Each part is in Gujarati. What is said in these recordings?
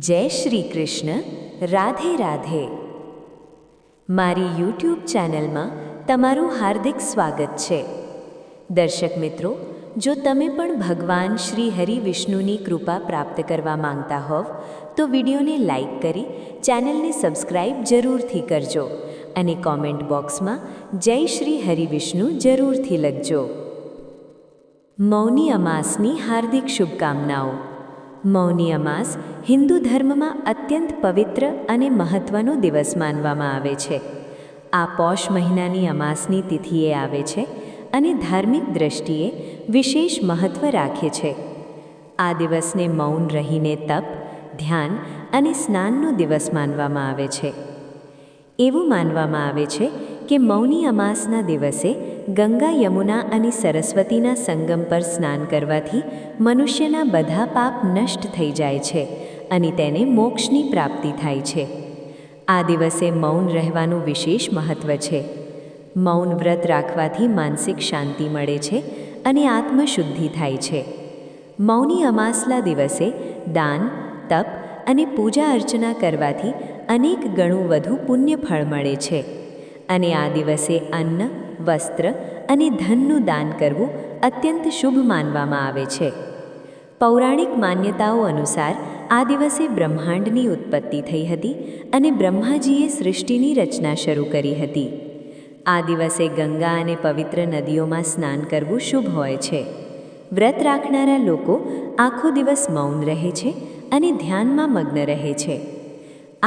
જય શ્રી કૃષ્ણ. રાધે રાધે. મારી યુટ્યુબ ચેનલમાં તમારું હાર્દિક સ્વાગત છે. દર્શક મિત્રો, જો તમે પણ ભગવાન શ્રી હરિ વિષ્ણુની કૃપા પ્રાપ્ત કરવા માંગતા હોવ તો વિડીયોને લાઈક કરી ચેનલને સબસ્ક્રાઈબ જરૂરથી કરજો અને કોમેન્ટ બોક્સમાં જય શ્રી હરિ વિષ્ણુ જરૂરથી લખજો. મૌની અમાસની હાર્દિક શુભકામનાઓ. મૌની અમાસ હિન્દુ ધર્મમાં અત્યંત પવિત્ર અને મહત્વનો દિવસ માનવામાં આવે છે. આ પોષ મહિનાની અમાસની તિથિએ આવે છે અને ધાર્મિક દ્રષ્ટિએ વિશેષ મહત્વ રાખે છે. આ દિવસને મૌન રહીને તપ, ધ્યાન અને સ્નાનનો દિવસ માનવામાં આવે છે. એવું માનવામાં આવે છે કે મૌની અમાસના દિવસે ગંગા, યમુના અને સરસ્વતીના સંગમ પર સ્નાન કરવાથી મનુષ્યના બધા પાપ નષ્ટ થઈ જાય છે અને તેને મોક્ષની પ્રાપ્તિ થાય છે. આ દિવસે મૌન રહેવાનું વિશેષ મહત્વ છે. મૌન વ્રત રાખવાથી માનસિક શાંતિ મળે છે અને આત્મશુદ્ધિ થાય છે. મૌની અમાસના દિવસે દાન, તપ અને પૂજા અર્ચના કરવાથી અનેક ગણું વધુ પુણ્ય ફળ મળે છે. અને આ દિવસે અન્ન, વસ્ત્ર અને ધનનું દાન કરવું અત્યંત શુભ માનવામાં આવે છે. પૌરાણિક માન્યતાઓ અનુસાર આ દિવસે બ્રહ્માંડની ઉત્પત્તિ થઈ હતી અને બ્રહ્માજીએ સૃષ્ટિની રચના શરૂ કરી હતી. આ દિવસે ગંગા અને પવિત્ર નદીઓમાં સ્નાન કરવું શુભ હોય છે. વ્રત રાખનારા લોકો આખો દિવસ મૌન રહે છે અને ધ્યાનમાં મગ્ન રહે છે.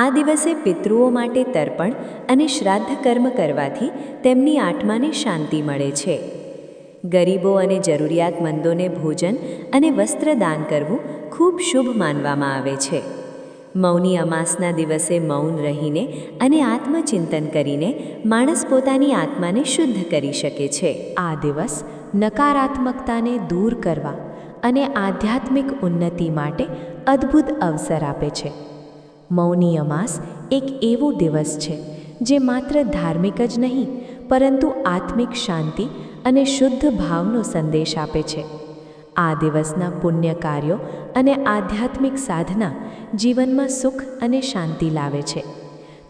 આ દિવસે પિતૃઓ માટે તર્પણ અને શ્રાદ્ધ કર્મ કરવાથી તેમની આત્માને શાંતિ મળે છે. ગરીબો અને જરૂરિયાતમંદોને ભોજન અને વસ્ત્ર દાન કરવું ખૂબ શુભ માનવામાં આવે છે. મૌની અમાસના દિવસે મૌન રહીને અને આત્મચિંતન કરીને માણસ પોતાની આત્માને શુદ્ધ કરી શકે છે. આ દિવસ નકારાત્મકતાને દૂર કરવા અને આધ્યાત્મિક ઉન્નતિ માટે અદ્ભુત અવસર આપે છે. મૌની અમાસ એક એવો દિવસ છે જે માત્ર ધાર્મિક જ નહીં પરંતુ આત્મિક શાંતિ અને શુદ્ધ ભાવનો સંદેશ આપે છે. આ દિવસના પુણ્ય કાર્યો અને આધ્યાત્મિક સાધના જીવનમાં સુખ અને શાંતિ લાવે છે.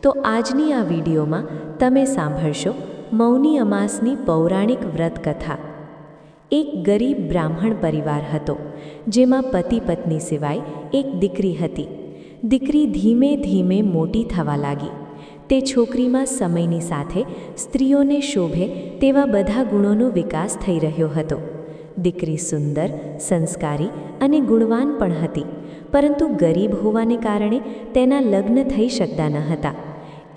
તો આજની આ વિડીયોમાં તમે સાંભળશો મૌની અમાસની પૌરાણિક વ્રત કથા. એક ગરીબ બ્રાહ્મણ પરિવાર હતો જેમાં પતિ પત્ની સિવાય એક દીકરી હતી. દીકરી ધીમે ધીમે મોટી થવા લાગી. તે છોકરીમાં સમયની સાથે સ્ત્રીઓને શોભે તેવા બધા ગુણોનો વિકાસ થઈ રહ્યો હતો. દીકરી સુંદર, સંસ્કારી અને ગુણવાન પણ હતી, પરંતુ ગરીબ હોવાને કારણે તેના લગ્ન થઈ શકતા ન હતા.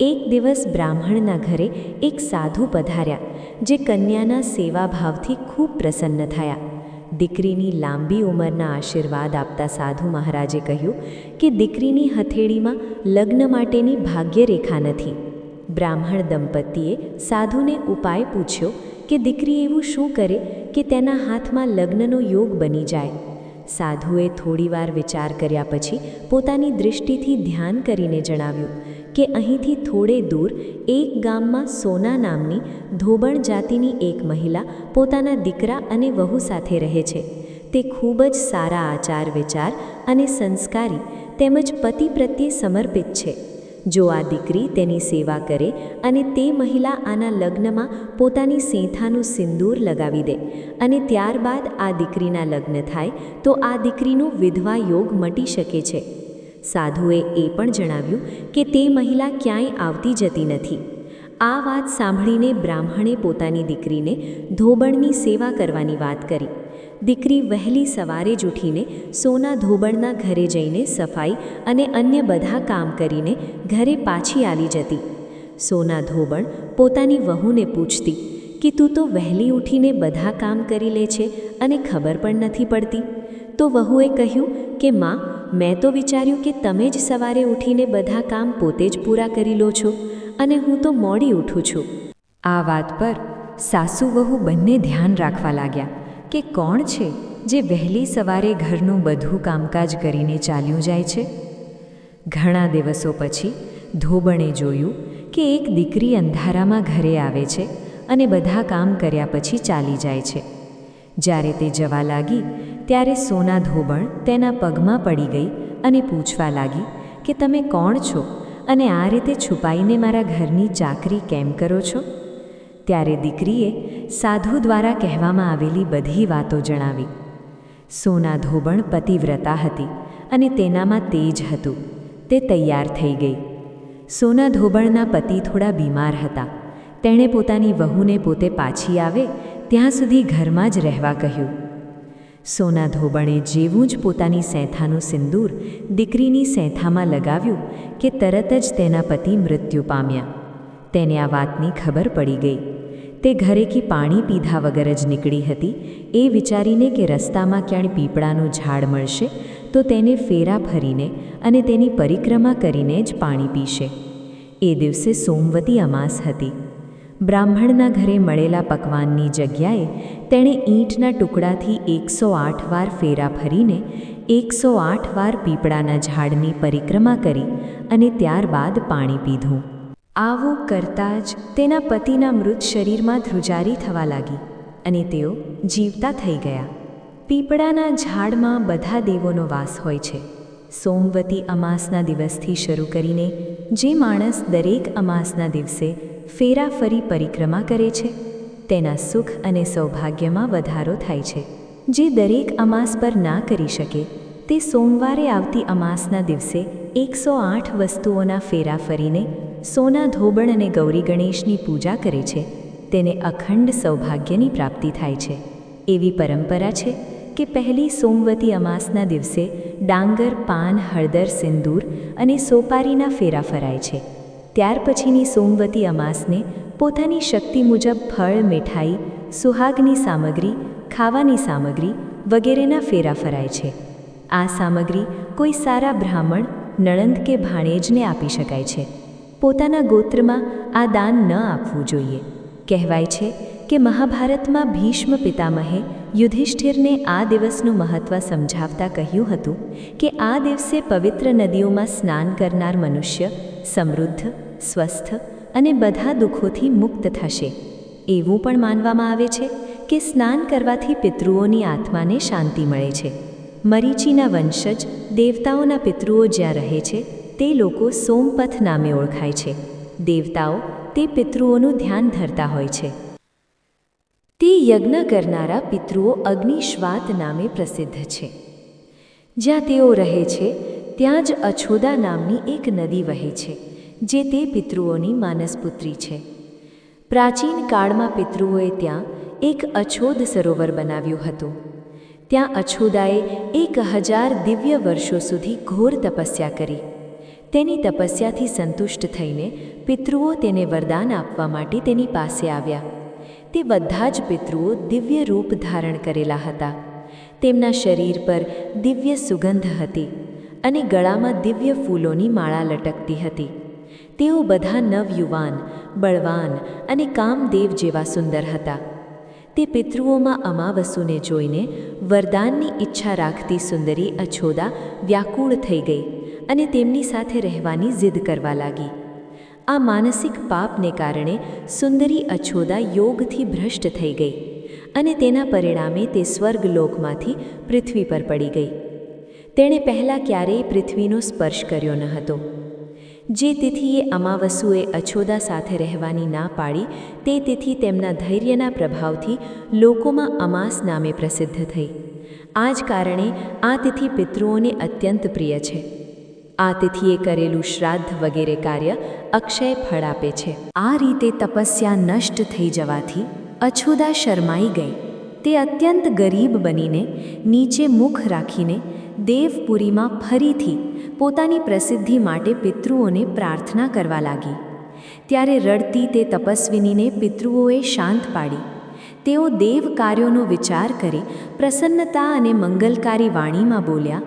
એક દિવસ બ્રાહ્મણના ઘરે એક સાધુ પધાર્યા જે કન્યાના સેવાભાવથી ખૂબ પ્રસન્ન થયા. દીકરીની લાંબી ઉંમરના આશીર્વાદ આપતા સાધુ મહારાજે કહ્યું કે દીકરીની હથેળીમાં લગ્ન માટેની ભાગ્યરેખા નથી. બ્રાહ્મણ દંપતીએ સાધુને ઉપાય પૂછ્યો કે દીકરી એવું શું કરે કે તેના હાથમાં લગ્નનો યોગ બની જાય. સાધુએ થોડીવાર વિચાર કર્યા પછી પોતાની દૃષ્ટિથી ધ્યાન કરીને જણાવ્યું કે અહીંથી થોડે દૂર એક ગામમાં સોના નામની ધોબણ જાતિની એક મહિલા પોતાના દીકરા અને વહુ સાથે રહે છે. તે ખૂબ જ સારા આચાર વિચાર અને સંસ્કારી તેમજ પતિ પ્રત્યે સમર્પિત છે. જો આ દીકરી તેની સેવા કરે અને તે મહિલા આના લગ્નમાં પોતાની સેંથાનું સિંદૂર લગાવી દે અને ત્યારબાદ આ દીકરીના લગ્ન થાય તો આ દીકરીનો વિધવા યોગ મટી શકે છે. સાધુએ એ પણ જણાવ્યું કે તે મહિલા ક્યાંય આવતી જતી નથી. આ વાત સાંભળીને બ્રાહ્મણે પોતાની દીકરીને ધોબણની સેવા કરવાની વાત કરી. દીકરી વહેલી સવારે જ ઉઠીને સોના ધોબણના ઘરે જઈને સફાઈ અને અન્ય બધા કામ કરીને ઘરે પાછી આવી જતી. સોના ધોબણ પોતાની વહુને પૂછતી કે તું તો વહેલી ઉઠીને બધા કામ કરી લે છે અને ખબર પણ નથી પડતી. તો વહુએ કહ્યું કે માં, મેં તો વિચાર્યું કે તમે જ સવારે ઉઠીને બધા કામ પોતે જ પૂરા કરી લો છો અને હું તો મોડી ઉઠું છું. આ વાત પર સાસુ વહુ બંને ધ્યાન રાખવા લાગ્યા કે કોણ છે જે વહેલી સવારે ઘરનું બધું કામકાજ કરીને ચાલ્યું જાય છે. ઘણા દિવસો પછી ધોબણે જોયું કે એક દીકરી અંધારામાં ઘરે આવે છે અને બધા કામ કર્યા પછી ચાલી જાય છે. જ્યારે તે જવા લાગી ત્યારે સોના ધોબણ તેના પગમાં પડી ગઈ અને પૂછવા લાગી કે તમે કોણ છો અને આ રીતે છુપાઈને મારા ઘરની ચાકરી કેમ કરો છો? ત્યારે દીકરીએ સાધુ દ્વારા કહેવામાં આવેલી બધી વાતો જણાવી. સોના ધોબણ પતિવ્રતા હતી અને તેનામાં તેજ હતું. તે તૈયાર થઈ ગઈ. સોના ધોબણના પતિ થોડા બીમાર હતા. તેણે પોતાની વહુને પોતે પાછી આવે ત્યાં સુધી ઘરમાં જ રહેવા કહ્યું. સોના ધોબણે જેવું જ પોતાની સેંથાનું સિંદૂર દીકરીની સેંથામાં લગાવ્યું કે તરત જ તેના પતિ મૃત્યુ પામ્યા. તેને આ વાતની ખબર પડી ગઈ. તે ઘરેથી પાણી પીધા વગર જ નીકળી હતી એ વિચારીને કે રસ્તામાં ક્યાંય પીપળાનું ઝાડ મળશે તો તેને ફેરા ફરીને અને તેની પરિક્રમા કરીને જ પાણી પીશે. એ દિવસે સોમવતી અમાસ હતી. બ્રાહ્મણના ઘરે મળેલા પકવાનની જગ્યાએ તેણે ઈંટના ટુકડાથી 108 વાર ફેરા ફરીને 108 વાર પીપળાના ઝાડની પરિક્રમા કરી અને ત્યારબાદ પાણી પીધું. આવું કરતાં જ તેના પતિના મૃત શરીરમાં ધ્રુજારી થવા લાગી અને તેઓ જીવતા થઈ ગયા. પીપળાના ઝાડમાં બધા દેવોનો વાસ હોય છે. સોમવતી અમાસના દિવસથી શરૂ કરીને જે માણસ દરેક અમાસના દિવસે ફેરા ફરી પરિક્રમા કરે છે તેના સુખ અને સૌભાગ્યમાં વધારો થાય છે. જે દરેક અમાસ પર ના કરી શકે તે સોમવારે આવતી અમાસના દિવસે 108 વસ્તુઓના ફેરા ફરીને સોના ધોબણ અને ગૌરી ગણેશની પૂજા કરે છે તેને અખંડ સૌભાગ્યની પ્રાપ્તિ થાય છે. એવી પરંપરા છે કે પહેલી સોમવતી અમાસના દિવસે ડાંગર, પાન, હળદર, સિંદૂર અને સોપારીના ફેરા ફરાય છે. ત્યાર પછીની સોમવતી અમાસને પોતાની શક્તિ મુજબ ફળ, મીઠાઈ, સુહાગની સામગ્રી, ખાવાની સામગ્રી વગેરેના ફેરા ફરાય છે. આ સામગ્રી કોઈ સારા બ્રાહ્મણ, નણંદ કે ભાણેજને આપી શકાય છે. પોતાના ગોત્રમાં આ દાન ન આપવું જોઈએ. કહેવાય છે કે મહાભારતમાં ભીષ્મ પિતામહે યુધિષ્ઠિરને આ દિવસનું મહત્ત્વ સમજાવતા કહ્યું હતું કે આ દિવસે પવિત્ર નદીઓમાં સ્નાન કરનાર મનુષ્ય સમૃદ્ધ, સ્વસ્થ અને બધા દુઃખોથી મુક્ત થશે. એવું પણ માનવામાં આવે છે કે સ્નાન કરવાથી પિતૃઓની આત્માને શાંતિ મળે છે. મરીચીના વંશજ દેવતાઓના પિતૃઓ જ્યાં રહે છે તે લોકો સોમપથ નામે ઓળખાય છે. દેવતાઓ તે પિતૃઓનું ધ્યાન ધરતા હોય છે. તે યજ્ઞ કરનારા પિતૃઓ અગ્નિશ્વાત નામે પ્રસિદ્ધ છે. જ્યાં તેઓ રહે છે ત્યાં જ અછોદા નામની એક નદી વહે છે જે તે પિતૃઓની માનસપુત્રી છે. પ્રાચીન કાળમાં પિતૃઓએ ત્યાં એક અછોદ સરોવર બનાવ્યું હતું. ત્યાં અછોદાએ 1000 દિવ્ય વર્ષો સુધી ઘોર તપસ્યા કરી. તેની તપસ્યાથી સંતુષ્ટ થઈને પિતૃઓ તેને વરદાન આપવા માટે તેની પાસે આવ્યા. તે બધા જ પિતૃઓ દિવ્ય રૂપ ધારણ કરેલા હતા. તેમના શરીર પર દિવ્ય સુગંધ હતી અને ગળામાં દિવ્ય ફૂલોની માળા લટકતી હતી. તેઓ બધા નવયુવાન, બળવાન અને કામદેવ જેવા સુંદર હતા. તે પિતૃઓમાં અમાવસુને જોઈને વરદાનની ઈચ્છા રાખતી સુંદરી અછોદા વ્યાકુળ થઈ ગઈ અને તેમની સાથે રહેવાની જિદ કરવા લાગી. આ માનસિક પાપને કારણે સુંદરી અછોદા યોગથી ભ્રષ્ટ થઈ ગઈ અને તેના પરિણામે તે સ્વર્ગલોકમાંથી પૃથ્વી પર પડી ગઈ. તેણે પહેલાં ક્યારેય પૃથ્વીનો સ્પર્શ કર્યો ન હતો. જે તિથિએ અમાવસુએ અછોદા સાથે રહેવાની ના પાડી તે તિથિ તેમના ધૈર્યના પ્રભાવથી લોકોમાં અમાસ નામે પ્રસિદ્ધ થઈ. આ જ કારણે આ તિથિ પિતૃઓને અત્યંત પ્રિય છે. આ તિથિએ કરેલું શ્રાદ્ધ વગેરે કાર્ય અક્ષય ફળ આપે છે. આ રીતે તપસ્યા નષ્ટ થઈ જવાથી અછોદા શરમાઈ ગઈ. તે અત્યંત ગરીબ બનીને નીચે મુખ રાખીને દેવપુરીમાં ફરીથી પોતાની પ્રસિદ્ધિ માટે પિતૃઓને પ્રાર્થના કરવા લાગી. ત્યારે રડતી તે તપસ્વિનીને પિતૃઓએ શાંત પાડી. તેઓ દેવ કાર્યોનો વિચાર કરી પ્રસન્નતા અને મંગલકારી વાણીમાં બોલ્યા,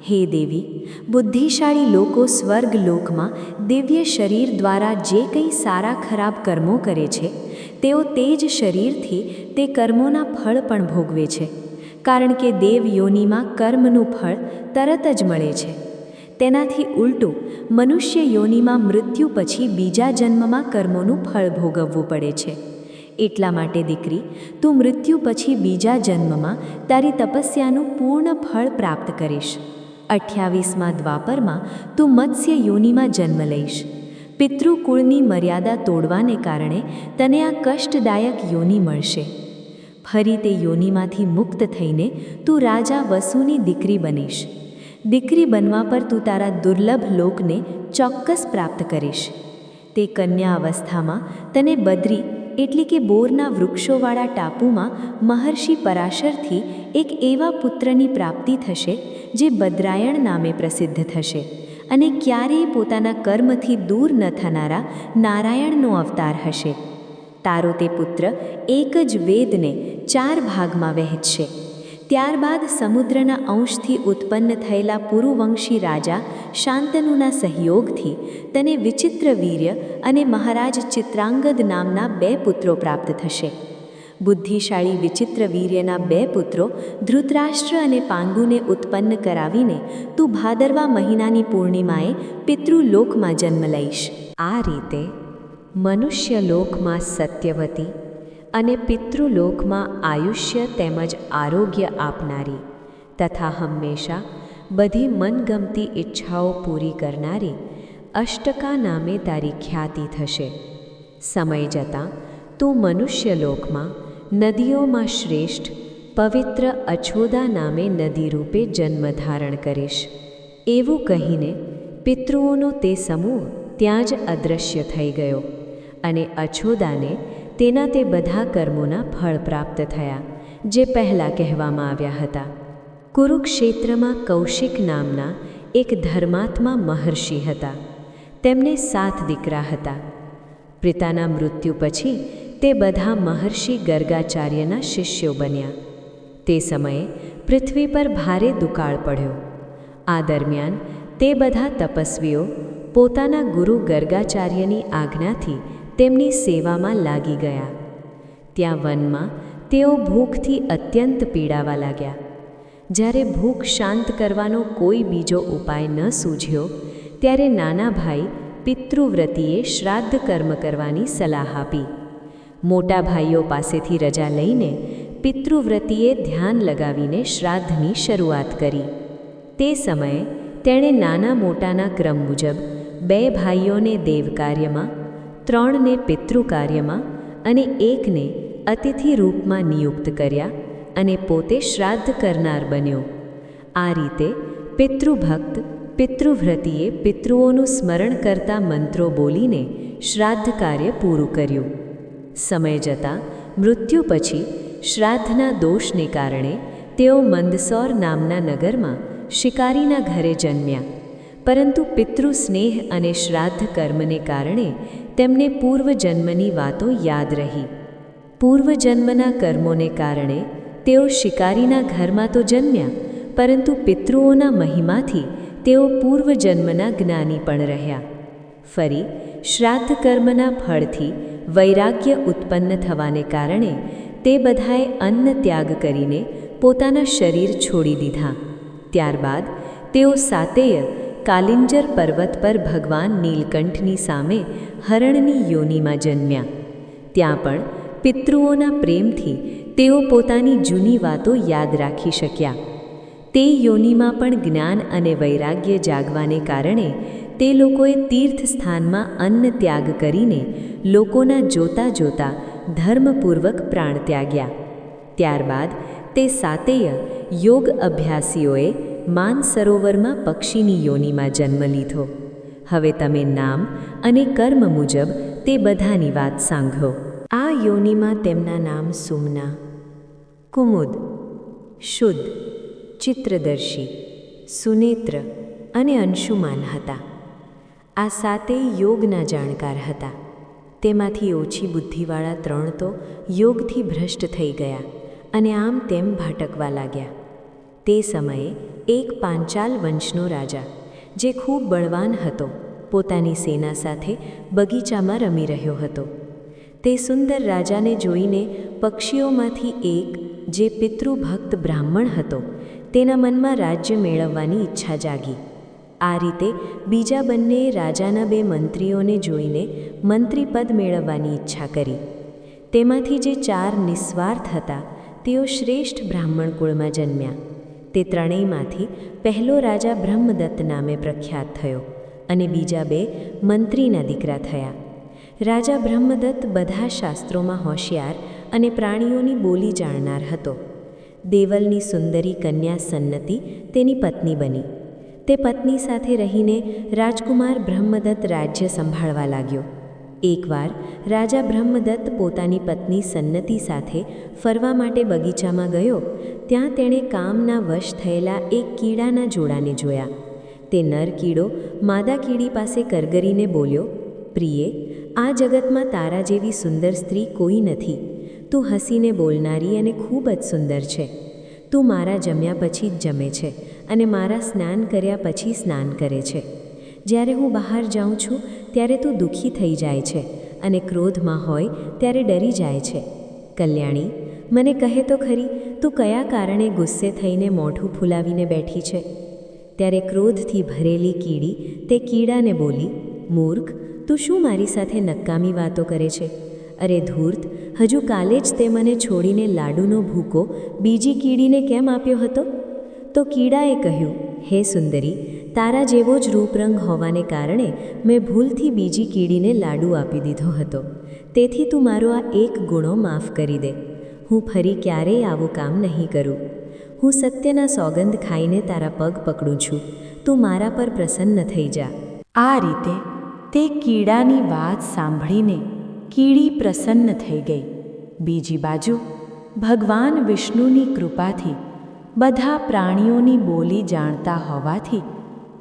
હે દેવી, બુદ્ધિશાળી લોકો સ્વર્ગલોકમાં દિવ્ય શરીર દ્વારા જે કંઈ સારા ખરાબ કર્મો કરે છે તેઓ તે જ શરીરથી તે કર્મોના ફળ પણ ભોગવે છે. કારણ કે દેવ યોનિમાં કર્મનું ફળ તરત જ મળે છે. તેનાથી ઉલટું મનુષ્ય યોનિમાં મૃત્યુ પછી બીજા જન્મમાં કર્મોનું ફળ ભોગવવું પડે છે. એટલા માટે દીકરી, તું મૃત્યુ પછી બીજા જન્મમાં તારી તપસ્યાનું પૂર્ણ ફળ પ્રાપ્ત કરીશ. 28માં દ્વાપરમાં તું મત્સ્ય યોનિમાં જન્મ લઈશ. પિતૃકુળની મર્યાદા તોડવાને કારણે તને આ કષ્ટદાયક યોનિ મળશે. ફરી તે યોનિમાંથી મુક્ત થઈને તું રાજા વસુની દીકરી બનીશ. દીકરી બનવા પર તું તારા દુર્લભ લોકને ચોક્કસ પ્રાપ્ત કરીશ. તે કન્યા અવસ્થામાં તને બદ્રી એટલે કે બોરના વૃક્ષોવાળા ટાપુમાં મહર્ષિ પરાશરથી એક એવા પુત્રની પ્રાપ્તિ થશે જે બદ્રાયણ નામે પ્રસિદ્ધ થશે અને ક્યારેય પોતાના કર્મથી દૂર ન થનારા નારાયણનો અવતાર હશે. તારો તે પુત્ર એક જ વેદને 4 ભાગમાં વહેંચશે. ત્યારબાદ સમુદ્રના અંશથી ઉત્પન્ન થયેલા પુરુવંશી રાજા શાંતનુના સહયોગથી તને વિચિત્ર વીર્ય અને મહારાજ ચિત્રાંગદ નામના 2 પુત્રો પ્રાપ્ત થશે. બુદ્ધિશાળી વિચિત્ર વીર્યના 2 પુત્રો ધૃતરાષ્ટ્ર અને પાંડુને ઉત્પન્ન કરાવીને તું ભાદરવા મહિનાની પૂર્ણિમાએ પિતૃલોકમાં જન્મ લઈશ. આ રીતે મનુષ્યલોકમાં સત્યવતી અને પિતૃલોકમાં આયુષ્ય તેમજ આરોગ્ય આપનારી તથા હંમેશા બધી મનગમતી ઈચ્છાઓ પૂરી કરનારી અષ્ટકા નામે તારી ખ્યાતિ થશે. સમય જતાં તું મનુષ્યલોકમાં નદીઓમાં શ્રેષ્ઠ પવિત્ર અછોદા નામે નદી રૂપે જન્મ ધારણ કરીશ. એવું કહીને પિતૃઓનો તે સમૂહ ત્યાં જ અદૃશ્ય થઈ ગયો અને અછોદાને તેના તે બધા કર્મોના ફળ પ્રાપ્ત થયા જે પહેલાં કહેવામાં આવ્યા હતા. કુરુક્ષેત્રમાં કૌશિક નામના એક ધર્માત્મા મહર્ષિ હતા. તેમને 7 દીકરા હતા. પિતાના મૃત્યુ પછી તે બધા મહર્ષિ ગર્ગાચાર્યના શિષ્યો બન્યા. તે સમયે પૃથ્વી પર ભારે દુકાળ પડ્યો. આ દરમિયાન તે બધા તપસ્વીઓ પોતાના ગુરુ ગર્ગાચાર્યની આજ્ઞાથી તેમની સેવામાં લાગી ગયા. ત્યાં વનમાં તેઓ ભૂખથી અત્યંત પીડાવા લાગ્યા. જ્યારે ભૂખ શાંત કરવાનો કોઈ બીજો ઉપાય ન સૂઝ્યો ત્યારે નાના ભાઈ પિતૃવ્રતિએ શ્રાદ્ધ કર્મ કરવાની સલાહ આપી. મોટા ભાઈઓ પાસેથી રજા લઈને પિતૃવ્રતિએ ધ્યાન લગાવીને શ્રાદ્ધની શરૂઆત કરી. તે સમયે તેણે નાના મોટાના ક્રમ મુજબ 2 ભાઈઓને દેવકાર્યમાં, 3ને પિતૃકાર્યમાં અને 1ને અતિથિ રૂપમાં નિયુક્ત કર્યા અને પોતે શ્રાદ્ધ કરનાર બન્યો. આ રીતે પિતૃભક્ત પિતૃવ્રતિએ પિતૃઓનું સ્મરણ કરતા મંત્રો બોલીને શ્રાદ્ધ કાર્ય પૂરું કર્યું. સમય જતાં મૃત્યુ પછી શ્રાદ્ધના દોષને કારણે તેઓ મંદસૌર નામના નગરમાં શિકારીના ઘરે જન્મ્યા. પરંતુ પિતૃસ્નેહ અને શ્રાદ્ધ કર્મને કારણે તેમને પૂર્વજન્મની વાતો યાદ રહી. પૂર્વજન્મના કર્મોને કારણે તેઓ શિકારીના ઘરમાં તો જન્મ્યા, પરંતુ પિતૃઓના મહિમાથી તેઓ પૂર્વજન્મના જ્ઞાની પણ રહ્યા. ફરી શ્રાદ્ધ કર્મના ફળથી વૈરાગ્ય ઉત્પન્ન થવાને કારણે તે બધાએ અન્ન ત્યાગ કરીને પોતાના શરીર છોડી દીધા. ત્યારબાદ તેઓ સાતેય કાલિંજર પર્વત પર ભગવાન નીલકંઠની સામે હરણની યોનિમાં જન્મ્યા. ત્યાં પણ પિતૃઓના પ્રેમથી તેઓ પોતાની જૂની વાતો યાદ રાખી શક્યા. તે યોનિમાં પણ જ્ઞાન અને વૈરાગ્ય જાગવાને કારણે તે લોકોએ તીર્થસ્થાનમાં અન્ન ત્યાગ કરીને લોકોના જોતા જોતા ધર્મપૂર્વક પ્રાણ ત્યાગ્યા. ત્યારબાદ તે સાતેય યોગ અભ્યાસીઓએ માનસરોવરમાં પક્ષીની યોનિમાં જન્મ લીધો. હવે તમે નામ અને કર્મ મુજબ તે બધાની વાત સાંભળો. આ યોનિમાં તેમના નામ સુમના, કુમુદ, શુદ્ધ, ચિત્રદર્શી, સુનેત્ર અને અંશુમાન હતા. આ સાતેય યોગના જાણકાર હતા. તેમાંથી ઓછી બુદ્ધિવાળા 3 તો યોગથી ભ્રષ્ટ થઈ ગયા અને આમ તેમ ભટકવા લાગ્યા. તે સમયે એક પાંચાલ વંશનો રાજા, જે ખૂબ બળવાન હતો, પોતાની સેના સાથે બગીચામાં રમી રહ્યો હતો. તે સુંદર રાજાને જોઈને પક્ષીઓમાંથી એક, જે પિતૃભક્ત બ્રાહ્મણ હતો, તેના મનમાં રાજ્ય મેળવવાની ઈચ્છા જાગી. આ રીતે બીજા બંનેએ રાજાના 2 મંત્રીઓને જોઈને મંત્રીપદ મેળવવાની ઈચ્છા કરી. તેમાંથી જે 4 નિસ્વાર્થ હતા તેઓ શ્રેષ્ઠ બ્રાહ્મણ કુળમાં જન્મ્યા. તે ત્રણેયમાંથી પહેલો રાજા બ્રહ્મદત્ત નામે પ્રખ્યાત થયો અને બીજા બે મંત્રીના દીકરા થયા. રાજા બ્રહ્મદત્ત બધા શાસ્ત્રોમાં હોશિયાર અને પ્રાણીઓની બોલી જાણનાર હતો. દેવલની સુંદરી કન્યા સન્નતિ તેની પત્ની બની. તે પત્ની સાથે રહીને રાજકુમાર બ્રહ્મદત્ત રાજ્ય સંભાળવા લાગ્યો. એકવાર રાજા બ્રહ્મદત્ત પોતાની પત્ની સન્નતિ સાથે ફરવા માટે બગીચામાં ગયો. ત્યાં તેણે કામના વશ થયેલા એક કીડાના જોડાને જોયા. તે નર કીડો માદા કીડી પાસે કરગરીને બોલ્યો, પ્રિયે, આ જગતમાં તારા જેવી સુંદર સ્ત્રી કોઈ નથી. તું હસીને બોલનારી અને ખૂબ જ સુંદર છે. તું મારા જમ્યા પછી જ જમે છે અને મારા સ્નાન કર્યા પછી સ્નાન કરે છે. જ્યારે હું બહાર જાઉં છું ત્યારે તું દુઃખી થઈ જાય છે અને ક્રોધમાં હોય ત્યારે ડરી જાય છે. કલ્યાણી, મને કહે તો ખરી, તું કયા કારણે ગુસ્સે થઈને મોઢું ફૂલાવીને બેઠી છે? ત્યારે ક્રોધથી ભરેલી કીડી તે કીડાને બોલી, મૂર્ખ, તું શું મારી સાથે નકામી વાતો કરે છે? અરે ધૂર્ત, હજુ કાલે જ તે મને છોડીને લાડુનો ભૂકો બીજી કીડીને કેમ આપ્યો હતો? તો કીડાએ કહ્યું, હે સુંદરી, તારા જેવો જ રૂપરંગ હોવાને કારણે મેં ભૂલથી બીજી કીડીને લાડુ આપી દીધો હતો. તેથી તું મારો આ એક ગુનો માફ કરી દે. હું ફરી ક્યારેય આવું કામ નહીં કરું. હું સત્યના સોગંદ ખાઈને તારા પગ પકડું છું. તું મારા પર પ્રસન્ન થઈ જા. આ રીતે તે કીડાની વાત સાંભળીને કીડી પ્રસન્ન થઈ ગઈ. બીજી બાજુ ભગવાન વિષ્ણુની કૃપાથી બધા પ્રાણીઓની બોલી જાણતા હોવાથી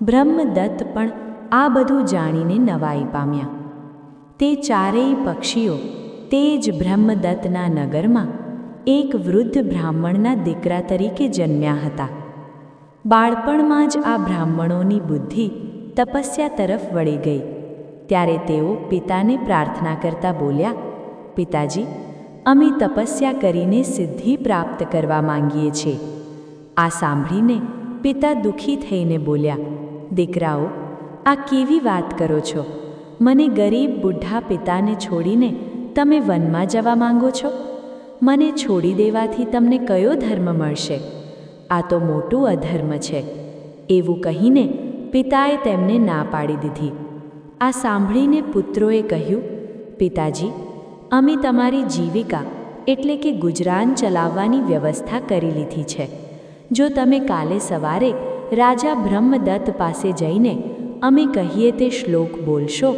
બ્રહ્મદત્ત પણ આ બધું જાણીને નવાઈ પામ્યા. તે ચારેય પક્ષીઓ તે જ બ્રહ્મદત્તના નગરમાં એક વૃદ્ધ બ્રાહ્મણના દીકરા તરીકે જન્મ્યા હતા. બાળપણમાં જ આ બ્રાહ્મણોની બુદ્ધિ તપસ્યા તરફ વળી ગઈ. ત્યારે તેઓ પિતાને પ્રાર્થના કરતા બોલ્યા, પિતાજી, અમે તપસ્યા કરીને સિદ્ધિ પ્રાપ્ત કરવા માંગીએ છીએ. આ સાંભળીને પિતા દુઃખી થઈને બોલ્યા, દીકરાઓ, આ કેવી વાત કરો છો? મને ગરીબ બુઢા પિતાને છોડીને તમે વનમાં જવા માંગો છો? મને છોડી દેવાથી તમને કયો ધર્મ મળશે? આ તો મોટું અધર્મ છે. એવું કહીને પિતાએ તેમને ના પાડી દીધી. આ સાંભળીને પુત્રોએ કહ્યું, પિતાજી, અમે તમારી જીવિકા એટલે કે ગુજરાન ચલાવવાની વ્યવસ્થા કરી લીધી છે. જો તમે કાલે સવારે રાજા બ્રહ્મદત્ત પાસે જઈને અમે કહીએ તે શ્લોક બોલશો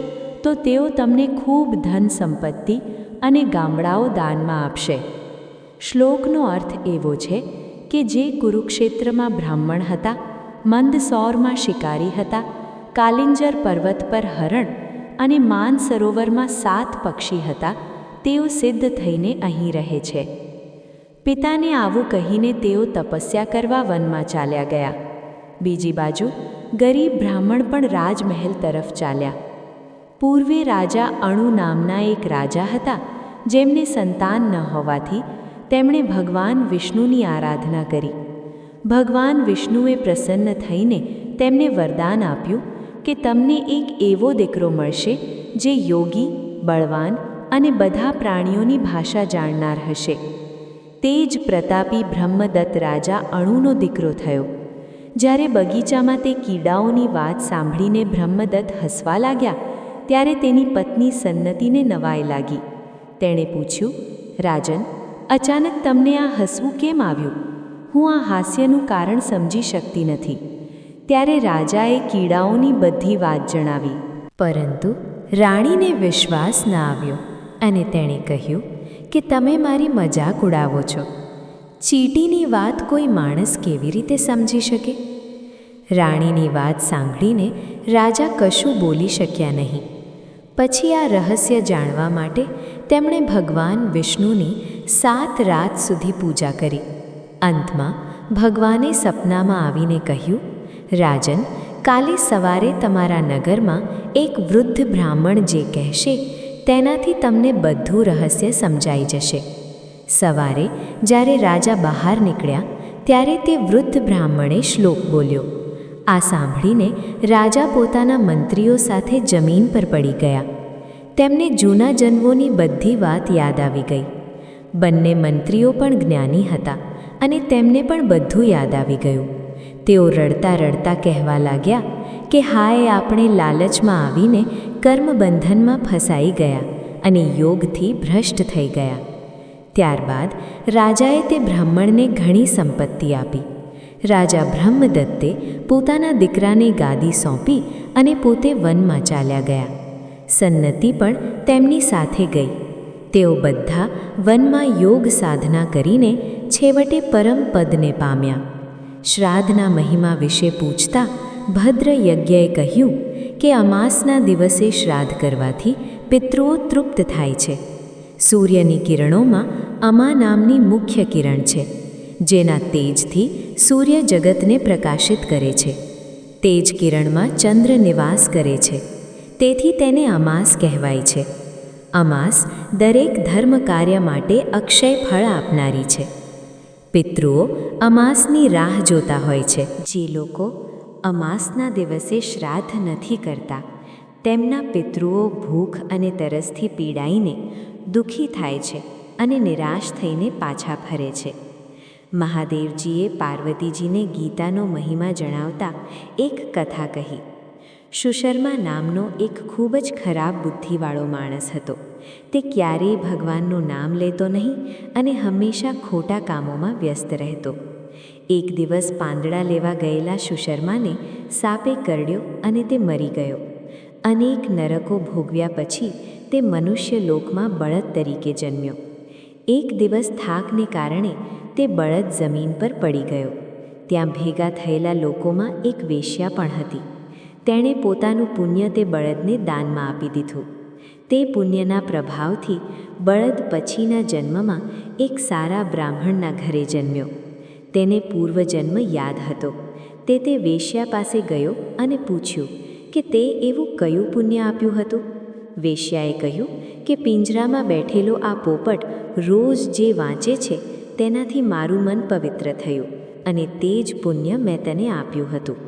તો તેઓ તમને ખૂબ ધન સંપત્તિ અને ગામડાઓ દાનમાં આપશે. શ્લોકનો અર્થ એવો છે કે જે કુરુક્ષેત્રમાં બ્રાહ્મણ હતા, મંદસૌરમાં શિકારી હતા, કાલિંજર પર્વત પર હરણ અને માનસરોવરમાં 7 પક્ષી હતા, તેઓ સિદ્ધ થઈને અહીં રહે છે. પિતાને આવું કહીને તેઓ તપસ્યા કરવા વનમાં ચાલ્યા ગયા. બીજી બાજુ ગરીબ બ્રાહ્મણ પણ રાજમહેલ તરફ ચાલ્યા. પૂર્વે રાજા અણુ નામના એક રાજા હતા, જેમને સંતાન ન હોવાથી તેમણે ભગવાન વિષ્ણુની આરાધના કરી. ભગવાન વિષ્ણુએ પ્રસન્ન થઈને તેમને વરદાન આપ્યું કે તમને એક એવો દીકરો મળશે જે યોગી, બળવાન અને બધા પ્રાણીઓની ભાષા જાણનાર હશે. તે જ પ્રતાપી બ્રહ્મદત્ત રાજા અણુનો દીકરો થયો. જ્યારે બગીચામાં તે કીડાઓની વાત સાંભળીને બ્રહ્મદત્ત હસવા લાગ્યા, ત્યારે તેની પત્ની સન્નતિને નવાઈ લાગી. તેણે પૂછ્યું, રાજન, અચાનક તમને આ હસવું કેમ આવ્યું? હું આ હાસ્યનું કારણ સમજી શકતી નથી. ત્યારે રાજાએ કીડાઓની બધી વાત જણાવી. પરંતુ રાણીને વિશ્વાસ ન આવ્યો અને તેણે કહ્યું કે તમે મારી મજાક ઉડાવો છો. ચીંટીની વાત કોઈ માણસ કેવી રીતે સમજી શકે? રાણીની વાત સાંભળીને રાજા કશું બોલી શક્યા નહીં. પછી આ રહસ્ય જાણવા માટે તેમણે ભગવાન વિષ્ણુની 7 રાત સુધી પૂજા કરી. અંતમાં ભગવાને સપનામાં આવીને કહ્યું, રાજન, કાલે સવારે તમારા નગરમાં એક વૃદ્ધ બ્રાહ્મણ જે કહેશે તેનાથી તમને બધું રહસ્ય સમજાઈ જશે. સવારે જ્યારે રાજા બહાર નીકળ્યા ત્યારે તે વૃદ્ધ બ્રાહ્મણે શ્લોક બોલ્યો. આ સાંભળીને રાજા પોતાના મંત્રીઓ સાથે જમીન પર પડી ગયા. તેમને જૂના જન્મોની બધી વાત યાદ આવી ગઈ. બંને મંત્રીઓ પણ જ્ઞાની હતા અને તેમને પણ બધું યાદ આવી ગયું. તેઓ રડતા રડતા કહેવા લાગ્યા કે હાય, આપણે લાલચમાં આવીને કર્મબંધનમાં ફસાઈ ગયા અને યોગથી ભ્રષ્ટ થઈ ગયા. ત્યારબાદ રાજાએ તે બ્રાહ્મણને ઘણી સંપત્તિ આપી. રાજા બ્રહ્મદત્તે પોતાના દીકરાને ગાદી સોંપી અને પોતે વનમાં ચાલ્યા ગયા. સન્નતિ પણ તેમની સાથે ગઈ. તેઓ બધા વનમાં યોગ સાધના કરીને છેવટે પરમ પદને પામ્યા. શ્રાદ્ધના મહિમા વિશે પૂછતા ભદ્ર યજ્ઞએ કહ્યું કે અમાસના દિવસે શ્રાદ્ધ કરવાથી પિતૃઓ તૃપ્ત થાય છે. સૂર્યની કિરણોમાં અમા નામની મુખ્ય કિરણ છે, જેના તેજથી સૂર્ય જગતને પ્રકાશિત કરે છે. તેજ કિરણમાં ચંદ્ર નિવાસ કરે છે, તેથી તેને અમાસ કહેવાય છે. અમાસ દરેક ધર્મ કાર્ય માટે અક્ષય ફળ આપનારી છે. પિતૃઓ અમાસની રાહ જોતા હોય છે. જે લોકો અમાસના દિવસે શ્રાદ્ધ નથી કરતા, તેમના પિતૃઓ ભૂખ અને તરસથી પીડાઈને દુઃખી થાય છે અને નિરાશ થઈને પાછા ફરે છે. મહાદેવજીએ પાર્વતીજીને ગીતાનો મહિમા જણાવતા એક કથા કહી. સુશર્મા નામનો એક ખૂબ જ ખરાબ બુદ્ધિવાળો માણસ હતો. તે ક્યારેય ભગવાનનું નામ લેતો નહીં અને હંમેશા ખોટા કામોમાં વ્યસ્ત રહેતો. એક દિવસ પાંદડા લેવા ગયેલા સુશર્માને સાપે કરડ્યો અને તે મરી ગયો. અનેક નરકો ભોગવ્યા પછી તે મનુષ્ય લોકમાં બળદ તરીકે જન્મ્યો. એક દિવસ થાકને કારણે તે બળદ જમીન પર પડી ગયો. ત્યાં ભેગા થયેલા લોકોમાં એક વેશ્યા પણ હતી. તેણે પોતાનું પુણ્ય તે બળદને દાનમાં આપી દીધું. તે પુણ્યના પ્રભાવથી બળદ પછીના જન્મમાં એક સારા બ્રાહ્મણના ઘરે જન્મ્યો. તેને પૂર્વજન્મ યાદ હતો. તે વેશ્યા પાસે ગયો અને પૂછ્યું કે તે એવું કયું પુણ્ય આપ્યું હતું. વેશ્યાએ કહ્યું કે પિંજરામાં બેઠેલો આ પોપટ રોજ જે વાંચે છે તેનાથી મારું મન પવિત્ર થયું અને તે જ પુણ્ય મેં તને આપ્યું હતું.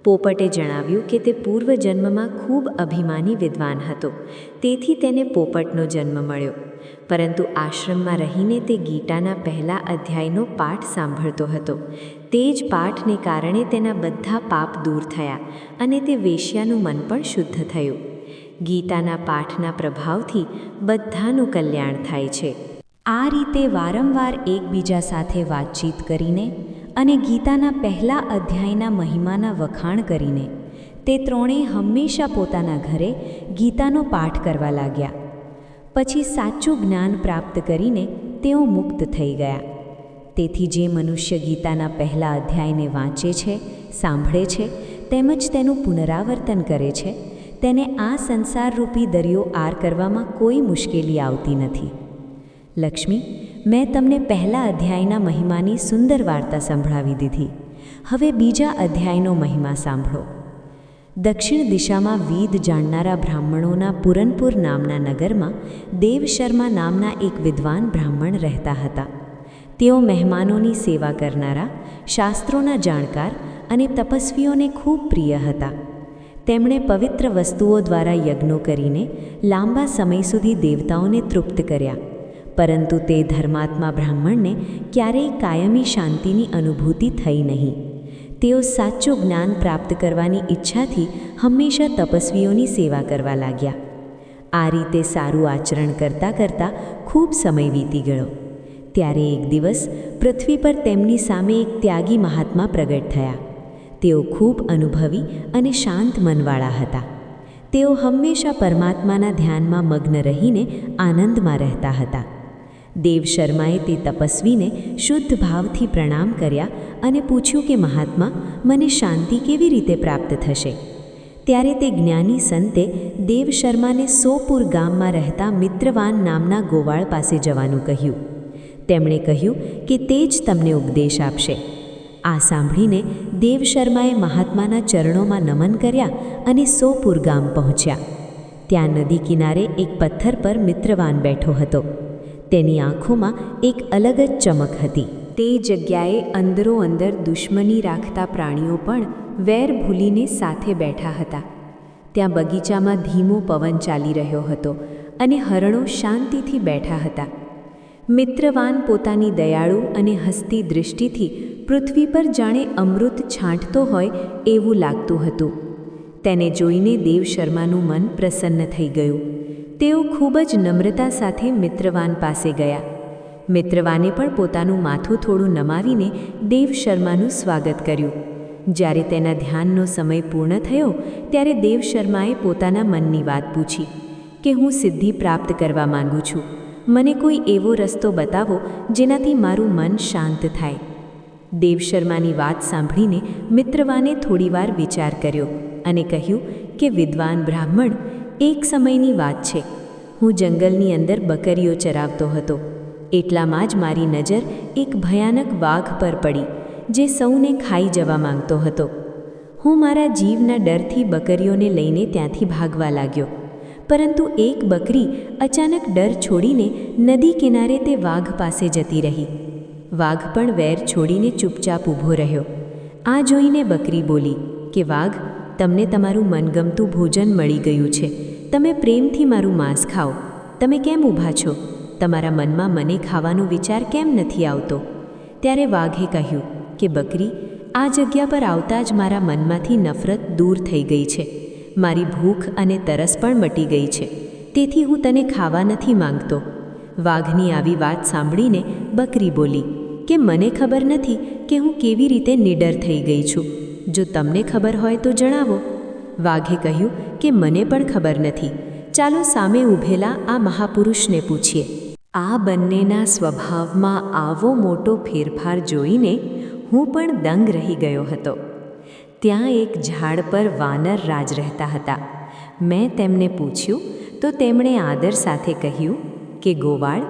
પોપટે જણાવ્યું કે તે પૂર્વજન્મમાં ખૂબ અભિમાની વિદ્વાન હતો, તેથી તેને પોપટનો જન્મ મળ્યો. પરંતુ આશ્રમમાં રહીને તે ગીતાના પહેલા અધ્યાયનો પાઠ સાંભળતો હતો. તે જ પાઠને કારણે તેના બધા પાપ દૂર થયા અને તે વેશ્યાનું મન પણ શુદ્ધ થયું. ગીતાના પાઠના પ્રભાવથી બધાનું કલ્યાણ થાય છે. આ રીતે વારંવાર એકબીજા સાથે વાતચીત કરીને અને ગીતાના પહેલા અધ્યાયના મહિમાના વખાણ કરીને તે ત્રણેય હંમેશા પોતાના ઘરે ગીતાનો પાઠ કરવા લાગ્યા. પછી સાચું જ્ઞાન પ્રાપ્ત કરીને તેઓ મુક્ત થઈ ગયા. તેથી જે મનુષ્ય ગીતાના પહેલા અધ્યાયને વાંચે છે, સાંભળે છે, તેમજ તેનું પુનરાવર્તન કરે છે, તેને આ સંસારરૂપી દરિયો આર કરવામાં કોઈ મુશ્કેલી આવતી નથી. લક્ષ્મી, મેં તમને પહેલા અધ્યાયના મહિમાની સુંદર વાર્તા સંભળાવી દીધી. હવે બીજા અધ્યાયનો મહિમા સાંભળો. દક્ષિણ દિશામાં વેદ જાણનારા બ્રાહ્મણોના પુરનપુર નામના નગરમાં દેવશર્મા નામના એક વિદ્વાન બ્રાહ્મણ રહેતા હતા. તેઓ મહેમાનોની સેવા કરનારા, શાસ્ત્રોના જાણકાર અને તપસ્વીઓને ખૂબ પ્રિય હતા. તેમણે પવિત્ર વસ્તુઓ દ્વારા યજ્ઞો કરીને લાંબા સમય સુધી દેવતાઓને તૃપ્ત કર્યા. પરંતુ તે ધર્માત્મા બ્રાહ્મણને ક્યારેય કાયમી શાંતિની અનુભૂતિ થઈ નહીં. તેઓ સાચું જ્ઞાન પ્રાપ્ત કરવાની ઈચ્છાથી હંમેશા તપસ્વીઓની સેવા કરવા લાગ્યા. આ રીતે સારું આચરણ કરતાં કરતાં ખૂબ સમય વીતી ગયો. ત્યારે એક દિવસ પૃથ્વી પર તેમની સામે એક ત્યાગી મહાત્મા પ્રગટ થયા. તેઓ ખૂબ અનુભવી અને શાંત મનવાળા હતા. તેઓ હંમેશા પરમાત્માના ધ્યાનમાં મગ્ન રહીને આનંદમાં રહેતા હતા. દેવશર્માએ તે તપસ્વીને શુદ્ધ ભાવથી પ્રણામ કર્યા અને પૂછ્યું કે મહાત્મા, મને શાંતિ કેવી રીતે પ્રાપ્ત થશે? ત્યારે તે જ્ઞાની સંતે દેવશર્માને સોપુર ગામમાં રહેતા મિત્રવાન નામના ગોવાળ પાસે જવાનું કહ્યું. તેમણે કહ્યું કે તે જ તમને ઉપદેશ આપશે. આ સાંભળીને દેવશર્માએ મહાત્માના ચરણોમાં નમન કર્યા અને સોપુર ગામ પહોંચ્યા. ત્યાં નદી કિનારે એક પથ્થર પર મિત્રવાન બેઠો હતો. તેની આંખોમાં એક અલગ જ ચમક હતી. તે જગ્યાએ અંદરો અંદર દુશ્મની રાખતા પ્રાણીઓ પણ વેર ભૂલીને સાથે બેઠા હતા. ત્યાં બગીચામાં ધીમો પવન ચાલી રહ્યો હતો અને હરણો શાંતિથી બેઠા હતા. મિત્રવાન પોતાની દયાળુ અને હસતી દૃષ્ટિથી પૃથ્વી પર જાણે અમૃત છાંટતો હોય એવું લાગતું હતું. તેને જોઈને દેવશર્માનું મન પ્રસન્ન થઈ ગયું. તેઓ ખૂબ જ નમ્રતા સાથે મિત્રવાન પાસે ગયા. મિત્રવાને પણ પોતાનું માથું થોડું નમાવીને દેવશર્માનું સ્વાગત કર્યું. જ્યારે તેના ધ્યાનનો સમય પૂર્ણ થયો ત્યારે દેવશર્માએ પોતાના મનની વાત પૂછી કે હું સિદ્ધિ પ્રાપ્ત કરવા માંગુ છું. મને કોઈ એવો રસ્તો બતાવો જેનાથી મારું મન શાંત થાય. દેવશર્માની વાત સાંભળીને મિત્રવાને થોડીવાર વિચાર કર્યો અને કહ્યું કે વિદ્વાન બ્રાહ્મણ, એક સમયની વાત છે. હું જંગલની અંદર બકરીઓ ચરાવતો હતો. એટલામાં જ મારી નજર એક ભયાનક વાઘ પર પડી જે સૌને ખાઈ જવા માંગતો હતો. હું મારા જીવના ડરથી બકરીઓને લઈને ત્યાંથી ભાગવા લાગ્યો. પરંતુ એક બકરી અચાનક ડર છોડીને નદી કિનારે તે વાઘ પાસે જતી રહી. વાઘ પણ વેર છોડીને ચૂપચાપ ઊભો રહ્યો. આ જોઈને બકરી બોલી કે વાઘ, તમને તમારું મનગમતું ભોજન મળી ગયું છે. તમે પ્રેમથી મારું માંસ ખાઓ. તમે કેમ ઊભા છો? તમારા મનમાં મને ખાવાનો વિચાર કેમ નથી આવતો? ત્યારે વાઘે કહ્યું કે બકરી, આ જગ્યા પર આવતા જ મારા મનમાંથી નફરત દૂર થઈ ગઈ છે. મારી ભૂખ અને તરસ પણ મટી ગઈ છે. તેથી હું તને ખાવા નથી માંગતો. વાઘની આવી વાત સાંભળીને બકરી બોલી કે મને ખબર નથી કે હું કેવી રીતે નિડર થઈ ગઈ છું. જો તમને ખબર હોય તો જણાવો. વાઘે કહ્યું કે મને પણ ખબર નથી. ચાલો સામે ઊભેલા આ મહાપુરુષને પૂછીએ. આ બંનેના સ્વભાવમાં આવો મોટો ફેરફાર જોઈને હું પણ દંગ રહી ગયો હતો. ત્યાં એક ઝાડ પર વાનર રાજ રહેતા હતા. મેં તેમને પૂછ્યું તો તેમણે આદર સાથે કહ્યું કે ગોવાળ,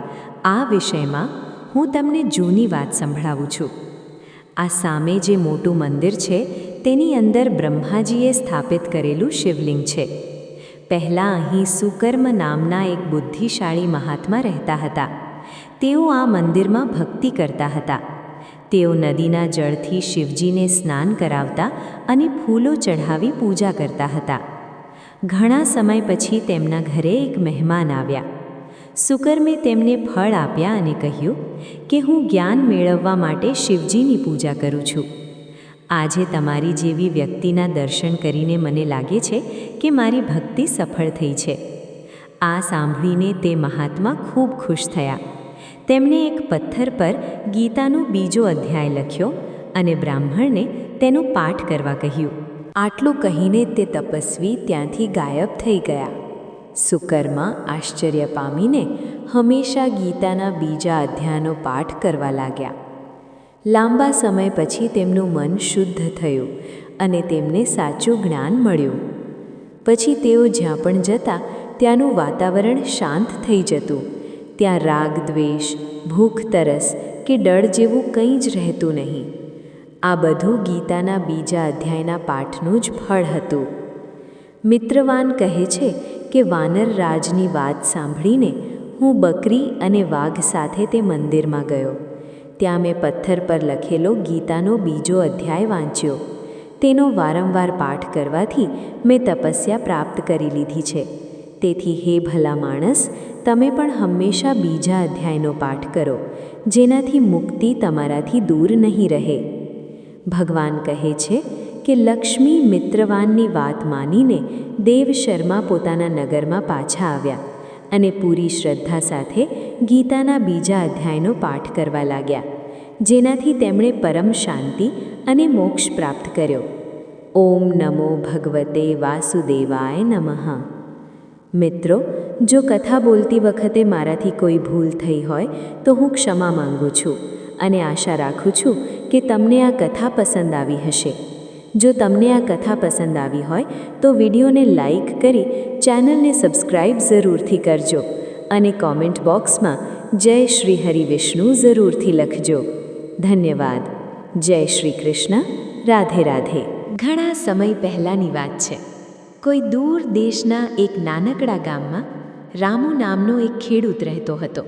આ વિષયમાં હું તમને જૂની વાત સંભળાવું છું. આ સામે જે મોટું મંદિર છે તેની અંદર બ્રહ્માજીએ સ્થાપિત કરેલું શિવલિંગ છે. પહેલાં અહીં સુકર્મ નામના એક બુદ્ધિશાળી મહાત્મા રહેતા હતા. તેઓ આ મંદિરમાં ભક્તિ કરતા હતા. તેઓ નદીના જળથી શિવજીને સ્નાન કરાવતા અને ફૂલો ચઢાવી પૂજા કરતા હતા. ઘણા સમય પછી તેમના ઘરે એક મહેમાન આવ્યા. સુકર્મે તેમને ફળ આપ્યા અને કહ્યું કે હું જ્ઞાન મેળવવા માટે શિવજીની પૂજા કરું છું. આજે તમારી જેવી વ્યક્તિના દર્શન કરીને મને લાગે છે કે મારી ભક્તિ સફળ થઈ છે. આ સાંભળીને તે મહાત્મા ખૂબ ખુશ થયા. તેમણે એક પથ્થર પર ગીતાનો બીજો અધ્યાય લખ્યો અને બ્રાહ્મણને તેનો પાઠ કરવા કહ્યું. આટલું કહીને તે તપસ્વી ત્યાંથી ગાયબ થઈ ગયા. સુકર્મા આશ્ચર્ય પામીને હંમેશા ગીતાના બીજા અધ્યાયનો પાઠ કરવા લાગ્યા. લાંબા સમય પછી તેમનું મન શુદ્ધ થયું અને તેમને સાચું જ્ઞાન મળ્યું. પછી તેઓ જ્યાં પણ જતા ત્યાંનું વાતાવરણ શાંત થઈ જતું. ત્યાં રાગ દ્વેષ, ભૂખ તરસ કે ડર જેવું કંઈ જ રહેતું નહીં. આ બધું ગીતાના બીજા અધ્યાયના પાઠનું જ ફળ હતું. મિત્રવાન કહે છે કે વાનર રાજની વાત સાંભળીને હું બકરી અને વાઘ સાથે તે મંદિરમાં ગયો. ત્યાં મેં પથ્થર પર લખેલો ગીતાનો બીજો અધ્યાય વાંચ્યો. તેનો વારંવાર પાઠ કરવાથી મેં તપસ્યા પ્રાપ્ત કરી લીધી છે. તેથી હે ભલા માણસ, તમે પણ હંમેશા બીજા અધ્યાયનો પાઠ કરો, જેનાથી મુક્તિ તમારાથી દૂર નહીં રહે. ભગવાન કહે છે કે લક્ષ્મી મિત્રવાનની વાત માનીને દેવશર્મા પોતાના નગરમાં પાછા આવ્યા અને પૂરી શ્રદ્ધા સાથે ગીતાના બીજા અધ્યાયનો પાઠ કરવા લાગ્યા, જેનાથી તેમણે પરમ શાંતિ અને મોક્ષ પ્રાપ્ત કર્યો. ઓમ નમો ભગવતે વાસુદેવાય નમઃ. મિત્રો, જો કથા બોલતી વખતે મારાથી કોઈ ભૂલ થઈ હોય તો હું ક્ષમા માંગુ છું અને આશા રાખું છું કે તમને આ કથા પસંદ આવી હશે. જો તમને આ કથા પસંદ આવી હોય તો વિડીયોને લાઈક કરી ચેનલને સબસ્ક્રાઈબ જરૂરથી કરજો અને કોમેન્ટ બોક્સમાં જય શ્રી હરિ વિષ્ણુ જરૂરથી લખજો. ધન્યવાદ. જય શ્રી કૃષ્ણ. રાધે રાધે. ઘણા સમય પહેલાંની વાત છે. કોઈ દૂર દેશના એક નાનકડા ગામમાં રામુ નામનો એક ખેડૂત રહેતો હતો.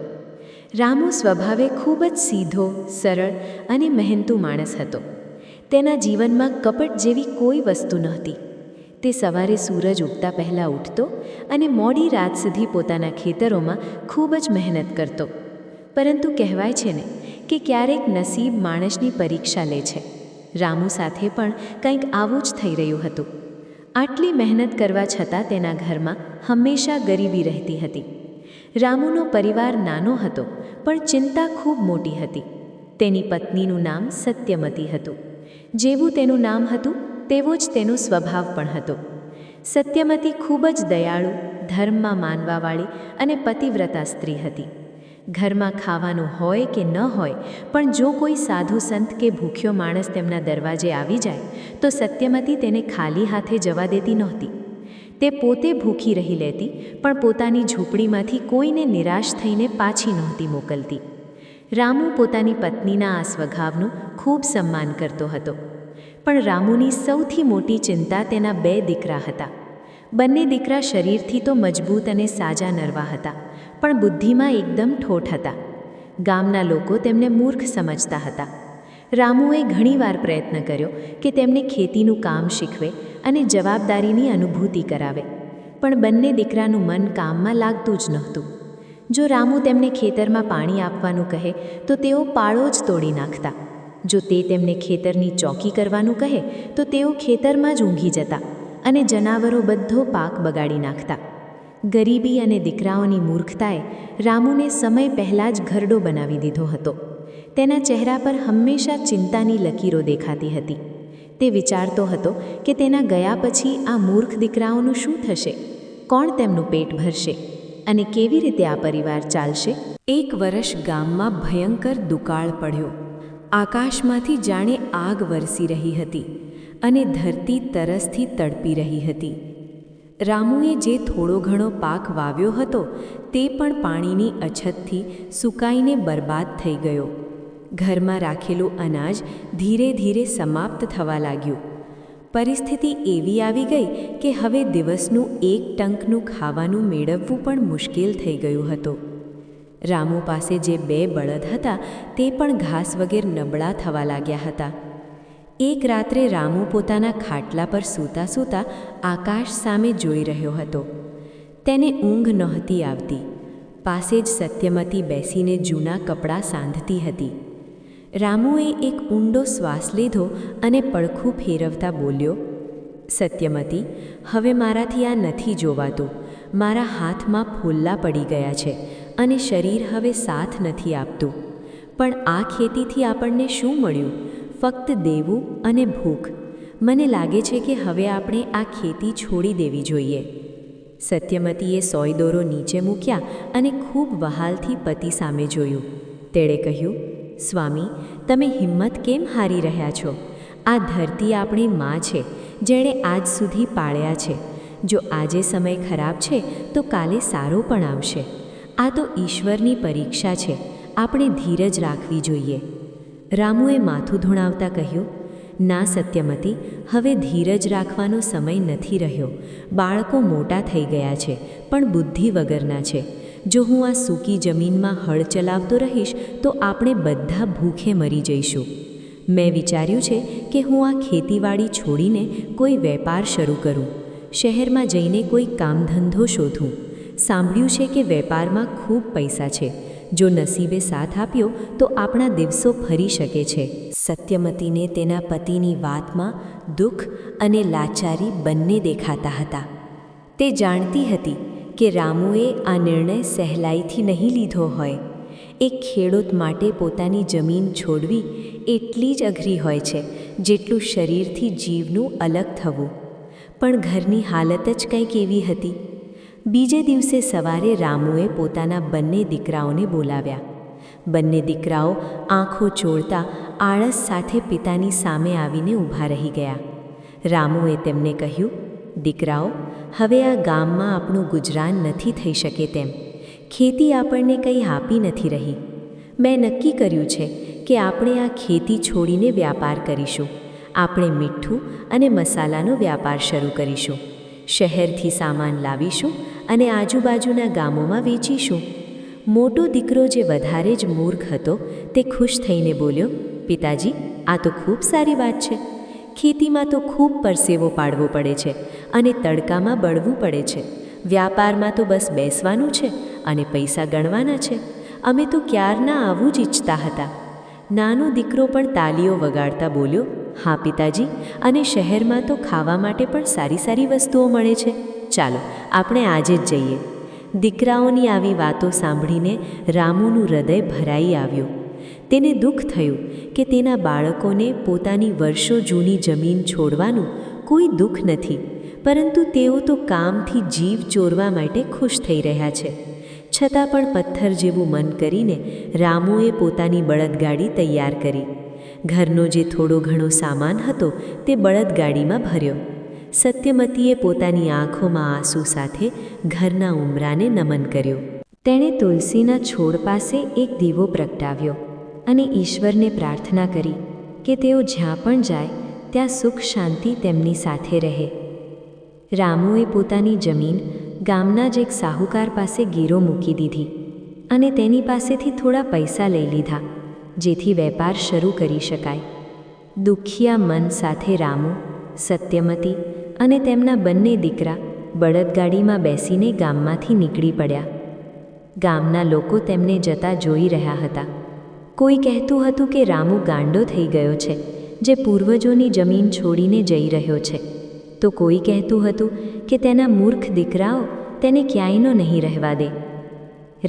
રામુ સ્વભાવે ખૂબ જ સીધો, સરળ અને મહેનતુ માણસ હતો. તેના જીવનમાં કપટ જેવી કોઈ વસ્તુ નહોતી. તે સવારે સૂરજ ઉગતા પહેલાં ઉઠતો અને મોડી રાત સુધી પોતાના ખેતરોમાં ખૂબ જ મહેનત કરતો. પરંતુ કહેવાય છે ને કે ક્યારેક નસીબ માણસની પરીક્ષા લે છે. રામુ સાથે પણ કંઈક આવું જ થઈ રહ્યું હતું. આટલી મહેનત કરવા છતાં તેના ઘરમાં હંમેશા ગરીબી રહેતી હતી. રામુનો પરિવાર નાનો હતો, પણ ચિંતા ખૂબ મોટી હતી. તેની પત્નીનું નામ સત્યમતી હતું. જેવું તેનું નામ હતું તેવો જ તેનો સ્વભાવ પણ હતો. સત્યમતી ખૂબ જ દયાળુ, ધર્મમાં માનવાવાળી અને પતિવ્રતા સ્ત્રી હતી. ઘરમાં ખાવાનું હોય કે ન હોય, પણ જો કોઈ સાધુ સંત કે ભૂખ્યો માણસ તેમના દરવાજે આવી જાય તો સત્યમતી તેને ખાલી હાથે જવા દેતી નહોતી. તે પોતે ભૂખી રહી લેતી, પણ પોતાની ઝૂંપડીમાંથી કોઈને નિરાશ થઈને પાછી નહોતી મોકલતી. રામુ પોતાની પત્નીના આ સ્વભાવનું ખૂબ સન્માન કરતો હતો. પણ રામુની સૌથી મોટી ચિંતા તેના 2 દીકરા હતા. બંને દીકરા શરીરથી તો મજબૂત અને સાજા નરવા હતા, પણ બુદ્ધિમાં એકદમ ઠોઠ હતા. ગામના લોકો તેમને મૂર્ખ સમજતા હતા. રામુએ ઘણીવાર પ્રયત્ન કર્યો કે તેમને ખેતીનું કામ શીખવે અને જવાબદારીની અનુભૂતિ કરાવે, પણ બંને દીકરાનું મન કામમાં લાગતું જ નહોતું. જો રામુ તેમને ખેતરમાં પાણી આપવાનું કહે તો તેઓ પાળો જ તોડી નાખતા. જો તે તેમને ખેતરની ચોકી કરવાનું કહે તો તેઓ ખેતરમાં જ ઊંઘી જતા અને જનાવરો બધો પાક બગાડી નાખતા. ગરીબી અને દીકરાઓની મૂર્ખતાએ રામુને સમય પહેલાં જ ઘરડો બનાવી દીધો હતો. તેના ચહેરા પર હંમેશા ચિંતાની લકીરો દેખાતી હતી. તે વિચારતો હતો કે તેના ગયા પછી આ મૂર્ખ દીકરાઓનું શું થશે, કોણ તેમનું પેટ ભરશે અને કેવી રીતે આ પરિવાર ચાલશે. 1 વર્ષ ગામમાં ભયંકર દુકાળ પડ્યો. આકાશમાંથી જાણે આગ વરસી રહી હતી અને ધરતી તરસથી તડપી રહી હતી. રામુએ જે થોડો ઘણો પાક વાવ્યો હતો તે પણ પાણીની અછતથી સુકાઈને બરબાદ થઈ ગયો. ઘરમાં રાખેલું અનાજ ધીરે ધીરે સમાપ્ત થવા લાગ્યું. પરિસ્થિતિ એવી આવી ગઈ કે હવે દિવસનું 1 ટંકનું ખાવાનું મેળવવું પણ મુશ્કેલ થઈ ગયું હતું. રામુ પાસે જે 2 બળદ હતા તે પણ ઘાસ વગેરે નબળા થવા લાગ્યા હતા. એક રાત્રે રામુ પોતાના ખાટલા પર સૂતા સૂતા આકાશ સામે જોઈ રહ્યો હતો. તેને ઊંઘ નહોતી આવતી. પાસે જ સત્યમતી બેસીને જૂના કપડાં સાંધતી હતી. રામુએ એક ઊંડો શ્વાસ લીધો અને પડખું ફેરવતા બોલ્યો, સત્યમતી, હવે મારાથી આ નથી જોવાતું. મારા હાથમાં ફોલ્લા પડી ગયા છે અને શરીર હવે સાથ નથી આપતું. પણ આ ખેતીથી આપણને શું મળ્યું? ફક્ત દેવું અને ભૂખ. મને લાગે છે કે હવે આપણે આ ખેતી છોડી દેવી જોઈએ. સત્યમતીએ સોય દોરો નીચે મૂક્યા અને ખૂબ વહાલથી પતિ સામે જોયું. તેણે કહ્યું, સ્વામી, તમે હિંમત કેમ હારી રહ્યા છો? આ ધરતી આપણી માં છે, જેણે આજ સુધી પાળ્યા છે. જો આજે સમય ખરાબ છે તો કાલે સારો પણ આવશે. આ તો ઈશ્વરની પરીક્ષા છે. આપણે ધીરજ રાખવી જોઈએ. રામુએ માથું ધુણાવતા કહ્યું, ના સત્યમતી, હવે ધીરજ રાખવાનો સમય નથી રહ્યો. બાળકો મોટા થઈ ગયા છે, પણ બુદ્ધિ વગરના છે. જો હું આ સૂકી જમીનમાં હળ ચલાવતો રહીશ તો આપણે બધા ભૂખે મરી જઈશું. મેં વિચાર્યું છે કે હું આ ખેતીવાડી છોડીને કોઈ વેપાર શરૂ કરું. શહેરમાં જઈને કોઈ કામધંધો શોધું. સાંભળ્યું છે કે વેપારમાં ખૂબ પૈસા છે. જો નસીબે સાથ આપ્યો તો આપણા દિવસો ફરી શકે છે. સત્યમતીને તેના પતિની વાતમાં દુઃખ અને લાચારી બંને દેખાતા હતા. તે જાણતી હતી કે રામુએ આ નિર્ણય સહેલાઈથી નહીં લીધો હોય. એક ખેડૂત માટે પોતાની જમીન છોડવી એટલી જ અઘરી હોય છે જેટલું શરીરથી જીવનું અલગ થવું. પણ ઘરની હાલત જ કંઈક એવી હતી. બીજે દિવસે સવારે રામુએ પોતાના બંને દીકરાઓને બોલાવ્યા. બંને દીકરાઓ આંખો ચોળતા આળસ સાથે પિતાની સામે આવીને ઊભા રહી ગયા. રામુએ તેમને કહ્યું, દીકરાઓ, હવે આ ગામમાં આપણું ગુજરાન નથી થઈ શકે તેમ. ખેતી આપણને કંઈ આપી નથી રહી. મેં નક્કી કર્યું છે કે આપણે આ ખેતી છોડીને વ્યાપાર કરીશું. આપણે મીઠું અને મસાલાનો વ્યાપાર શરૂ કરીશું. શહેરથી સામાન લાવીશું અને આજુબાજુના ગામોમાં વેચીશું. મોટો દીકરો, જે વધારે જ મૂર્ખ હતો, તે ખુશ થઈને બોલ્યો, પિતાજી, આ તો ખૂબ સારી વાત છે. ખેતીમાં તો ખૂબ પરસેવો પાડવો પડે છે અને તડકામાં બળવું પડે છે. વ્યાપારમાં તો બસ બેસવાનું છે અને પૈસા ગણવાના છે. અમે તો ક્યારના આવું જ ઈચ્છતા હતા. નાનો દીકરો પણ તાલીઓ વગાડતા બોલ્યો, હા પિતાજી, અને શહેરમાં તો ખાવા માટે પણ સારી સારી વસ્તુઓ મળે છે. ચાલો આપણે આજે જ જઈએ. દીકરાઓની આવી વાતો સાંભળીને રામુનું હૃદય ભરાઈ આવ્યું. તેને દુઃખ થયું કે તેના બાળકોને પોતાની વર્ષો જૂની જમીન છોડવાનું કોઈ દુઃખ નથી, પરંતુ તેઓ તો કામથી જીવ ચોરવા માટે ખુશ થઈ રહ્યા છે. છતાં પણ પથ્થર જેવું મન કરીને રામુએ પોતાની બળદગાડી તૈયાર કરી. ઘરનો જે થોડો ઘણો સામાન હતો તે બળદગાડીમાં ભર્યો. સત્યમતીએ પોતાની આંખોમાં આંસુ સાથે ઘરના ઉંબરાને નમન કર્યો. તેણે તુલસીના છોડ પાસે એક દીવો પ્રગટાવ્યો અને ઈશ્વરને પ્રાર્થના કરી કે તેઓ જ્યાં પણ જાય ત્યાં સુખ શાંતિ તેમની સાથે રહે. રામુએ પોતાની જમીન ગામના જ એક સાહુકાર પાસે ગીરો મૂકી દીધી અને તેની પાસેથી થોડા પૈસા લઈ લીધા, જેથી વેપાર શરૂ કરી શકાય. દુખિયા મન સાથે રામુ, સત્યમતી અને તેમના બંને દીકરા બળદગાડીમાં બેસીને ગામમાંથી નીકળી પડ્યા. ગામના લોકો તેમને જતા જોઈ રહ્યા હતા. કોઈ કહેતું હતું કે રામુ ગાંડો થઈ ગયો છે, જે પૂર્વજોની જમીન છોડીને જઈ રહ્યો છે, તો કોઈ કહેતું હતું કે તેના મૂર્ખ દીકરાઓ તેને ક્યાંયનો નહીં રહેવા દે.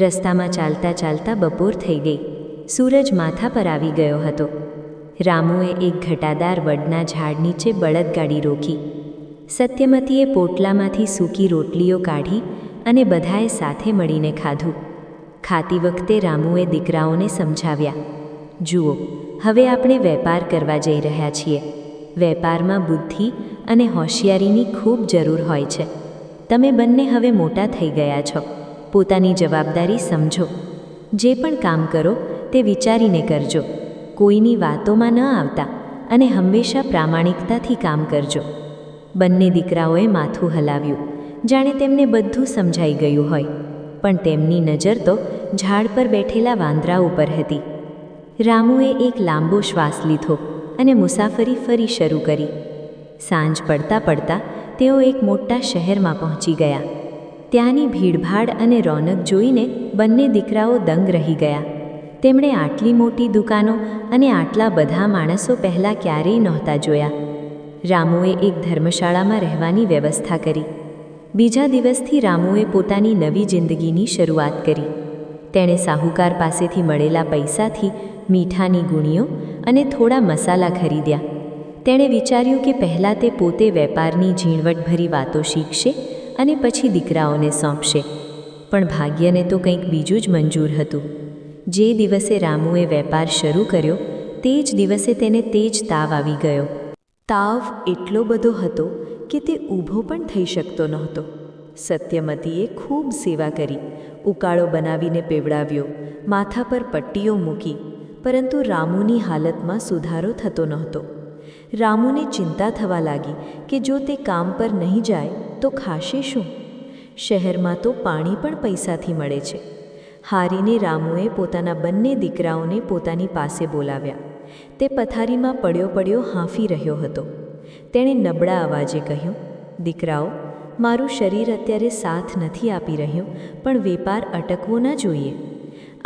રસ્તામાં ચાલતા ચાલતા બપોર થઈ ગઈ. સૂરજ માથા પર આવી ગયો હતો. રામુએ એક ઘટાદાર વડના ઝાડ નીચે બળદગાડી રોકી. સત્યમતીએ પોટલામાંથી સૂકી રોટલીઓ કાઢી અને બધાએ સાથે મળીને ખાધું. ખાતી વખતે રામુએ દીકરાઓને સમજાવ્યા, જુઓ, હવે આપણે વેપાર કરવા જઈ રહ્યા છીએ. વેપારમાં બુદ્ધિ અને હોશિયારીની ખૂબ જરૂર હોય છે. તમે બંને હવે મોટા થઈ ગયા છો. પોતાની જવાબદારી સમજો. જે પણ કામ કરો તે વિચારીને કરજો. કોઈની વાતોમાં ન આવતા અને હંમેશા પ્રામાણિકતાથી કામ કરજો. બંને દીકરાઓએ માથું હલાવ્યું, જાણે તેમને બધું સમજાઈ ગયું હોય, પણ તેમની નજર તો ઝાડ પર બેઠેલા વાંદરા ઉપર હતી. રામુએ એક લાંબો શ્વાસ લીધો અને મુસાફરી ફરી શરૂ કરી. સાંજ પડતા પડતા તેઓ એક મોટા શહેરમાં પહોંચી ગયા. ત્યાંની ભીડભાડ અને રોનક જોઈને બંને દીકરાઓ દંગ રહી ગયા. તેમણે આટલી મોટી દુકાનો અને આટલા બધા માણસો પહેલાં ક્યારેય નહોતા જોયા. રામુએ એક ધર્મશાળામાં રહેવાની વ્યવસ્થા કરી. બીજા દિવસથી રામુએ પોતાની નવી જિંદગીની શરૂઆત કરી. તેણે સાહુકાર પાસેથી મળેલા પૈસાથી મીઠાની ગુણીઓ અને થોડા મસાલા ખરીદ્યા. તેણે વિચાર્યું કે પહેલાં તે પોતે વેપારની ઝીણવટભરી વાતો શીખશે અને પછી દીકરાઓને સોંપશે. પણ ભાગ્યને તો કંઈક બીજું જ મંજૂર હતું. જે દિવસે રામુએ વેપાર શરૂ કર્યો તે જ દિવસે તેને તેજ તાવ આવી ગયો. તાવ એટલો બધો હતો કે તે ઊભો પણ થઈ શકતો નહોતો. સત્યમતીએ ખૂબ સેવા કરી, ઉકાળો બનાવીને પીવડાવ્યો, માથા પર પટ્ટીઓ મૂકી, પરંતુ રામુની હાલતમાં સુધારો થતો નહોતો. રામુને ચિંતા થવા લાગી કે જો તે કામ પર નહીં જાય તો ખાશે શું? શહેરમાં તો પાણી પણ પૈસાથી મળે છે. હારીને રામુએ પોતાના બંને દીકરાઓને પોતાની પાસે બોલાવ્યા. તે પથારીમાં પડ્યો પડ્યો હાંફી રહ્યો હતો. તેણે નબળા અવાજે કહ્યું, દીકરાઓ, મારું શરીર અત્યારે સાથ નથી આપી રહ્યું, પણ વેપાર અટકવો ના જોઈએ.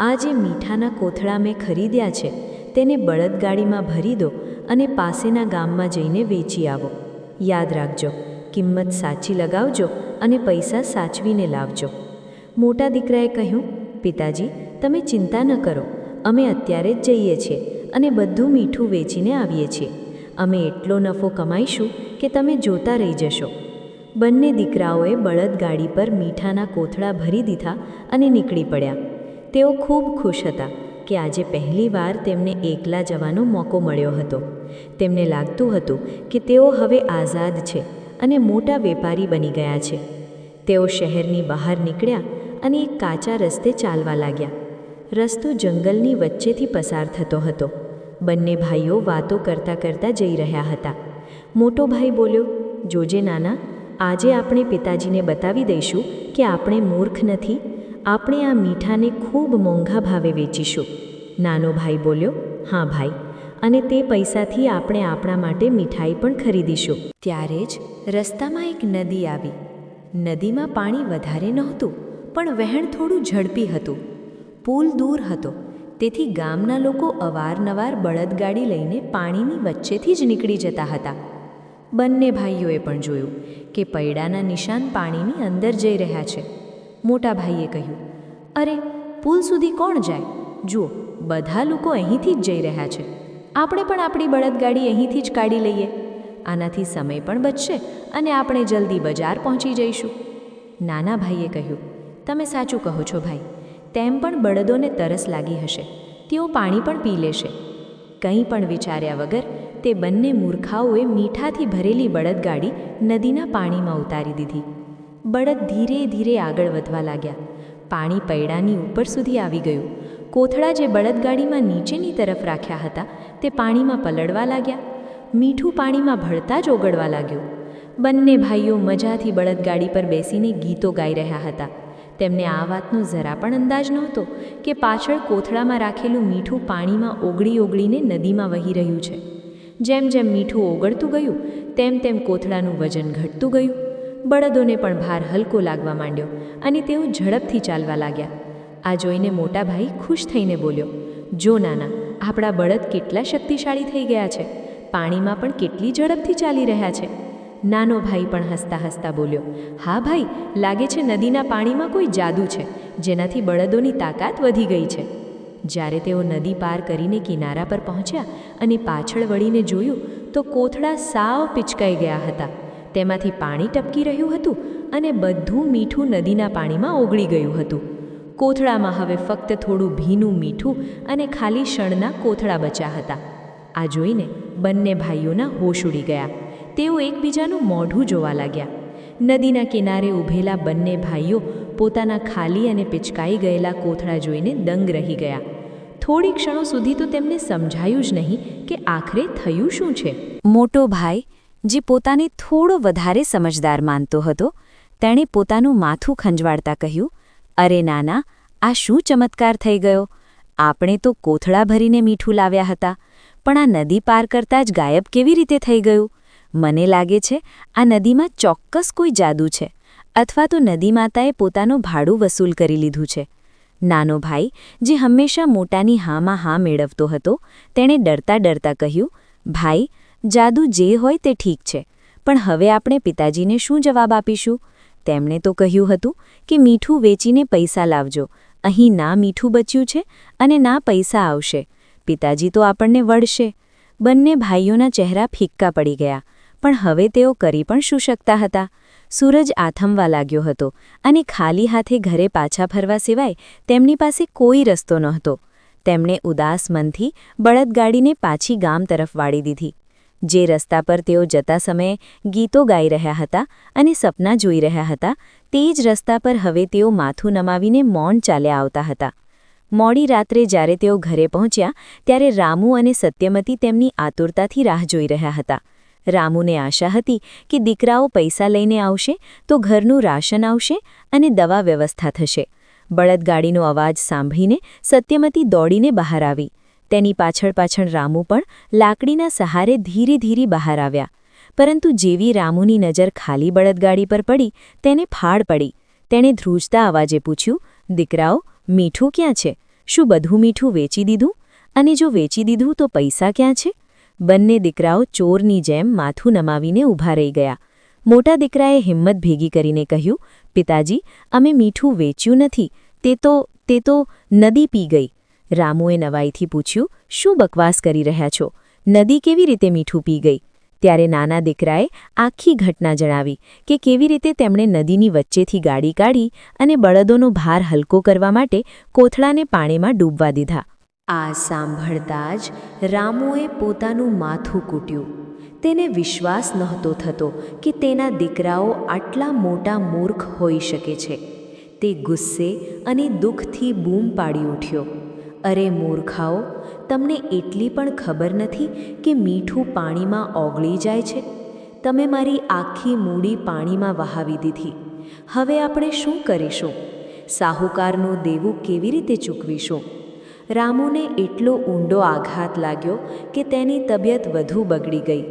આ જે મીઠાના કોથળા મેં ખરીદ્યા છે તેને બળદગાડીમાં ભરી દો અને પાસેના ગામમાં જઈને વેચી આવો. યાદ રાખજો, કિંમત સાચી લગાવજો અને પૈસા સાચવીને લાવજો. મોટા દીકરાએ કહ્યું, પિતાજી, તમે ચિંતા ન કરો, અમે અત્યારે જ જઈએ છીએ અને બધું મીઠું વેચીને આવીએ છીએ. અમે એટલો નફો કમાઈશું કે તમે જોતા રહી જશો. બંને દીકરાઓએ બળદગાડી પર મીઠાના કોથળા ભરી દીધા અને નીકળી પડ્યા. તેઓ ખૂબ ખુશ હતા કે આજે પહેલીવાર તેમને એકલા જવાનો મોકો મળ્યો હતો. તેમને લાગતું હતું કે તેઓ હવે આઝાદ છે અને મોટા વેપારી બની ગયા છે. તેઓ શહેરની બહાર નીકળ્યા અને એક કાચા રસ્તે ચાલવા લાગ્યા. રસ્તો જંગલની વચ્ચેથી પસાર થતો હતો. બંને ભાઈઓ વાતો કરતાં કરતાં જઈ રહ્યા હતા. મોટો ભાઈ બોલ્યો, જોજે નાના, આજે આપણે પિતાજીને બતાવી દઈશું કે આપણે મૂર્ખ નથી. આપણે આ મીઠાને ખૂબ મોંઘા ભાવે વેચીશું. નાનો ભાઈ બોલ્યો, હા ભાઈ, અને તે પૈસાથી આપણે આપણા માટે મીઠાઈ પણ ખરીદીશું. ત્યારે જ રસ્તામાં એક નદી આવી. નદીમાં પાણી વધારે નહોતું, પણ વહેણ થોડું ઝડપી હતું. પુલ દૂર હતો, તેથી ગામના લોકો અવારનવાર બળદગાડી લઈને પાણીની વચ્ચેથી જ નીકળી જતા હતા. બંને ભાઈઓએ પણ જોયું કે પૈડાના નિશાન પાણીની અંદર જઈ રહ્યા છે. મોટા ભાઈએ કહ્યું, અરે, પુલ સુધી કોણ જાય? જુઓ, બધા લોકો અહીંથી જ જઈ રહ્યા છે. આપણે પણ આપણી બળદગાડી અહીંથી જ કાઢી લઈએ. આનાથી સમય પણ બચશે અને આપણે જલ્દી બજાર પહોંચી જઈશું. નાના ભાઈએ કહ્યું, તમે સાચું કહો છો ભાઈ. તેમ પણ બળદોને તરસ લાગી હશે, તેઓ પાણી પણ પી લેશે. કંઈ પણ વિચાર્યા વગર તે બંને મૂર્ખાઓએ મીઠાથી ભરેલી બળદગાડી નદીના પાણીમાં ઉતારી દીધી. બળદ ધીરે ધીરે આગળ વધવા લાગ્યા. પાણી પૈડાની ઉપર સુધી આવી ગયું. કોથળા જે બળદગાડીમાં નીચેની તરફ રાખ્યા હતા તે પાણીમાં પલળવા લાગ્યા. મીઠું પાણીમાં ભળતા જ ઓગળવા લાગ્યું. બંને ભાઈઓ મજાથી બળદગાડી પર બેસીને ગીતો ગાઈ રહ્યા હતા. તેમને આ વાતનો જરા પણ અંદાજ નહોતો કે પાછળ કોથળામાં રાખેલું મીઠું પાણીમાં ઓગળી ઓગળીને નદીમાં વહી રહ્યું છે. જેમ જેમ મીઠું ઓગળતું ગયું તેમ તેમ કોથળાનું વજન ઘટતું ગયું. બળદોને પણ ભાર હલકો લાગવા માંડ્યો અને તેઓ ઝડપથી ચાલવા લાગ્યા. આ જોઈને મોટા ભાઈ ખુશ થઈને બોલ્યો, જો નાના, આપણા બળદ કેટલા શક્તિશાળી થઈ ગયા છે. પાણીમાં પણ કેટલી ઝડપથી ચાલી રહ્યા છે. નાનો ભાઈ પણ હસતા હસતા બોલ્યો, હા ભાઈ, લાગે છે નદીના પાણીમાં કોઈ જાદુ છે, જેનાથી બળદોની તાકાત વધી ગઈ છે. જ્યારે તેઓ નદી પાર કરીને કિનારા પર પહોંચ્યા અને પાછળ વળીને જોયું તો કોથળા સાવ પિચકાઈ ગયા હતા. તેમાંથી પાણી ટપકી રહ્યું હતું અને બધું મીઠું નદીના પાણીમાં ઓગળી ગયું હતું. કોથળામાં હવે ફક્ત થોડું ભીનું મીઠું અને ખાલી શણના કોથળા બચ્યા હતા. આ જોઈને બંને ભાઈઓના હોશ ઉડી ગયા. તેઓ એકબીજાનું મોઢું જોવા લાગ્યા. નદીના કિનારે ઊભેલા બંને ભાઈઓ પોતાના ખાલી અને પિચકાઈ ગયેલા કોથળા જોઈને દંગ રહી ગયા. થોડી ક્ષણો સુધી તો તેમને સમજાયું જ નહીં કે આખરે થયું શું છે. મોટો ભાઈ, જે પોતાને થોડો વધારે સમજદાર માનતો હતો, તેણે પોતાનું માથું ખંજવાળતા કહ્યું, અરે નાના, આ શું ચમત્કાર થઈ ગયો? આપણે તો કોથળા ભરીને મીઠું લાવ્યા હતા, પણ આ નદી પાર કરતાં જ ગાયબ કેવી રીતે થઈ ગયું? મને લાગે છે આ નદીમાં ચોક્કસ કોઈ જાદુ છે, અથવા તો નદી માતાએ પોતાનું ભાડું વસૂલ કરી લીધું છે. નાનો ભાઈ, જે હંમેશા મોટાની હામાં હા મેળવતો હતો, તેણે ડરતા ડરતા કહ્યું, ભાઈ, જાદુ જે હોય તે ઠીક છે, પણ હવે આપણે પિતાજીને શું જવાબ આપીશું? તેમણે તો કહ્યું હતું કે મીઠું વેચીને પૈસા લાવજો. અહીં ના મીઠું બચ્યું છે અને ના પૈસા આવશે. પિતાજી તો આપણને વળશે. બંને ભાઈઓના ચહેરા ફિક્કા પડી ગયા, પણ હવે તેઓ કરી પણ શું શકતા હતા? સૂરજ આથમવા લાગ્યો હતો અને ખાલી હાથે ઘરે પાછા ફરવા સિવાય તેમની પાસે કોઈ રસ્તો નહોતો. તેમણે ઉદાસ મનથી બળદગાડીને પાછી ગામ તરફ વાળી દીધી. જે રસ્તા પર તેઓ જતા સમયે ગીતો ગાઈ રહ્યા હતા અને સપના જોઈ રહ્યા હતા, તે જ રસ્તા પર હવે તેઓ માથું નમાવીને મૌન ચાલ્યા આવતા હતા. મોડી રાત્રે જ્યારે તેઓ ઘરે પહોંચ્યા ત્યારે રામુ અને સત્યમતી તેમની આતુરતાથી રાહ જોઈ રહ્યા હતા. રામુને આશા હતી કે દીકરાઓ પૈસા લઈને આવશે તો ઘરનું રાશન આવશે અને દવા વ્યવસ્થા થશે. બળદગાડીનો અવાજ સાંભળીને સત્યમતી દોડીને બહાર આવી. તેની પાછળ પાછળ રામુ પણ લાકડીના સહારે ધીરે ધીરે બહાર આવ્યા. પરંતુ જેવી રામુની નજર ખાલી બળદગાડી પર પડી તેને ફાળ પડી. તેણે ધ્રુજતા અવાજે પૂછ્યું, દીકરાઓ, મીઠું ક્યાં છે? શું બધું મીઠું વેચી દીધું? અને જો વેચી દીધું તો પૈસા ક્યાં છે? બંને દીકરાઓ ચોરની જેમ માથું નમાવીને ઊભા રહી ગયા. મોટા દીકરાએ હિંમત ભેગી કરીને કહ્યું, પિતાજી, અમે મીઠું વેચ્યું નથી, તે તો નદી પી ગઈ. રામુએ નવાઈથી પૂછ્યું, શું બકવાસ કરી રહ્યા છો? નદી કેવી રીતે મીઠું પી ગઈ? ત્યારે નાના દીકરાએ આખી ઘટના જણાવી કે કેવી રીતે તેમણે નદીની વચ્ચેથી ગાડી કાઢી અને બળદોનો ભાર હલકો કરવા માટે કોથળાને પાણીમાં ડૂબવા દીધા. આ સાંભળતા જ રામુએ પોતાનું માથું કૂટ્યું. તેને વિશ્વાસ નહોતો થતો કે તેના દીકરાઓ આટલા મોટા મૂર્ખ હોઈ શકે છે. તે ગુસ્સે અને દુઃખથી બૂમ પાડી ઉઠ્યો, અરે મૂર્ખાઓ, તમને એટલી પણ ખબર નથી કે મીઠું પાણીમાં ઓગળી જાય છે? તમે મારી આખી મૂડી પાણીમાં વહાવી દીધી. હવે આપણે શું કરીશું? સાહુકારનું દેવું કેવી રીતે ચૂકવીશું? રામુને એટલો ઊંડો આઘાત લાગ્યો કે તેની તબિયત વધુ બગડી ગઈ.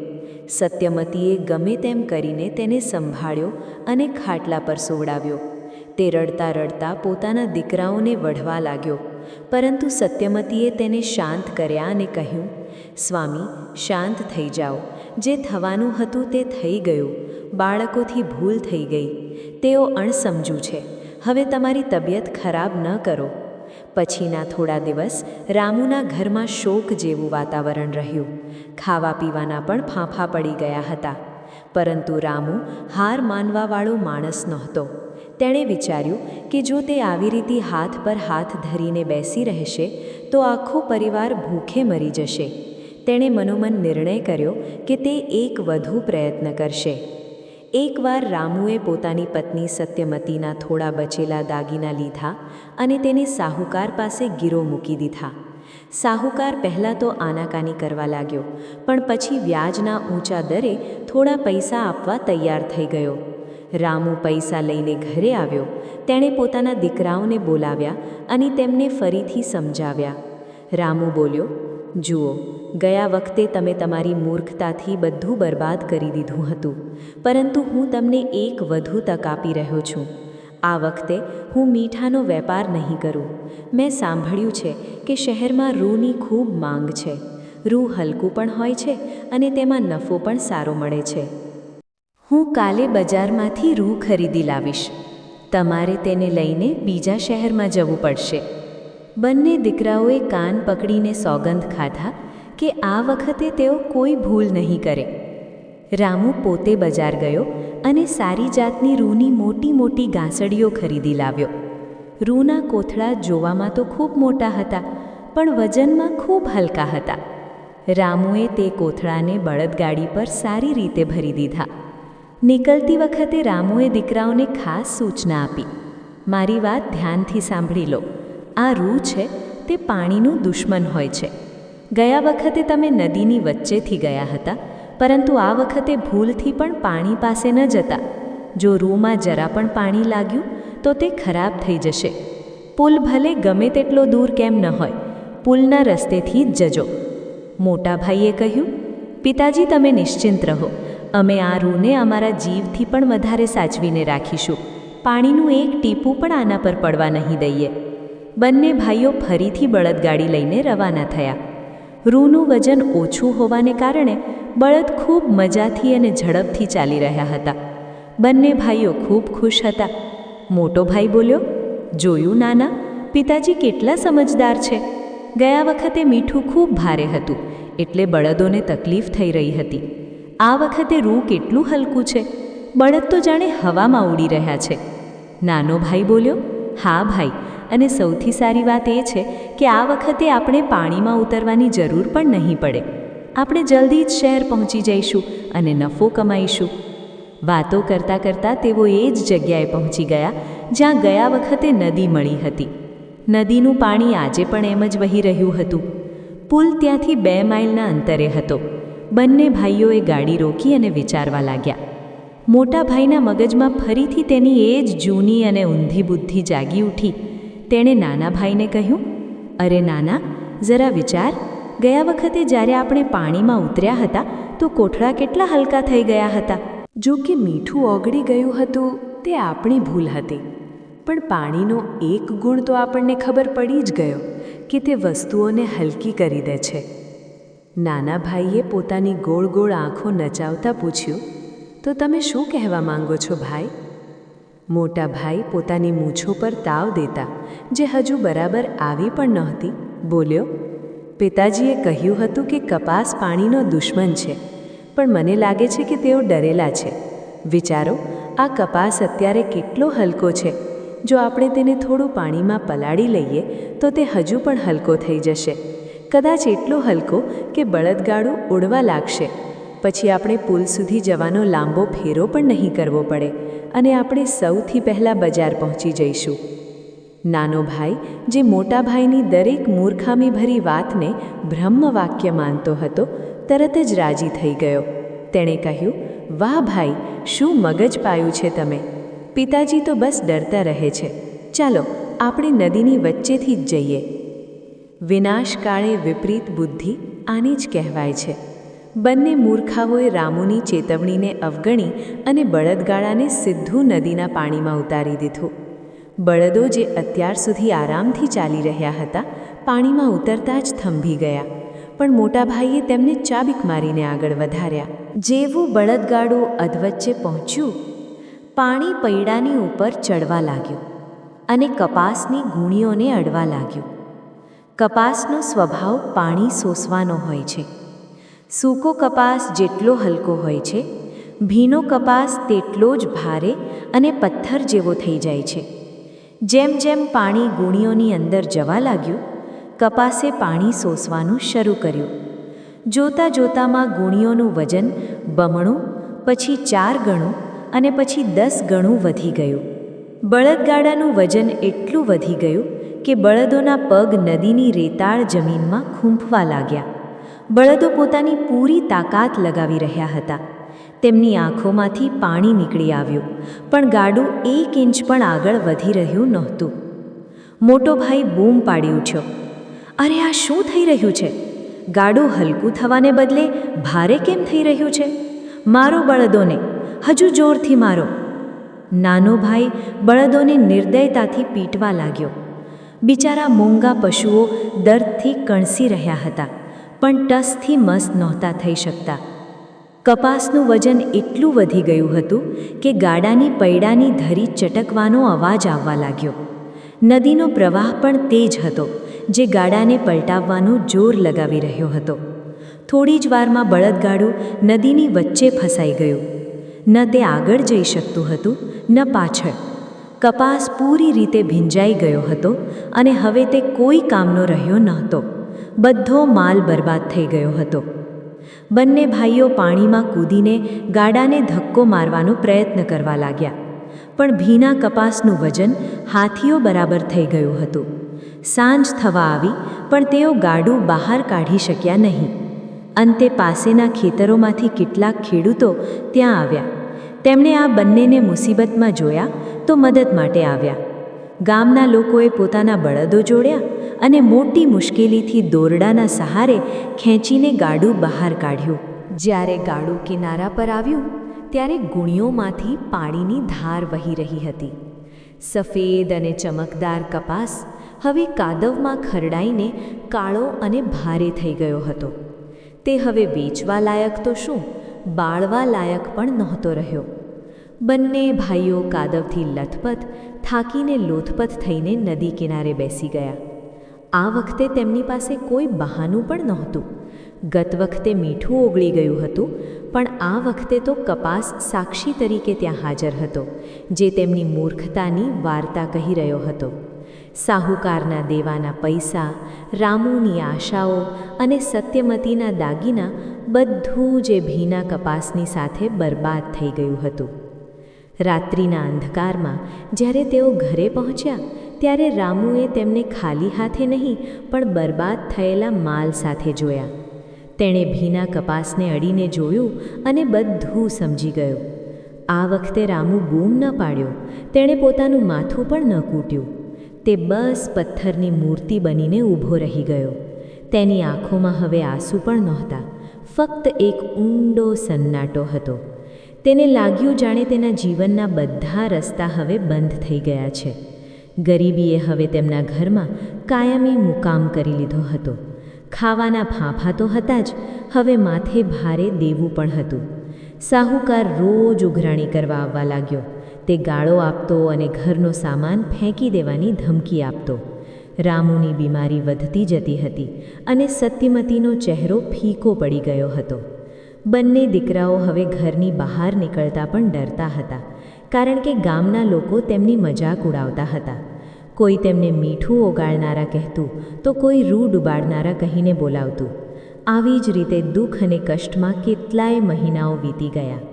સત્યમતીએ ગમે તેમ કરીને તેને સંભાળ્યો અને ખાટલા પર સોવડાવ્યો. તે રડતા રડતા પોતાના દીકરાઓને વઢવા લાગ્યો, પરંતુ સત્યમતીએ તેને શાંત કર્યા અને કહ્યું, સ્વામી, શાંત થઈ જાઓ. જે થવાનું હતું તે થઈ ગયું. બાળકોથી ભૂલ થઈ ગઈ. તેઓ અણસમજુ છે. હવે તમારી તબિયત ખરાબ ન કરો. પછીના થોડા દિવસ રામુના ઘરમાં શોક જેવું વાતાવરણ રહ્યું. ખાવા પીવાના પણ ફાંફા પડી ગયા હતા. પરંતુ રામુ હાર માનવાવાળો માણસ નહોતો. તેણે વિચાર્યું કે જો તે આવી રીતે હાથ પર હાથ ધરીને બેસી રહેશે તો આખો પરિવાર ભૂખે મરી જશે. તેણે મનોમન નિર્ણય કર્યો કે તે એક વધુ પ્રયત્ન કરશે. એકવાર રામુએ પોતાની પત્ની સત્યમતીના થોડા બચેલા દાગીના લીધા અને તેને સાહુકાર પાસે ગીરો મૂકી દીધા. સાહુકાર પહેલાં તો આનાકાની કરવા લાગ્યો, પણ પછી વ્યાજના ઊંચા દરે થોડા પૈસા આપવા તૈયાર થઈ ગયો. રામુ પૈસા લઈને ઘરે આવ્યો. તેણે પોતાના દીકરાઓને બોલાવ્યા અને તેમને ફરીથી સમજાવ્યા. રામુ બોલ્યો, જુઓ, ગયા વખતે તમે તમારી મૂર્ખતાથી બધું બરબાદ કરી દીધું હતું, પરંતુ હું તમને એક વધુ તક આપી રહ્યો છું. આ વખતે હું મીઠાનો વેપાર નહીં કરું. મેં સાંભળ્યું છે કે શહેરમાં રૂની ખૂબ માંગ છે. રૂ હલકું પણ હોય છે અને તેમાં નફો પણ સારો મળે છે. હું કાલે બજારમાંથી રૂ ખરીદી લાવીશ. તમારે તેને લઈને બીજા શહેરમાં જવું પડશે. બંને દીકરાઓએ કાન પકડીને સોગંદ ખાધા કે આ વખતે તેઓ કોઈ ભૂલ નહીં કરે. રામુ પોતે બજાર ગયો અને સારી જાતની રૂની મોટી મોટી ગાંસડીઓ ખરીદી લાવ્યો. રૂના કોથળા જોવામાં તો ખૂબ મોટા હતા, પણ વજનમાં ખૂબ હલકા હતા. રામુએ તે કોથળાને બળદગાડી પર સારી રીતે ભરી દીધા. નીકળતી વખતે રામુએ દીકરાઓને ખાસ સૂચના આપી, મારી વાત ધ્યાનથી સાંભળી લો. આ રૂ છે તે પાણીનું દુશ્મન હોય છે. ગયા વખતે તમે નદીની વચ્ચેથી ગયા હતા, પરંતુ આ વખતે ભૂલથી પણ પાણી પાસે ન જતા. જો રૂમાં જરા પણ પાણી લાગ્યું તો તે ખરાબ થઈ જશે. પુલ ભલે ગમે તેટલો દૂર કેમ ન હોય, પુલના રસ્તેથી જ જજો. મોટા ભાઈએ કહ્યું, પિતાજી, તમે નિશ્ચિંત રહો. અમે આ રૂને અમારા જીવથી પણ વધારે સાચવીને રાખીશું. પાણીનું એક ટીપું પણ આના પર પડવા નહીં દઈએ. બંને ભાઈઓ ફરીથી બળદગાડી લઈને રવાના થયા. રૂનું વજન ઓછું હોવાને કારણે બળદ ખૂબ મજાથી અને ઝડપથી ચાલી રહ્યા હતા. બંને ભાઈઓ ખૂબ ખુશ હતા. મોટો ભાઈ બોલ્યો, જોયું નાના, પિતાજી કેટલા સમજદાર છે. ગયા વખતે મીઠું ખૂબ ભારે હતું, એટલે બળદોને તકલીફ થઈ રહી હતી. આ વખતે રૂ કેટલું હલકું છે. બળદ તો જાણે હવામાં ઉડી રહ્યા છે. નાનો ભાઈ બોલ્યો, હા ભાઈ, અને સૌથી સારી વાત એ છે કે આ વખતે આપણે પાણીમાં ઉતરવાની જરૂર પણ નહીં પડે. આપણે જલ્દી જ શહેર પહોંચી જઈશું અને નફો કમાઈશું. વાતો કરતાં કરતાં તેઓ એ જ જગ્યાએ પહોંચી ગયા જ્યાં ગયા વખતે નદી મળી હતી. નદીનું પાણી આજે પણ એમ જ વહી રહ્યું હતું. પુલ ત્યાંથી 2 માઇલના અંતરે હતો. બંને ભાઈઓએ ગાડી રોકી અને વિચારવા લાગ્યા. મોટા ભાઈના મગજમાં ફરીથી તેની એ જ જૂની અને ઊંધી બુદ્ધિ જાગી ઉઠી. તેણે નાના ભાઈને કહ્યું, અરે નાના, જરા વિચાર. ગયા વખતે જ્યારે આપણે પાણીમાં ઉતર્યા હતા તો કોઠળા કેટલા હલકા થઈ ગયા હતા. જો કે મીઠું ઓગળી ગયું હતું તે આપણી ભૂલ હતી, પણ પાણીનો એક ગુણ તો આપણને ખબર પડી જ ગયો કે તે વસ્તુઓને હલકી કરી દે છે. નાના ભાઈએ પોતાની ગોળ ગોળ આંખો નચાવતા પૂછ્યું, તો તમે શું કહેવા માંગો છો ભાઈ? મોટા ભાઈ પોતાની મૂછો પર તાવ દેતા, જે હજુ બરાબર આવી પણ નહોતી, બોલ્યો, પિતાજીએ કહ્યું હતું કે કપાસ પાણીનો દુશ્મન છે, પણ મને લાગે છે કે તેઓ ડરેલા છે. વિચારો, આ કપાસ અત્યારે કેટલો હલકો છે. જો આપણે તેને થોડું પાણીમાં પલાળી લઈએ તો તે હજુ પણ હલકો થઈ જશે. કદાચ એટલો હલકો કે બળદગાડું ઉડવા લાગશે. પછી આપણે પુલ સુધી જવાનો લાંબો ફેરો પણ નહીં કરવો પડે અને આપણે સૌથી પહેલાં બજાર પહોંચી જઈશું. નાનો ભાઈ, જે મોટા ભાઈની દરેક મૂર્ખામીભરી વાતને બ્રહ્મવાક્ય માનતો હતો, તરત જ રાજી થઈ ગયો. તેણે કહ્યું, વાહ ભાઈ, શું મગજ પાયું છે તમે. પિતાજી તો બસ ડરતા રહે છે. ચાલો આપણે નદીની વચ્ચેથી જ જઈએ. વિનાશકાળે વિપરીત બુદ્ધિ આની જ કહેવાય છે. બંને મૂર્ખાઓએ રામુની ચેતવણીને અવગણી અને બળદગાડાને સીધું નદીના પાણીમાં ઉતારી દીધું. બળદો જે અત્યાર સુધી આરામથી ચાલી રહ્યા હતા, પાણીમાં ઉતરતા જ થંભી ગયા, પણ મોટા ભાઈએ તેમને ચાબીક મારીને આગળ વધાર્યા. જેવું બળદગાડું અધવચ્ચે પહોંચ્યું, પાણી પૈડાની ઉપર ચડવા લાગ્યું અને કપાસની ગુણીઓને અડવા લાગ્યું. કપાસનો સ્વભાવ પાણી સોસવાનો હોય છે. સૂકો કપાસ જેટલો હલકો હોય છે, ભીનો કપાસ તેટલો જ ભારે અને પથ્થર જેવો થઈ જાય છે. જેમ જેમ પાણી ગુણીઓની અંદર જવા લાગ્યું, કપાસે પાણી સોસવાનું શરૂ કર્યું. જોતાં જોતાંમાં ગુણીઓનું વજન બમણું, પછી 4 ગણું અને પછી 10 ગણું વધી ગયું. બળદગાડાનું વજન એટલું વધી ગયું કે બળદોના પગ નદીની રેતાળ જમીનમાં ખૂંપવા લાગ્યા. બળદો પોતાની પૂરી તાકાત લગાવી રહ્યા હતા. તેમની આંખોમાંથી પાણી નીકળી આવ્યું, પણ ગાડું 1 ઇંચ પણ આગળ વધી રહ્યું નહોતું. મોટો ભાઈ બૂમ પાડી ઉઠ્યો, અરે આ શું થઈ રહ્યું છે? ગાડું હલકું થવાને બદલે ભારે કેમ થઈ રહ્યું છે? મારો બળદોને, હજુ જોરથી મારો. નાનો ભાઈ બળદોને નિર્દયતાથી પીટવા લાગ્યો. બિચારા મૂંગા પશુઓ દર્દથી કણસી રહ્યા હતા, પણ ટસથી મસ નહોતા થઈ શકતા. કપાસનું વજન એટલું વધી ગયું હતું કે ગાડાની પૈડાની ધરી ચટકવાનો અવાજ આવવા લાગ્યો. નદીનો પ્રવાહ પણ તેજ હતો, જે ગાડાને પલટાવવાનું જોર લગાવી રહ્યો હતો. થોડી જ વારમાં બળદગાડું નદીની વચ્ચે ફસાઈ ગયું. ન તે આગળ જઈ શકતું હતું, ન પાછળ. કપાસ પૂરી રીતે ભીંજાઈ ગયો હતો અને હવે તે કોઈ કામનો રહ્યો નહોતો. બધો માલ બરબાદ થઈ ગયો હતો. બંને ભાઈઓ પાણીમાં કૂદીને ગાડાને ધક્કો મારવાનો પ્રયત્ન કરવા લાગ્યા, પણ ભીના કપાસનું વજન હાથીઓ બરાબર થઈ ગયું હતું. સાંજ થવા આવી, પણ તેઓ ગાડું બહાર કાઢી શક્યા નહીં. અંતે પાસેના ખેતરોમાંથી કેટલાક ખેડૂતો ત્યાં આવ્યા. તેમણે આ બંનેને મુસીબતમાં જોયા તો મદદ માટે આવ્યા. ગામના લોકોએ પોતાના બળદો જોડ્યા અને મોટી મુશ્કેલીથી દોરડાના સહારે ખેંચીને ગાડું બહાર કાઢ્યું. જ્યારે ગાડું કિનારા પર આવ્યું, ત્યારે ગુણીઓમાંથી પાણીની ધાર વહી રહી હતી. સફેદ અને ચમકદાર કપાસ હવે કાદવમાં ખરડાઈને કાળો અને ભારે થઈ ગયો હતો. તે હવે વેચવા લાયક તો શું, બાળવા લાયક પણ નહોતો રહ્યો. બંને ભાઈઓ કાદવથી લથપથ, થાકીને લોથપથ થઈને નદી કિનારે બેસી ગયા. આ વખતે તેમની પાસે કોઈ બહાનું પણ નહોતું. ગત વખતે મીઠું ઓગળી ગયું હતું, પણ આ વખતે તો કપાસ સાક્ષી તરીકે ત્યાં હાજર હતો, જે તેમની મૂર્ખતાની વાર્તા કહી રહ્યો હતો. સાહુકારના દેવાના પૈસા, રામુની આશાઓ અને સત્યમતીના દાગીના બધું જે ભીના કપાસની સાથે બરબાદ થઈ ગયું હતું. રાત્રિના અંધકારમાં જ્યારે તેઓ ઘરે પહોંચ્યા, ત્યારે રામુએ તેમને ખાલી હાથે નહીં પણ બરબાદ થયેલા માલ સાથે જોયા. તેણે ભીના કપાસને અડીને જોયું અને બધું સમજી ગયો. આ વખતે રામુ બૂમ ન પાડ્યો, તેણે પોતાનું માથું પણ ન કૂટ્યું. તે બસ પથ્થરની મૂર્તિ બનીને ઊભો રહી ગયો. તેની આંખોમાં હવે આંસુ પણ નહોતા, ફક્ત એક ઊંડો સન્નાટો હતો. તેને લાગ્યું જાણે તેના જીવનના બધા રસ્તા હવે બંધ થઈ ગયા છે. ગરીબીએ હવે તેમના ઘરમાં કાયમી મુકામ કરી લીધો હતો. ખાવાના ફાંફા તો હતા જ, હવે માથે ભારે દેવું પણ હતું. સાહુકાર રોજ ઉઘરાણી કરવા આવવા લાગ્યો. તે ગાળો આપતો અને ઘરનો સામાન ફેંકી દેવાની ધમકી આપતો. રામુની બીમારી વધતી જતી હતી અને સત્યમતીનો ચહેરો ફીકો પડી ગયો હતો. બંને દીકરાઓ હવે ઘરની બહાર નીકળતા પણ ડરતા હતા, કારણ કે ગામના લોકો તેમની મજાક ઉડાવતા હતા. કોઈ તેમને મીઠું ઓગાળનારા કહેતું તો કોઈ રૂ ડૂબાડનારા કહીને બોલાવતું. આવી જ રીતે દુઃખ અને કષ્ટમાં કેટલાય મહિનાઓ વીતી ગયા.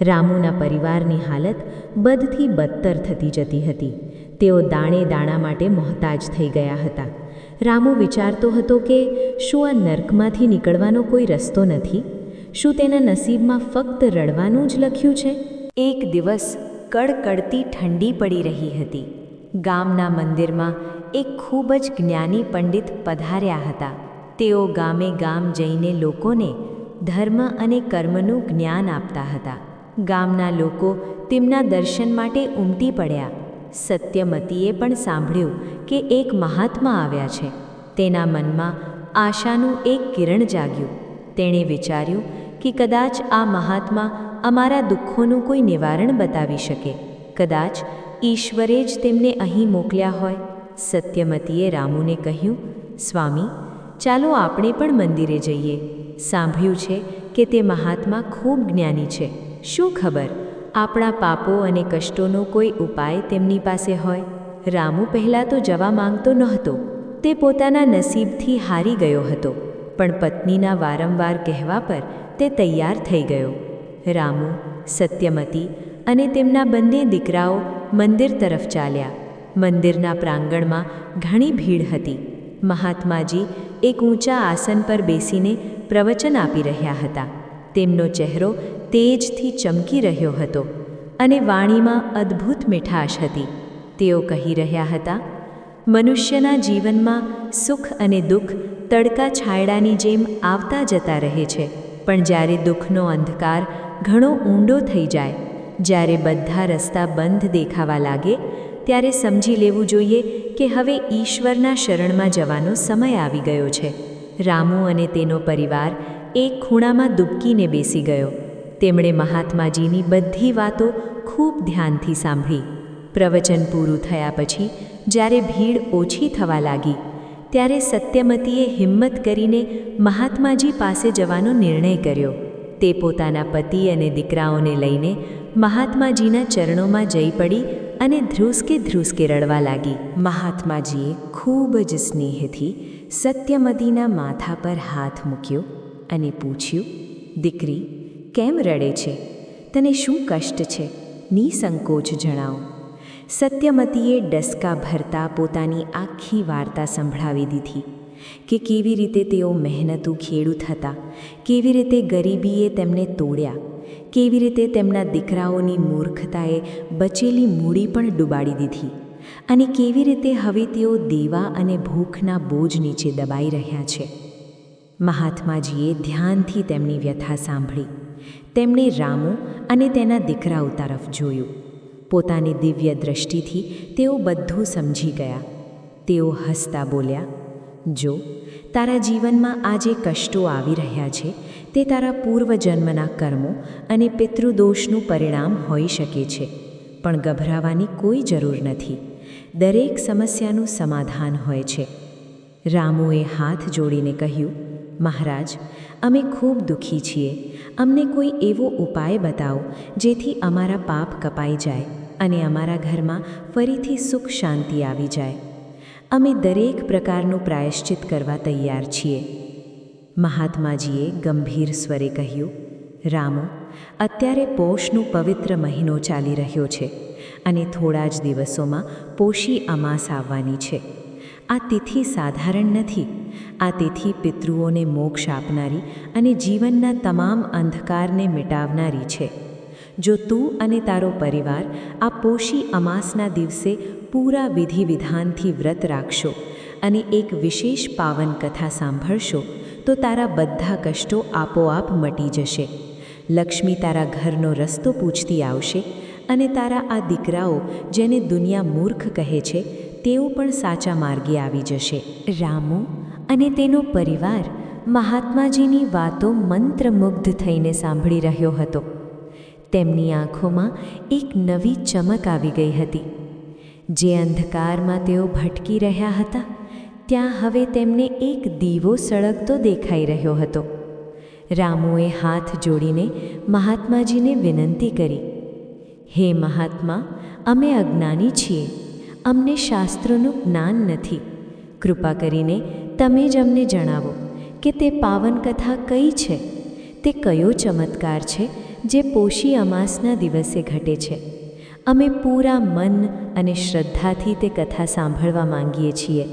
રામુના પરિવારની હાલત બદથી બદતર થતી જતી હતી. તેઓ દાણે દાણા માટે મોહતાજ થઈ ગયા હતા. રામુ વિચારતો હતો કે શું આ નર્કમાંથી નીકળવાનો કોઈ રસ્તો નથી? શું તેના નસીબમાં ફક્ત રડવાનું જ લખ્યું છે? એક દિવસ કડકડતી ઠંડી પડી રહી હતી. ગામના મંદિરમાં એક ખૂબ જ જ્ઞાની પંડિત પધાર્યા હતા. તેઓ ગામે ગામ જઈને લોકોને ધર્મ અને કર્મનું જ્ઞાન આપતા હતા. ગામના લોકો તેમના દર્શન માટે ઉમટી પડ્યા. સત્યમતીએ પણ સાંભળ્યું કે એક મહાત્મા આવ્યા છે. તેના મનમાં આશાનું એક કિરણ જાગ્યું. તેણે વિચાર્યું કે કદાચ આ મહાત્મા અમારા દુઃખોનું કોઈ નિવારણ બતાવી શકે. કદાચ ઈશ્વરે જ તેમને અહીં મોકલ્યા હોય. સત્યમતીએ રામુને કહ્યું, સ્વામી, ચાલો આપણે પણ મંદિરે જઈએ. સાંભળ્યું છે કે તે મહાત્મા ખૂબ જ્ઞાની છે. શું ખબર આપણા પાપો અને કષ્ટોનો કોઈ ઉપાય તેમની પાસે હોય. રામુ પહેલાં તો જવા માંગતો નહોતો. તે પોતાના નસીબથી હારી ગયો હતો, પણ પત્નીના વારંવાર કહેવા પર તે તૈયાર થઈ ગયો. રામુ, સત્યમતી અને તેમના બંને દીકરાઓ મંદિર તરફ ચાલ્યા. મંદિરના પ્રાંગણમાં ઘણી ભીડ હતી. મહાત્માજી એક ઊંચા આસન પર બેસીને પ્રવચન આપી રહ્યા હતા. તેમનો ચહેરો તેજથી ચમકી રહ્યો હતો અને વાણીમાં અદ્ભુત મીઠાશ હતી. તેઓ કહી રહ્યા હતા, મનુષ્યના જીવનમાં સુખ અને દુઃખ તડકા છાંયડાની જેમ આવતા જતા રહે છે, પણ જ્યારે દુઃખનો અંધકાર ઘણો ઊંડો થઈ જાય, જ્યારે બધા રસ્તા બંધ દેખાવા લાગે, ત્યારે સમજી લેવું જોઈએ કે હવે ઈશ્વરના શરણમાં જવાનો સમય આવી ગયો છે. રામુ અને તેનો પરિવાર એક ખૂણામાં દુબકીને બેસી ગયો. તેમણે મહાત્માજીની બધી વાતો ખૂબ ધ્યાનથી સાંભળી. પ્રવચન પૂરું થયા પછી જ્યારે ભીડ ઓછી થવા લાગી, ત્યારે સત્યમતીએ હિંમત કરીને મહાત્માજી પાસે જવાનો નિર્ણય કર્યો. તે પોતાના પતિ અને દીકરાઓને લઈને મહાત્માજીના ચરણોમાં જઈ પડી અને ધ્રુસકે રડવા લાગી. મહાત્માજીએ ખૂબ જ સ્નેહથી સત્યમતીના માથા પર હાથ મૂક્યો અને પૂછ્યું, દીકરી, કેમ રડે છે? તને શું કષ્ટ છે? નિસંકોચ જણાવો. સત્યમતીએ ડસકા ભરતા પોતાની આખી વાર્તા સંભળાવી દીધી કે કેવી રીતે તેઓ મહેનતુ ખેડૂત હતા, કેવી રીતે ગરીબીએ તેમને તોડ્યા, કેવી રીતે તેમના દીકરાઓની મૂર્ખતાએ બચેલી મૂડી પણ ડૂબાડી દીધી, અને કેવી રીતે હવે તેઓ દેવા અને ભૂખના બોજ નીચે દબાઈ રહ્યા છે. મહાત્માજીએ ધ્યાનથી તેમની વ્યથા સાંભળી. તેમણે રામુ અને તેના દીકરાઓ તરફ જોયું. પોતાની દિવ્ય દૃષ્ટિથી તેઓ બધું સમજી ગયા. તેઓ હસતા બોલ્યા, જો તારા જીવનમાં આજે કષ્ટો આવી રહ્યા છે, તે તારા પૂર્વજન્મના કર્મો અને પિતૃદોષનું પરિણામ હોઈ શકે છે. પણ ગભરાવાની કોઈ જરૂર નથી. દરેક સમસ્યાનું સમાધાન હોય છે. રામુએ હાથ જોડીને કહ્યું, મહારાજ, અમે ખૂબ દુઃખી છીએ. અમને કોઈ એવો ઉપાય બતાવો જેથી અમારા પાપ કપાઈ જાય અને અમારા ઘરમાં ફરીથી સુખ શાંતિ આવી જાય. અમે દરેક પ્રકારનું પ્રાયશ્ચિત કરવા તૈયાર છીએ. મહાત્માજીએ ગંભીર સ્વરે કહ્યું, રામુ, અત્યારે પોષનો પવિત્ર મહિનો ચાલી રહ્યો છે અને થોડા જ દિવસોમાં પોષી અમાસ આવવાની છે. આ તિથિ સાધારણ નથી. આ તિથિ પિતૃઓને મોક્ષ આપનારી અને જીવનના તમામ અંધકારને મિટાવનારી છે. જો તું અને તારો પરિવાર આ પોષી અમાસના દિવસે પૂરા વિધિ વિધાનથી વ્રત રાખશો અને એક વિશેષ પાવન કથા સાંભળશો, તો તારા બધા કષ્ટો આપોઆપ મટી જશે. લક્ષ્મી તારા ઘરનો રસ્તો પૂછતી આવશે અને તારા આ દીકરાઓ, જેને દુનિયા મૂર્ખ કહે છે, તેઓ પણ સાચા માર્ગે આવી જશે. રામુ અને તેનો પરિવાર મહાત્માજીની વાતો મંત્રમુગ્ધ થઈને સાંભળી રહ્યો હતો. તેમની આંખોમાં એક નવી ચમક આવી ગઈ હતી. જે અંધકારમાં તેઓ ભટકી રહ્યા હતા, ત્યાં હવે તેમને એક દીવો સળગતો દેખાઈ રહ્યો હતો. રામુએ હાથ જોડીને મહાત્માજીને વિનંતી કરી, હે મહાત્મા, અમે અજ્ઞાની છીએ. અમને શાસ્ત્રોનું જ્ઞાન નથી. કૃપા કરીને તમે જ અમને જણાવો કે તે પાવન કથા કઈ છે? તે કયો ચમત્કાર છે જે પોષી અમાસના દિવસે ઘટે છે? અમે પૂરા મન અને શ્રદ્ધાથી તે કથા સાંભળવા માંગીએ છીએ.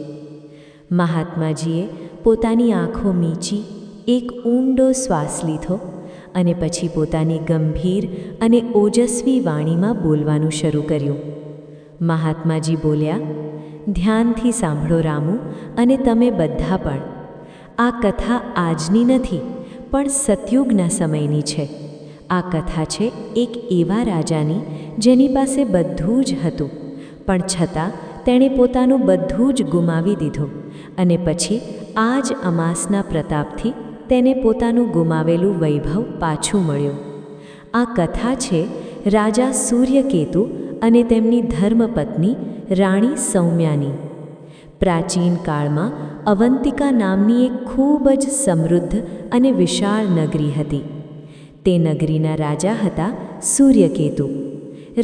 મહાત્માજીએ પોતાની આંખો મીચી એક ઊંડો શ્વાસ લીધો અને પછી પોતાની ગંભીર અને ઓજસ્વી વાણીમાં બોલવાનું શરૂ કર્યું. મહાત્માજી બોલ્યા, ધ્યાનથી સાંભળો રામુ અને તમે બધા પણ. આ કથા આજની નથી, પણ સતયુગના સમયની છે. આ કથા છે એક એવા રાજાની જેની પાસે બધું જ હતું, પણ છતાં તેણે પોતાનું બધું જ ગુમાવી દીધું અને પછી આ જ અમાસના પ્રતાપથી તેને પોતાનું ગુમાવેલું વૈભવ પાછું મળ્યું. આ કથા છે રાજા સૂર્યકેતુ અને તેમની ધર્મપત્ની રાણી સૌમ્યાની. પ્રાચીન કાળમાં અવંતિકા નામની એક ખૂબ જ સમૃદ્ધ અને વિશાળ નગરી હતી. તે નગરીના રાજા હતા સૂર્યકેતુ.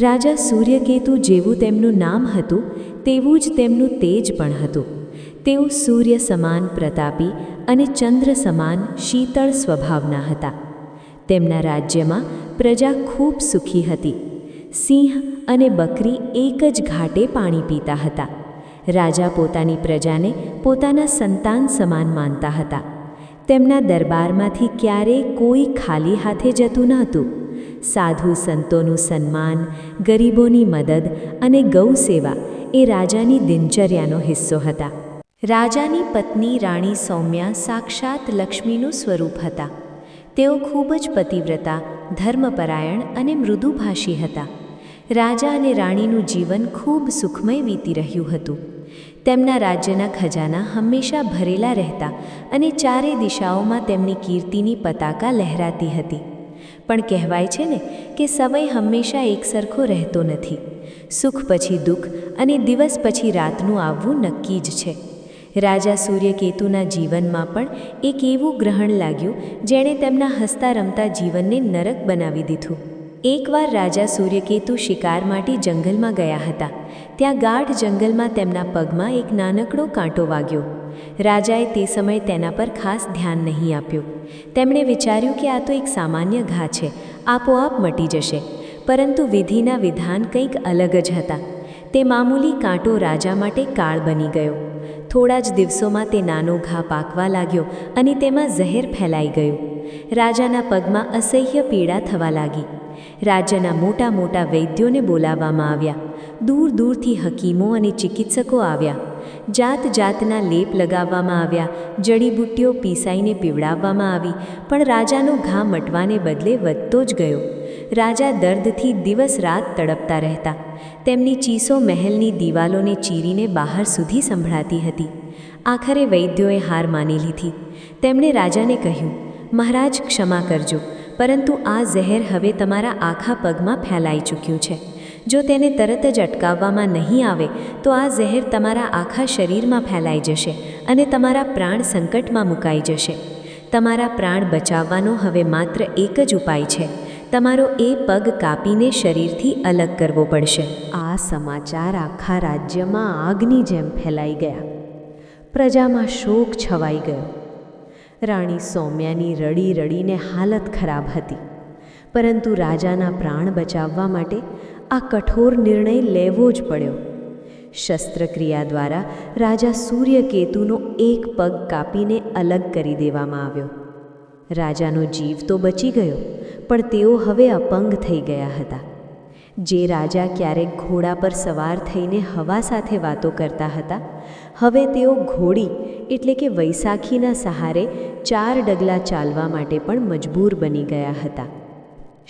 રાજા સૂર્યકેતુ જેવું તેમનું નામ હતું તેવું જ તેમનું તેજ પણ હતું. તેઓ સૂર્ય સમાન પ્રતાપી અને ચંદ્ર સમાન શીતળ સ્વભાવના હતા. તેમના રાજ્યમાં પ્રજા ખૂબ સુખી હતી. સિંહ અને બકરી એક જ ઘાટે પાણી પીતા હતા. રાજા પોતાની પ્રજાને પોતાના સંતાન સમાન માનતા હતા. તેમના દરબારમાંથી ક્યારેય કોઈ ખાલી હાથે જતું ન હતું. સાધુ સંતોનું સન્માન, ગરીબોની મદદ અને ગૌ સેવા એ રાજાની દિનચર્યાનો હિસ્સો હતા. રાજાની પત્ની રાણી સૌમ્યા સાક્ષાત લક્ષ્મીનું સ્વરૂપ હતા. તેઓ ખૂબ જ પતિવ્રતા, ધર્મપરાયણ અને મૃદુભાષી હતા. રાજા અને રાણીનું જીવન ખૂબ સુખમય વીતી રહ્યું હતું. તેમના રાજ્યના ખજાના હંમેશા ભરેલા રહેતા અને ચારે દિશાઓમાં તેમની કીર્તિની પતાકા લહેરાતી હતી. પણ કહેવાય છે ને કે સમય હંમેશા એકસરખો રહેતો નથી. સુખ પછી દુઃખ અને દિવસ પછી રાતનું આવવું નક્કી જ છે. રાજા સૂર્યકેતુના જીવનમાં પણ એક એવું ગ્રહણ લાગ્યું જેણે તેમના હસતા રમતા જીવનને નરક બનાવી દીધું. એકવાર રાજા સૂર્યકેતુ શિકાર માટે જંગલમાં ગયા હતા. ત્યાં ગાઢ જંગલમાં તેમના પગમાં એક નાનકડો કાંટો વાગ્યો. રાજાએ તે સમયે તેના પર ખાસ ધ્યાન નહીં આપ્યું. તેમણે વિચાર્યું કે આ તો એક સામાન્ય ઘા છે, આપોઆપ મટી જશે. પરંતુ વિધિના વિધાન કંઈક અલગ જ હતા. તે મામૂલી કાંટો રાજા માટે કાળ બની ગયો. થોડા જ દિવસોમાં તે નાનો ઘા પાકવા લાગ્યો અને તેમાં ઝેર ફેલાઈ ગયું. રાજાના પગમાં અસહ્ય પીડા થવા લાગી. રાજ્યના મોટા મોટા વૈદ્યોને બોલાવવામાં આવ્યા. દૂર દૂરથી હકીમો અને ચિકિત્સકો આવ્યા. જાત જાતના લેપ લગાવવામાં આવ્યા, જડીબુટ્ટીઓ પીસાઈને પીવડાવવામાં આવી, પણ રાજાનો ઘા મટવાને બદલે વધતો જ ગયો. રાજા દર્દથી દિવસ રાત તડપતા રહેતા. તેમની ચીસો મહેલની દિવાલોને ચીરીને બહાર સુધી સંભળાતી હતી. આખરે વૈદ્યોએ હાર માની લીધી. તેમણે રાજાને કહ્યું, મહારાજ ક્ષમા કરજો, પરંતુ આ ઝેર હવે તમારા આખા પગમાં ફેલાઈ ચૂક્યું છે. જો તેને તરત જ અટકાવવામાં નહીં આવે તો આ ઝેર તમારા આખા શરીરમાં ફેલાઈ જશે અને તમારા પ્રાણ સંકટમાં મુકાઈ જશે. તમારા પ્રાણ બચાવવાનો હવે માત્ર એક જ ઉપાય છે. તમારો એ પગ કાપીને શરીરથી અલગ કરવો પડશે. આ સમાચાર આખા રાજ્યમાં આગની જેમ ફેલાઈ ગયા. પ્રજામાં શોક છવાઈ ગયો. રાણી સૌમ્યાની રડી રડીને હાલત ખરાબ હતી. પરંતુ રાજાના પ્રાણ બચાવવા માટે આ કઠોર નિર્ણય લેવો જ પડ્યો. શસ્ત્રક્રિયા દ્વારા રાજા સૂર્યકેતુનો એક પગ કાપીને અલગ કરી દેવામાં આવ્યો. રાજાનો જીવ તો બચી ગયો, પણ તેઓ હવે અપંગ થઈ ગયા હતા. જે રાજા ક્યારેક ઘોડા પર સવાર થઈને હવા સાથે વાતો કરતા હતા, હવે તેઓ ઘોડી એટલે કે વૈશાખીના સહારે 4 ડગલા ચાલવા માટે પણ મજબૂર બની ગયા હતા.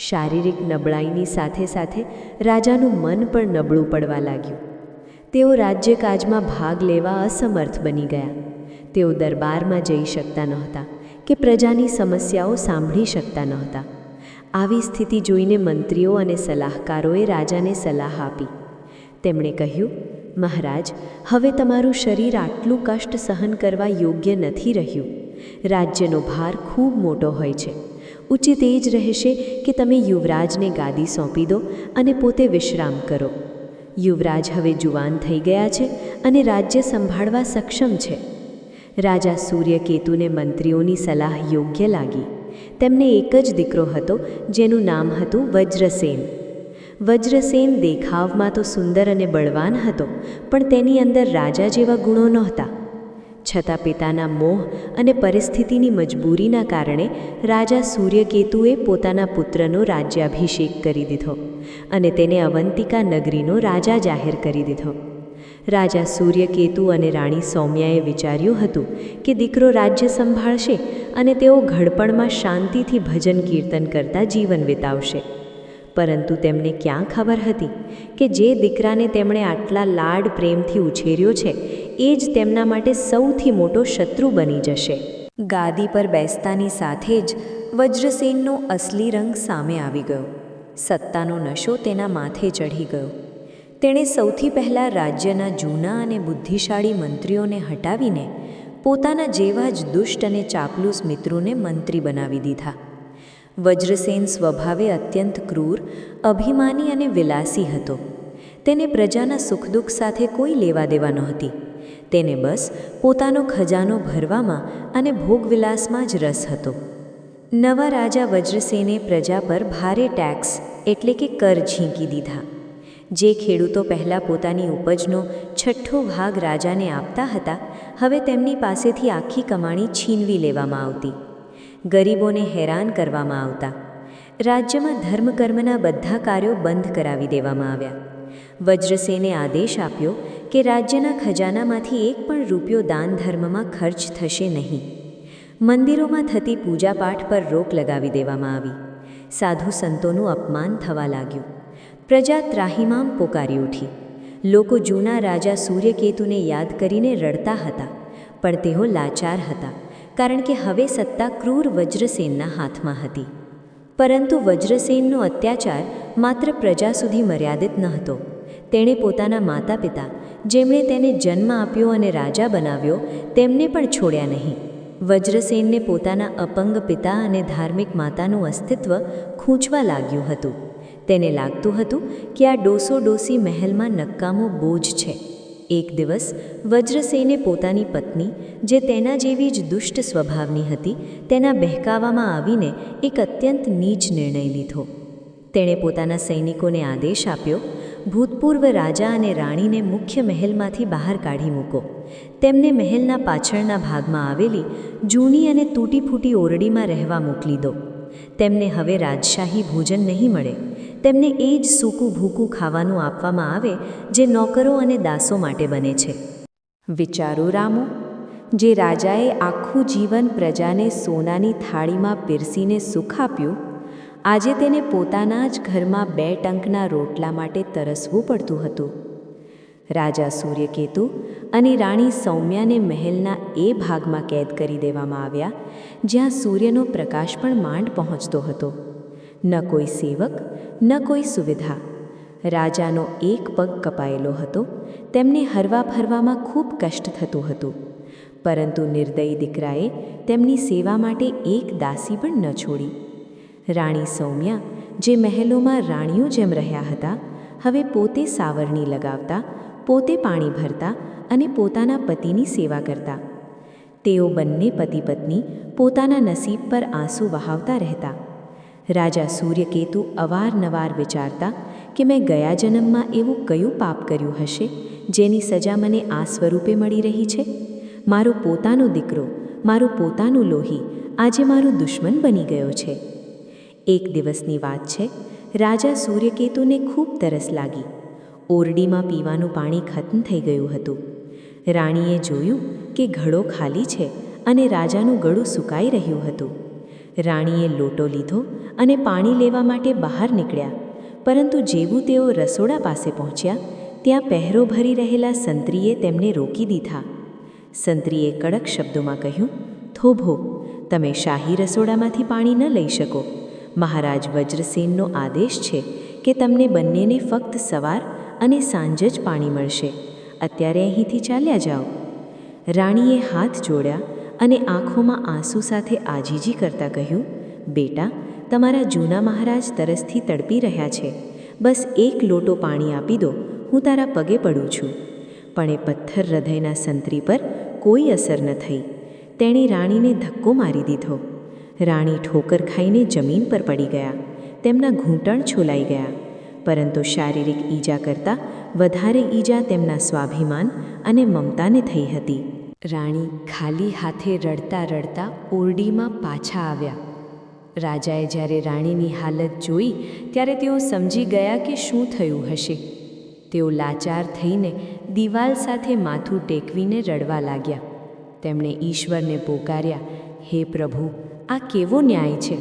શારીરિક નબળાઈની સાથે સાથે રાજાનું મન પણ નબળું પડવા લાગ્યું. તેઓ રાજ્યકાજમાં ભાગ લેવા અસમર્થ બની ગયા. તેઓ દરબારમાં જઈ શકતા નહોતા કે પ્રજાની સમસ્યાઓ સાંભળી શકતા નહોતા. આવી સ્થિતિ જોઈને મંત્રીઓ અને સલાહકારોએ રાજાને સલાહ આપી. તેમણે કહ્યું, મહારાજ, હવે તમારું શરીર આટલું કષ્ટ સહન કરવા યોગ્ય નથી રહ્યું. રાજ્યનો ભાર ખૂબ મોટો હોય છે. ઉચિત એ જ રહેશે કે તમે યુવરાજને ગાદી સોંપી દો અને પોતે વિશ્રામ કરો. યુવરાજ હવે જુવાન થઈ ગયા છે અને રાજ્ય સંભાળવા સક્ષમ છે. રાજા સૂર્યકેતુને મંત્રીઓની સલાહ યોગ્ય લાગી. તેમને એક જ દીકરો હતો જેનું નામ હતું વજ્રસેન. વજ્રસેન દેખાવમાં તો સુંદર અને બળવાન હતો, પણ તેની અંદર રાજા જેવા ગુણો નહોતા. છતાં પિતાના મોહ અને પરિસ્થિતિની મજબૂરીના કારણે રાજા સૂર્યકેતુએ પોતાના પુત્રનો રાજ્યાભિષેક કરી દીધો અને તેને અવંતિકા નગરીનો રાજા જાહેર કરી દીધો. રાજા સૂર્યકેતુ અને રાણી સૌમ્યાએ વિચાર્યું હતું કે દીકરો રાજ્ય સંભાળશે અને તેઓ ઘડપણમાં શાંતિથી ભજન કીર્તન કરતા જીવન વિતાવશે. પરંતુ તેમને ક્યાં ખબર હતી કે જે દીકરાને તેમણે આટલા લાડ પ્રેમથી ઉછેર્યો છે એ જ તેમના માટે સૌથી મોટો શત્રુ બની જશે. ગાદી પર બેસતાની સાથે જ વજ્રસેનનો અસલી રંગ સામે આવી ગયો. સત્તાનો નશો તેના માથે ચઢી ગયો. તેણે સૌથી પહેલાં રાજ્યના જૂના અને બુદ્ધિશાળી મંત્રીઓને હટાવીને પોતાના જેવા જ દુષ્ટ અને ચાપલૂસ મિત્રોને મંત્રી બનાવી દીધા. વજ્રસેન સ્વભાવે અત્યંત ક્રૂર, અભિમાની અને વિલાસી હતો. તેને પ્રજાના સુખદુઃખ સાથે કોઈ લેવા દેવા નહોતી. તેને બસ પોતાનો ખજાનો ભરવામાં અને ભોગવિલાસમાં જ રસ હતો. નવા રાજા વજ્રસેને પ્રજા પર ભારે ટેક્સ એટલે કે કર ઝીંકી દીધા. જે ખેડૂતો પહેલાં પોતાની ઉપજનો 6ઠ્ઠો ભાગ રાજાને આપતા હતા, હવે તેમની પાસેથી આખી કમાણી છીનવી લેવામાં આવતી. ગરીબોને હેરાન કરવામાં આવતા. રાજ્યમાં ધર્મકર્મના બધા કાર્યો બંધ કરાવી દેવામાં આવ્યા. વજ્રસેને આદેશ આપ્યો કે રાજ્યના ખજાનામાંથી એક પણ રૂપિયો દાન ધર્મમાં ખર્ચ થશે નહીં. મંદિરોમાં થતી પૂજાપાઠ પર રોક લગાવી દેવામાં આવી. સાધુ સંતોનું અપમાન થવા લાગ્યું. પ્રજા ત્રાહિમામ પોકારી ઉઠી. લોકો જૂના રાજા સૂર્યકેતુને યાદ કરીને રડતા હતા, પણ તેઓ લાચાર હતા, કારણ કે હવે સત્તા ક્રૂર વજ્રસેનના હાથમાં હતી. પરંતુ વજ્રસેનનો અત્યાચાર માત્ર પ્રજા સુધી મર્યાદિત ન હતો. તેણે પોતાના માતા પિતા, જેમણે તેને જન્મ આપ્યો અને રાજા બનાવ્યો, તેમને પણ છોડ્યા નહીં. વજ્રસેનને પોતાના અપંગ પિતા અને ધાર્મિક માતાનું અસ્તિત્વ ખૂંચવા લાગ્યું હતું. તેને લાગતું હતું કે આ ડોસો ડોસી મહેલમાં નકામો બોજ છે. એક દિવસ વજ્રસેને પોતાની પત્ની, જે તેના જેવી જ દુષ્ટ સ્વભાવની હતી, તેના બહેકાવામાં આવીને એક અત્યંત નીચ નિર્ણય લીધો. તેણે પોતાના સૈનિકોને આદેશ આપ્યો, ભૂતપૂર્વ રાજા અને રાણીને મુખ્ય મહેલમાંથી બહાર કાઢી મૂકો. તેમને મહેલના પાછળના ભાગમાં આવેલી જૂની અને તૂટી ફૂટી ઓરડીમાં રહેવા મોકલી દો. તેમને હવે રાજશાહી ભોજન નહીં મળે. તેમને એ જ સૂકું ભૂકું ખાવાનું આપવામાં આવે જે નોકરો અને દાસો માટે બને છે. વિચારો રામો, જે રાજાએ આખું જીવન પ્રજાને સોનાની થાળીમાં પીરસીને સુખ આપ્યું, આજે તેને પોતાના જ ઘરમાં 2 ટંકના રોટલા માટે તરસવું પડતું હતું. રાજા સૂર્યકેતુ અને રાણી સૌમ્યાને મહેલના એ ભાગમાં કેદ કરી દેવામાં આવ્યા જ્યાં સૂર્યનો પ્રકાશ પણ માંડ પહોંચતો હતો. ન કોઈ સેવક, ન કોઈ સુવિધા. રાજાનો એક પગ કપાયેલો હતો. તેમને હરવા ફરવામાં ખૂબ કષ્ટ થતું હતું. પરંતુ નિર્દયી દીકરાએ તેમની સેવા માટે એક દાસી પણ ન છોડી. રાણી સૌમ્યા, જે મહેલોમાં રાણીઓ જેમ રહ્યા હતા, હવે પોતે સાવરણી લગાવતા, પોતે પાણી ભરતા અને પોતાના પતિની સેવા કરતા. તેઓ બંને પતિ પત્ની પોતાના નસીબ પર આંસુ વહાવતા રહેતા. રાજા સૂર્યકેતુ અવારનવાર વિચારતા કે મેં ગયા જન્મમાં એવું કયું પાપ કર્યું હશે જેની સજા મને આ સ્વરૂપે મળી રહી છે. મારો પોતાનો દીકરો, મારું પોતાનું લોહી આજે મારું દુશ્મન બની ગયો છે. એક દિવસની વાત છે. રાજા સૂર્યકેતુને ખૂબ તરસ લાગી. ઓરડીમાં પીવાનું પાણી ખતમ થઈ ગયું હતું. રાણીએ જોયું કે ઘડો ખાલી છે અને રાજાનું ગળું સુકાઈ રહ્યું હતું. રાણીએ લોટો લીધો અને પાણી લેવા માટે બહાર નીકળ્યા. પરંતુ જેવું તેઓ રસોડા પાસે પહોંચ્યા, ત્યાં પહેરો ભરી રહેલા સંત્રીએ તેમને રોકી દીધા. સંત્રીએ કડક શબ્દોમાં કહ્યું, થોભો, તમે શાહી રસોડામાંથી પાણી ન લઈ શકો. મહારાજ વજ્રસેનનો આદેશ છે કે તમને બંનેને ફક્ત સવાર અને સાંજ જ પાણી મળશે. અત્યારે અહીંથી ચાલ્યા જાઓ. રાણીએ હાથ જોડ્યા અને આંખોમાં આંસુ સાથે આજીજી કરતાં કહ્યું, બેટા, તમારા જૂના મહારાજ તરસથી તડપી રહ્યા છે. બસ એક લોટો પાણી આપી દો, હું તારા પગે પડું છું. પણ એ પથ્થર હૃદયના સંત્રી પર કોઈ અસર ન થઈ. તેણે રાણીને ધક્કો મારી દીધો. રાણી ઠોકર ખાઈને જમીન પર પડી ગયા. તેમના ઘૂંટણ છોલાઈ ગયા. પરંતુ શારીરિક ઈજા કરતાં વધારે ઈજા તેમના સ્વાભિમાન અને મમતાને થઈ હતી. રાણી ખાલી હાથે રડતા રડતા ઓરડીમાં પાછા આવ્યા. રાજાએ જ્યારે રાણીની હાલત જોઈ ત્યારે તેઓ સમજી ગયા કે શું થયું હશે. તેઓ લાચાર થઈને દિવાલ સાથે માથું ટેકવીને રડવા લાગ્યા. તેમણે ઈશ્વરને પોકાર્યા, હે પ્રભુ, આ કેવો ન્યાય છે?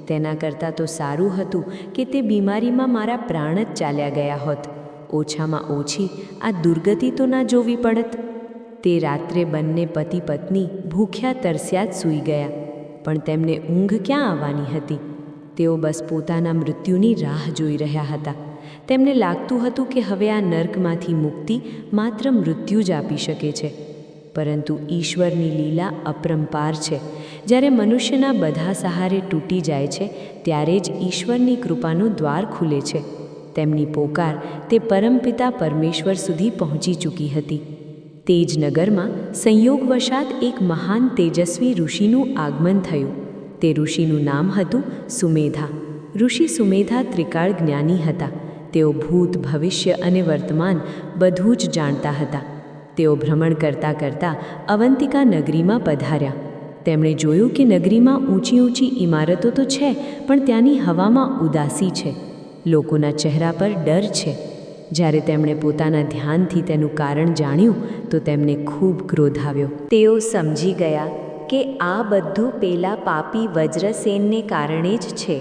તેના કરતાં તો સારું હતું કે તે બીમારીમાં મારા પ્રાણ જ ચાલ્યા ગયા હોત. ઓછામાં ઓછી આ દુર્ગતિ તો ના જોવી પડત. તે રાત્રે બંને પતિ પત્ની ભૂખ્યા તરસ્યા જ સૂઈ ગયા, પણ તેમને ઊંઘ ક્યાં આવવાની હતી? તેઓ બસ પોતાના મૃત્યુની રાહ જોઈ રહ્યા હતા. તેમને લાગતું હતું કે હવે આ નર્કમાંથી મુક્તિ માત્ર મૃત્યુ જ આપી શકે છે. પરંતુ ઈશ્વરની લીલા અપરંપાર છે. જ્યારે મનુષ્યના બધા સહારે તૂટી જાય છે, ત્યારે જ ઈશ્વરની કૃપાનું દ્વાર ખુલે છે. તેમની પોકાર તે પરમપિતા પરમેશ્વર સુધી પહોંચી ચૂકી હતી. તે જ નગરમાં સંયોગવશાત એક મહાન તેજસ્વી ઋષિનું આગમન થયું. તે ઋષિનું નામ હતું સુમેધા. ઋષિ સુમેધા ત્રિકાળ જ્ઞાની હતા. તેઓ ભૂત, ભવિષ્ય અને વર્તમાન બધું જ જાણતા હતા. તેઓ ભ્રમણ કરતાં કરતાં અવંતિકા નગરીમાં પધાર્યા. તેમણે જોયું કે નગરીમાં ઊંચી ઊંચી ઇમારતો તો છે, પણ ત્યાંની હવામાં ઉદાસી છે. લોકોના ચહેરા પર ડર છે. જ્યારે તેમણે પોતાના ધ્યાનથી તેનું કારણ જાણ્યું તો તેમને ખૂબ ક્રોધ આવ્યો. તેઓ સમજી ગયા કે આ બધું પેલા પાપી વજ્રસેનને કારણે જ છે.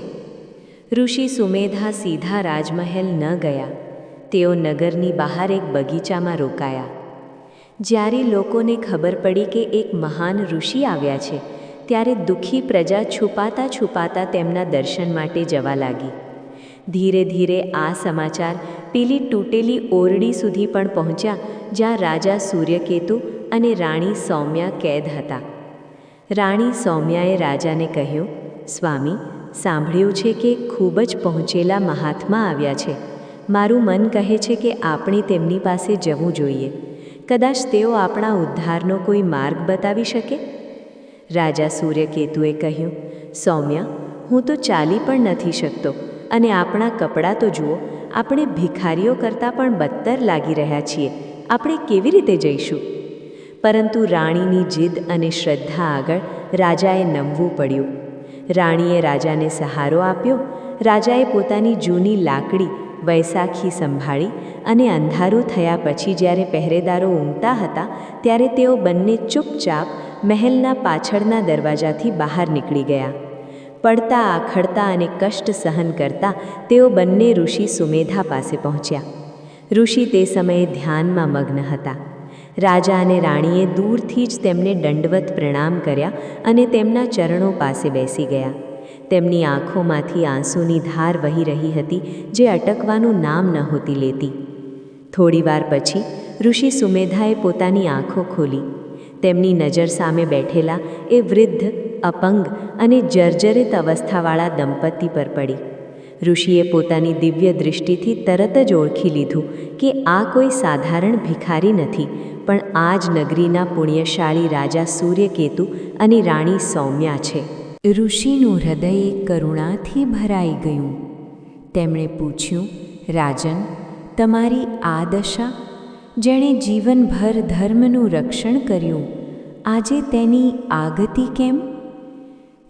ઋષિ સુમેધા સીધા રાજમહેલ ન ગયા. તેઓ નગરની બહાર એક બગીચામાં રોકાયા. જ્યારે લોકોને ખબર પડી કે એક મહાન ઋષિ આવ્યા છે, ત્યારે દુઃખી પ્રજા છુપાતા છુપાતા તેમના દર્શન માટે જવા લાગી. ધીરે ધીરે આ સમાચાર પેલી તૂટેલી ઓરડી સુધી પણ પહોંચ્યા, જ્યાં રાજા સૂર્યકેતુ અને રાણી સૌમ્યા કેદ હતા. રાણી સૌમ્યાએ રાજાને કહ્યું, સ્વામી, સાંભળ્યું છે કે ખૂબ જ પહોંચેલા મહાત્મા આવ્યા છે. મારું મન કહે છે કે આપણે તેમની પાસે જવું જોઈએ. કદાચ તેઓ આપણા ઉદ્ધારનો કોઈ માર્ગ બતાવી શકે. રાજા સૂર્યકેતુએ કહ્યું, સૌમ્યા, હું તો ચાલી પણ નથી શકતો, અને આપણા કપડાં તો જુઓ, આપણે ભિખારીઓ કરતાં પણ બદતર લાગી રહ્યા છીએ. આપણે કેવી રીતે જઈશું? પરંતુ રાણીની જીદ અને શ્રદ્ધા આગળ રાજાએ નમવું પડ્યું. રાણીએ રાજાને સહારો આપ્યો. રાજાએ પોતાની જૂની લાકડી વૈશાખી સંભાળી, અને અંધારું થયા પછી જ્યારે પહેરેદારો ઊંઘતા હતા, ત્યારે તેઓ બંને ચૂપચાપ મહેલના પાછળના દરવાજાથી બહાર નીકળી ગયા. પડતા, આખડતા અને કષ્ટ સહન કરતા તેઓ બંને ઋષિ સુમેધા પાસે પહોંચ્યા. ઋષિ તે સમયે ધ્યાનમાં મગ્ન હતા. રાજા અને રાણીએ દૂરથી જ તેમને દંડવત પ્રણામ કર્યા અને તેમના ચરણો પાસે બેસી ગયા. તેમની આંખોમાંથી આંસુની ધાર વહી રહી હતી, જે અટકવાનું નામ નહોતી લેતી. થોડીવાર પછી ઋષિ સુમેધાએ પોતાની આંખો ખોલી. તેમની નજર સામે બેઠેલા એ વૃદ્ધ, અપંગ અને જર્જરિત અવસ્થાવાળા દંપતી પર પડી. ઋષિએ પોતાની દિવ્ય દૃષ્ટિથી તરત જ ઓળખી લીધું કે આ કોઈ સાધારણ ભિખારી નથી, પણ આ જ નગરીના પુણ્યશાળી રાજા સૂર્યકેતુ અને રાણી સૌમ્યા છે. ઋષિનું હૃદય કરુણાથી ભરાઈ ગયું. તેમણે પૂછ્યું, રાજન, તમારી આ દશા? જેણે જીવનભર ધર્મનું રક્ષણ કર્યું, આજે તેની આ ગતિ કેમ?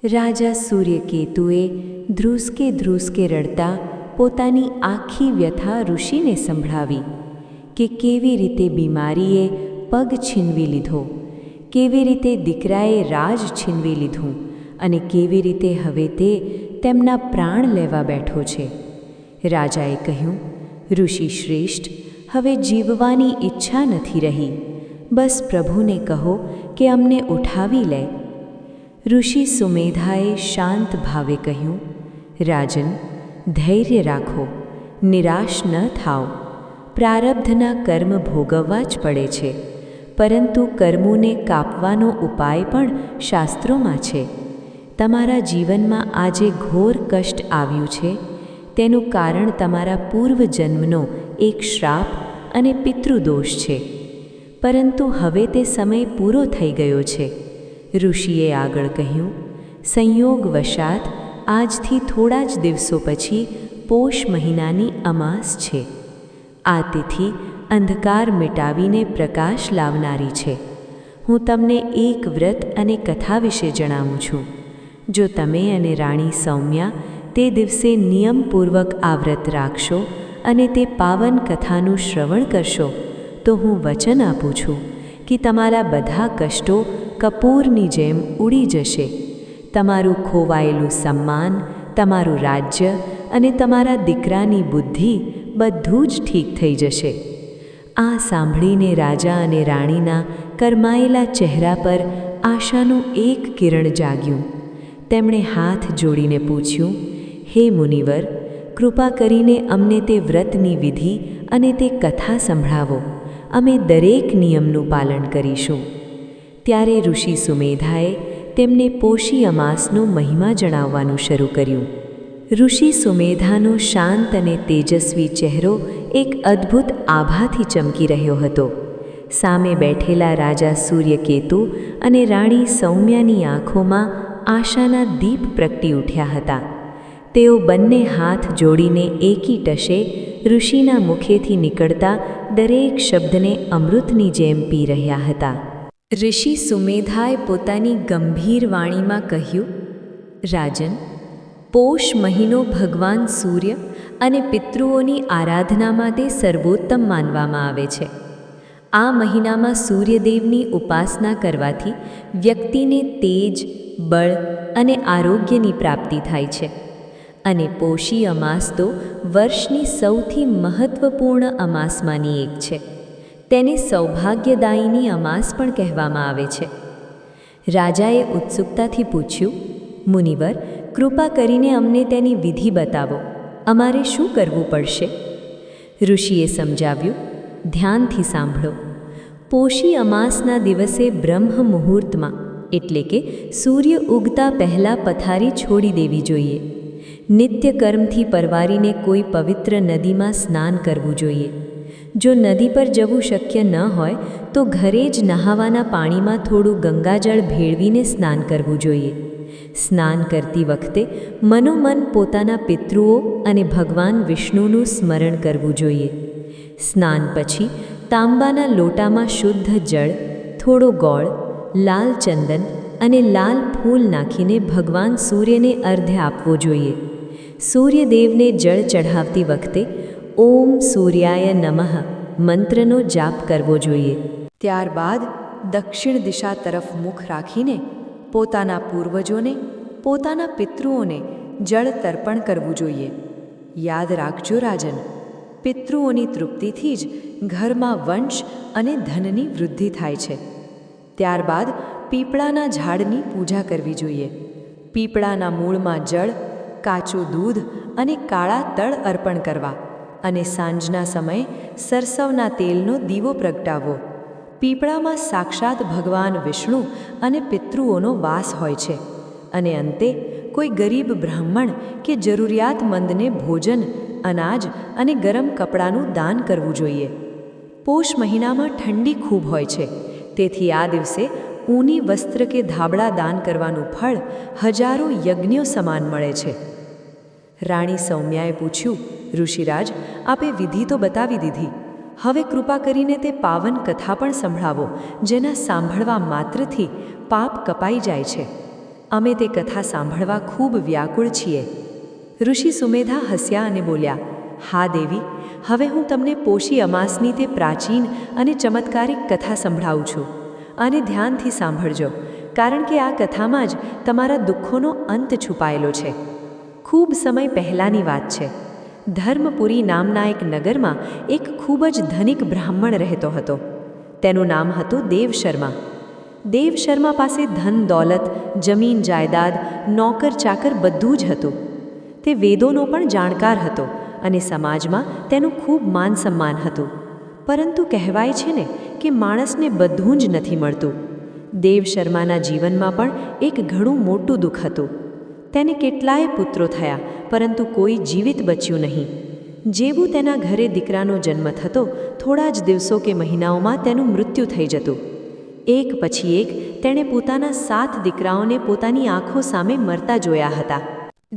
રાજા સૂર્યકેતુએ ધ્રુસકે રડતા પોતાની આખી વ્યથા ઋષિને સંભળાવી કે કેવી રીતે બીમારીએ પગ છીનવી લીધો, કેવી રીતે દીકરાએ રાજ છીનવી લીધું, અને કેવી રીતે હવે તે તેમના પ્રાણ લેવા બેઠો છે. રાજાએ કહ્યું, ઋષિ શ્રેષ્ઠ, હવે જીવવાની ઈચ્છા નથી રહી. બસ પ્રભુને કહો કે અમને ઉઠાવી લે. ઋષિ સુમેધાએ શાંત ભાવે કહ્યું, રાજન, ધૈર્ય રાખો, નિરાશ ન થાઓ. પ્રારબ્ધના કર્મ ભોગવવા જ પડે છે, પરંતુ કર્મોને કાપવાનો ઉપાય પણ શાસ્ત્રોમાં છે. તમારા જીવનમાં આજે ઘોર કષ્ટ આવ્યું છે, તેનું કારણ તમારા પૂર્વજન્મનો એક શ્રાપ અને પિતૃદોષ છે. પરંતુ હવે તે સમય પૂરો થઈ ગયો છે. ઋષિએ આગળ કહ્યું, સંયોગવશાત આજથી થોડા જ દિવસો પછી પોષ મહિનાની અમાસ છે. આ તિથિ અંધકાર મિટાવીને પ્રકાશ લાવનારી છે. હું તમને એક વ્રત અને કથા વિશે જણાવું છું. જો તમે અને રાણી સૌમ્યા તે દિવસે નિયમપૂર્વક આ વ્રત રાખશો અને તે પાવન કથાનું શ્રવણ કરશો, તો હું વચન આપું છું કે તમારા બધા કષ્ટો કપૂરની જેમ ઉડી જશે. તમારું ખોવાયેલું સન્માન, તમારું રાજ્ય અને તમારા દીકરાની બુદ્ધિ બધું જ ઠીક થઈ જશે. આ સાંભળીને રાજા અને રાણીના કરમાયેલા ચહેરા પર આશાનું એક કિરણ જાગ્યું. તેમણે હાથ જોડીને પૂછ્યું, હે મુનિવર, કૃપા કરીને અમને તે વ્રતની વિધિ અને તે કથા સંભળાવો. અમે દરેક નિયમનું પાલન કરીશું. ત્યારે ઋષિ સુમેધાએ તેમને પોષી અમાસનો મહિમા જણાવવાનું શરૂ કર્યું. ઋષિ સુમેધાનો શાંત અને તેજસ્વી ચહેરો એક અદ્ભુત આભાથી ચમકી રહ્યો હતો. સામે બેઠેલા રાજા સૂર્યકેતુ અને રાણી સૌમ્યાની આંખોમાં આશાના દીપ પ્રગટી ઉઠ્યા હતા. તેઓ બંને હાથ જોડીને એકી ટશે ઋષિના મુખેથી નીકળતા દરેક શબ્દને અમૃતની જેમ પી રહ્યા હતા. ઋષિ સુમેધાએ પોતાની ગંભીર વાણીમાં કહ્યું, રાજન, પોષ મહિનો ભગવાન સૂર્ય અને પિતૃઓની આરાધના માટે સર્વોત્તમ માનવામાં આવે છે. આ મહિનામાં સૂર્યદેવની ઉપાસના કરવાથી વ્યક્તિને તેજ, બળ અને આરોગ્યની પ્રાપ્તિ થાય છે. અને પોષી અમાસ તો વર્ષની સૌથી મહત્વપૂર્ણ અમાસમાંની એક છે. તેને સૌભાગ્યદાયીની અમાસ પણ કહેવામાં આવે છે. રાજાએ ઉત્સુકતાથી પૂછ્યું, મુનિવર, કૃપા કરીને અમને તેની વિધિ બતાવો. અમારે શું કરવું પડશે? ઋષિએ સમજાવ્યું, ધ્યાનથી સાંભળો. પોષી અમાસના દિવસે બ્રહ્મ મુહૂર્તમાં, એટલે કે સૂર્ય ઉગતા પહેલાં પથારી છોડી દેવી જોઈએ. નિત્ય કર્મથી પરવારીને કોઈ પવિત્ર નદીમાં સ્નાન કરવું જોઈએ. જો નદી પર જવું શક્ય ન હોય તો ઘરે જ નહાવાના પાણીમાં થોડું ગંગાજળ ભેળવીને સ્નાન કરવું જોઈએ. સ્નાન કરતી વખતે મનોમન પોતાના પિતૃઓ અને ભગવાન વિષ્ણુનું સ્મરણ કરવું જોઈએ. સ્નાન પછી તાંબાના લોટામાં શુદ્ધ જળ, થોડો ગોળ, લાલ ચંદન અને લાલ ફૂલ નાખીને ભગવાન સૂર્યને અર્ધ્ય આપવો જોઈએ. સૂર્યદેવને જળ ચઢાવતી વખતે ઓમ સૂર્યાય નમઃ મંત્રનો જાપ કરવો જોઈએ. ત્યારબાદ દક્ષિણ દિશા તરફ મુખ રાખીને પોતાના પૂર્વજોને, પોતાના પિતૃઓને જળ તર્પણ કરવું જોઈએ. યાદ રાખજો રાજન, પિતૃઓની તૃપ્તિથી જ ઘરમાં વંશ અને ધનની વૃદ્ધિ થાય છે. ત્યારબાદ પીપળાના ઝાડની પૂજા કરવી જોઈએ. પીપળાના મૂળમાં જળ, કાચું દૂધ અને કાળા તળ અર્પણ કરવા અને સાંજના સમયે સરસવના તેલનો દીવો પ્રગટાવવો. પીપળામાં સાક્ષાત ભગવાન વિષ્ણુ અને પિતૃઓનો વાસ હોય છે. અને અંતે કોઈ ગરીબ બ્રાહ્મણ કે જરૂરિયાતમંદને ભોજન, અનાજ અને ગરમ કપડાનું દાન કરવું જોઈએ. પોષ મહિનામાં ઠંડી ખૂબ હોય છે, તેથી આ દિવસે ઊની વસ્ત્ર કે ધાબળા દાન કરવાનું ફળ હજારો યજ્ઞો સમાન મળે છે. રાણી સૌમ્યાએ પૂછ્યું, ઋષિરાજ, આપે વિધિ તો બતાવી દીધી. હવે કૃપા કરીને તે પાવન કથા પણ સંભળાવો, જેના સાંભળવા માત્રથી પાપ કપાઈ જાય છે. અમે તે કથા સાંભળવા ખૂબ વ્યાકુળ છીએ. ઋષિ સુમેધા હસ્યા અને બોલ્યા, હા દેવી, હવે હું તમને પોષી અમાસની તે પ્રાચીન અને ચમત્કારિક કથા સંભળાવું છું. અને ધ્યાનથી સાંભળજો, કારણ કે આ કથામાં જ તમારા દુઃખોનો અંત છુપાયેલો છે. ખૂબ સમય પહેલાંની વાત છે. ધર્મપુરી નામના એક નગરમાં એક ખૂબ જ ધનિક બ્રાહ્મણ રહેતો હતો. તેનું નામ હતું દેવશર્મા. દેવશર્મા પાસે ધન દોલત, જમીન જાયદાદ, નોકર ચાકર બધું જ હતું. તે વેદોનો પણ જાણકાર હતો અને સમાજમાં તેનું ખૂબ માન સન્માન હતું. પરંતુ કહેવાય છે ને કે માણસને બધું જ નથી મળતું. દેવશર્માના જીવનમાં પણ એક ઘણું મોટું દુઃખ હતું. તેને કેટલાય પુત્રો થયા, પરંતુ કોઈ જીવિત બચ્યું નહીં. જેવું તેના ઘરે દીકરાનો જન્મ થતો, થોડા જ દિવસો કે મહિનાઓમાં તેનું મૃત્યુ થઈ જતું. એક પછી એક તેણે પોતાના 7 દીકરાઓને પોતાની આંખો સામે મરતા જોયા હતા.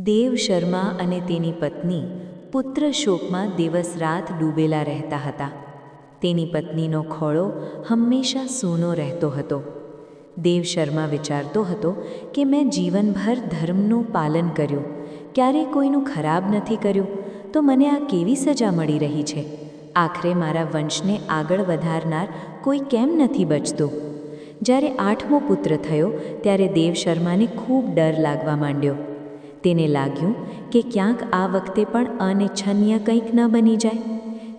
દેવશર્મા અને તેની પત્ની પુત્ર શોકમાં દિવસ રાત ડૂબેલા રહેતા હતા. તેની પત્નીનો ખોળો હંમેશા સૂનો રહેતો હતો. દેવશર્મા વિચારતો હતો કે મેં જીવનભર ધર્મનું પાલન કર્યું, ક્યારેય કોઈનું ખરાબ નથી કર્યું, તો મને આ કેવી સજા મળી રહી છે? આખરે મારા વંશને આગળ વધારનાર કોઈ કેમ નથી બચતું? જ્યારે 8મો પુત્ર થયો ત્યારે દેવશર્માને ખૂબ ડર લાગવા માંડ્યો. તેને લાગ્યું કે ક્યાંક આ વખતે પણ અનિચ્છનીય કંઈક ન બની જાય.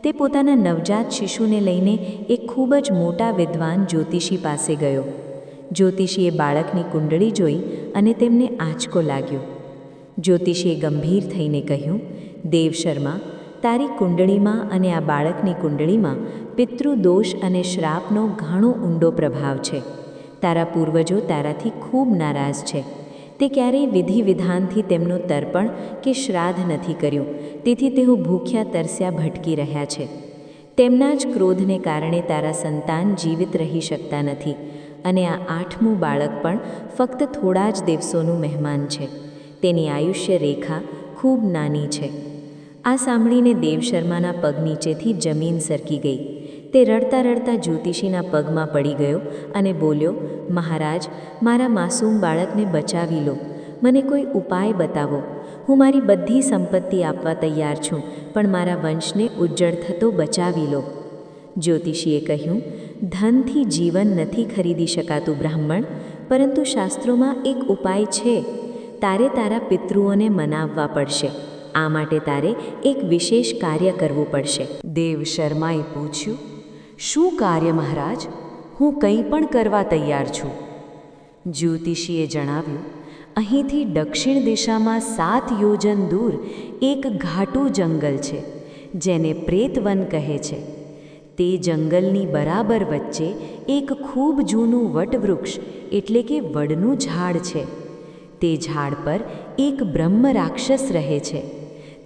તે પોતાના નવજાત શિશુને લઈને એક ખૂબ જ મોટા વિદ્વાન જ્યોતિષી પાસે ગયો. જ્યોતિષીએ બાળકની કુંડળી જોઈ અને તેમને આંચકો લાગ્યો. જ્યોતિષીએ ગંભીર થઈને કહ્યું, દેવશર્મા, તારી કુંડળીમાં અને આ બાળકની કુંડળીમાં પિતૃદોષ અને શ્રાપનો ઘણો ઊંડો પ્રભાવ છે. તારા પૂર્વજો તારાથી ખૂબ નારાજ છે. તે ક્યારેય વિધિ વિધાનથી તેમનું તર્પણ કે શ્રાદ્ધ નથી કર્યું, તેથી તેઓ ભૂખ્યા તરસ્યા ભટકી રહ્યા છે. તેમના જ ક્રોધને કારણે તારા સંતાન જીવિત રહી શકતા નથી અને આ 8મું બાળક પણ ફક્ત થોડા જ દિવસોનું મહેમાન છે. તેની આયુષ્ય રેખા ખૂબ નાની છે. આ સાંભળીને દેવશર્માના પગ નીચેથી જમીન સરકી ગઈ. તે રડતા રડતા જ્યોતિષીના પગમાં પડી ગયો અને બોલ્યો, મહારાજ, મારા માસૂમ બાળકને બચાવી લો. મને કોઈ ઉપાય બતાવો. હું મારી બધી સંપત્તિ આપવા તૈયાર છું, પણ મારા વંશને ઉજ્જળ થતો બચાવી લો. જ્યોતિષીએ કહ્યું, ધનથી જીવન નથી ખરીદી શકાતું બ્રાહ્મણ, પરંતુ શાસ્ત્રોમાં એક ઉપાય છે. તારે તારા પિતૃઓને મનાવવા પડશે. આ માટે તારે એક વિશેષ કાર્ય કરવું પડશે. દેવશર્માએ પૂછ્યું, શું કાર્ય મહારાજ? હું કંઈ પણ કરવા તૈયાર છું. જ્યોતિષીએ જણાવ્યું, અહીંથી દક્ષિણ દિશામાં 7 યોજન દૂર એક ઘાટું જંગલ છે, જેને પ્રેતવન કહે છે. તે જંગલની બરાબર વચ્ચે એક ખૂબ જૂનું વટવૃક્ષ એટલે કે વડનું ઝાડ છે. તે ઝાડ પર એક બ્રહ્મ રાક્ષસ રહે છે.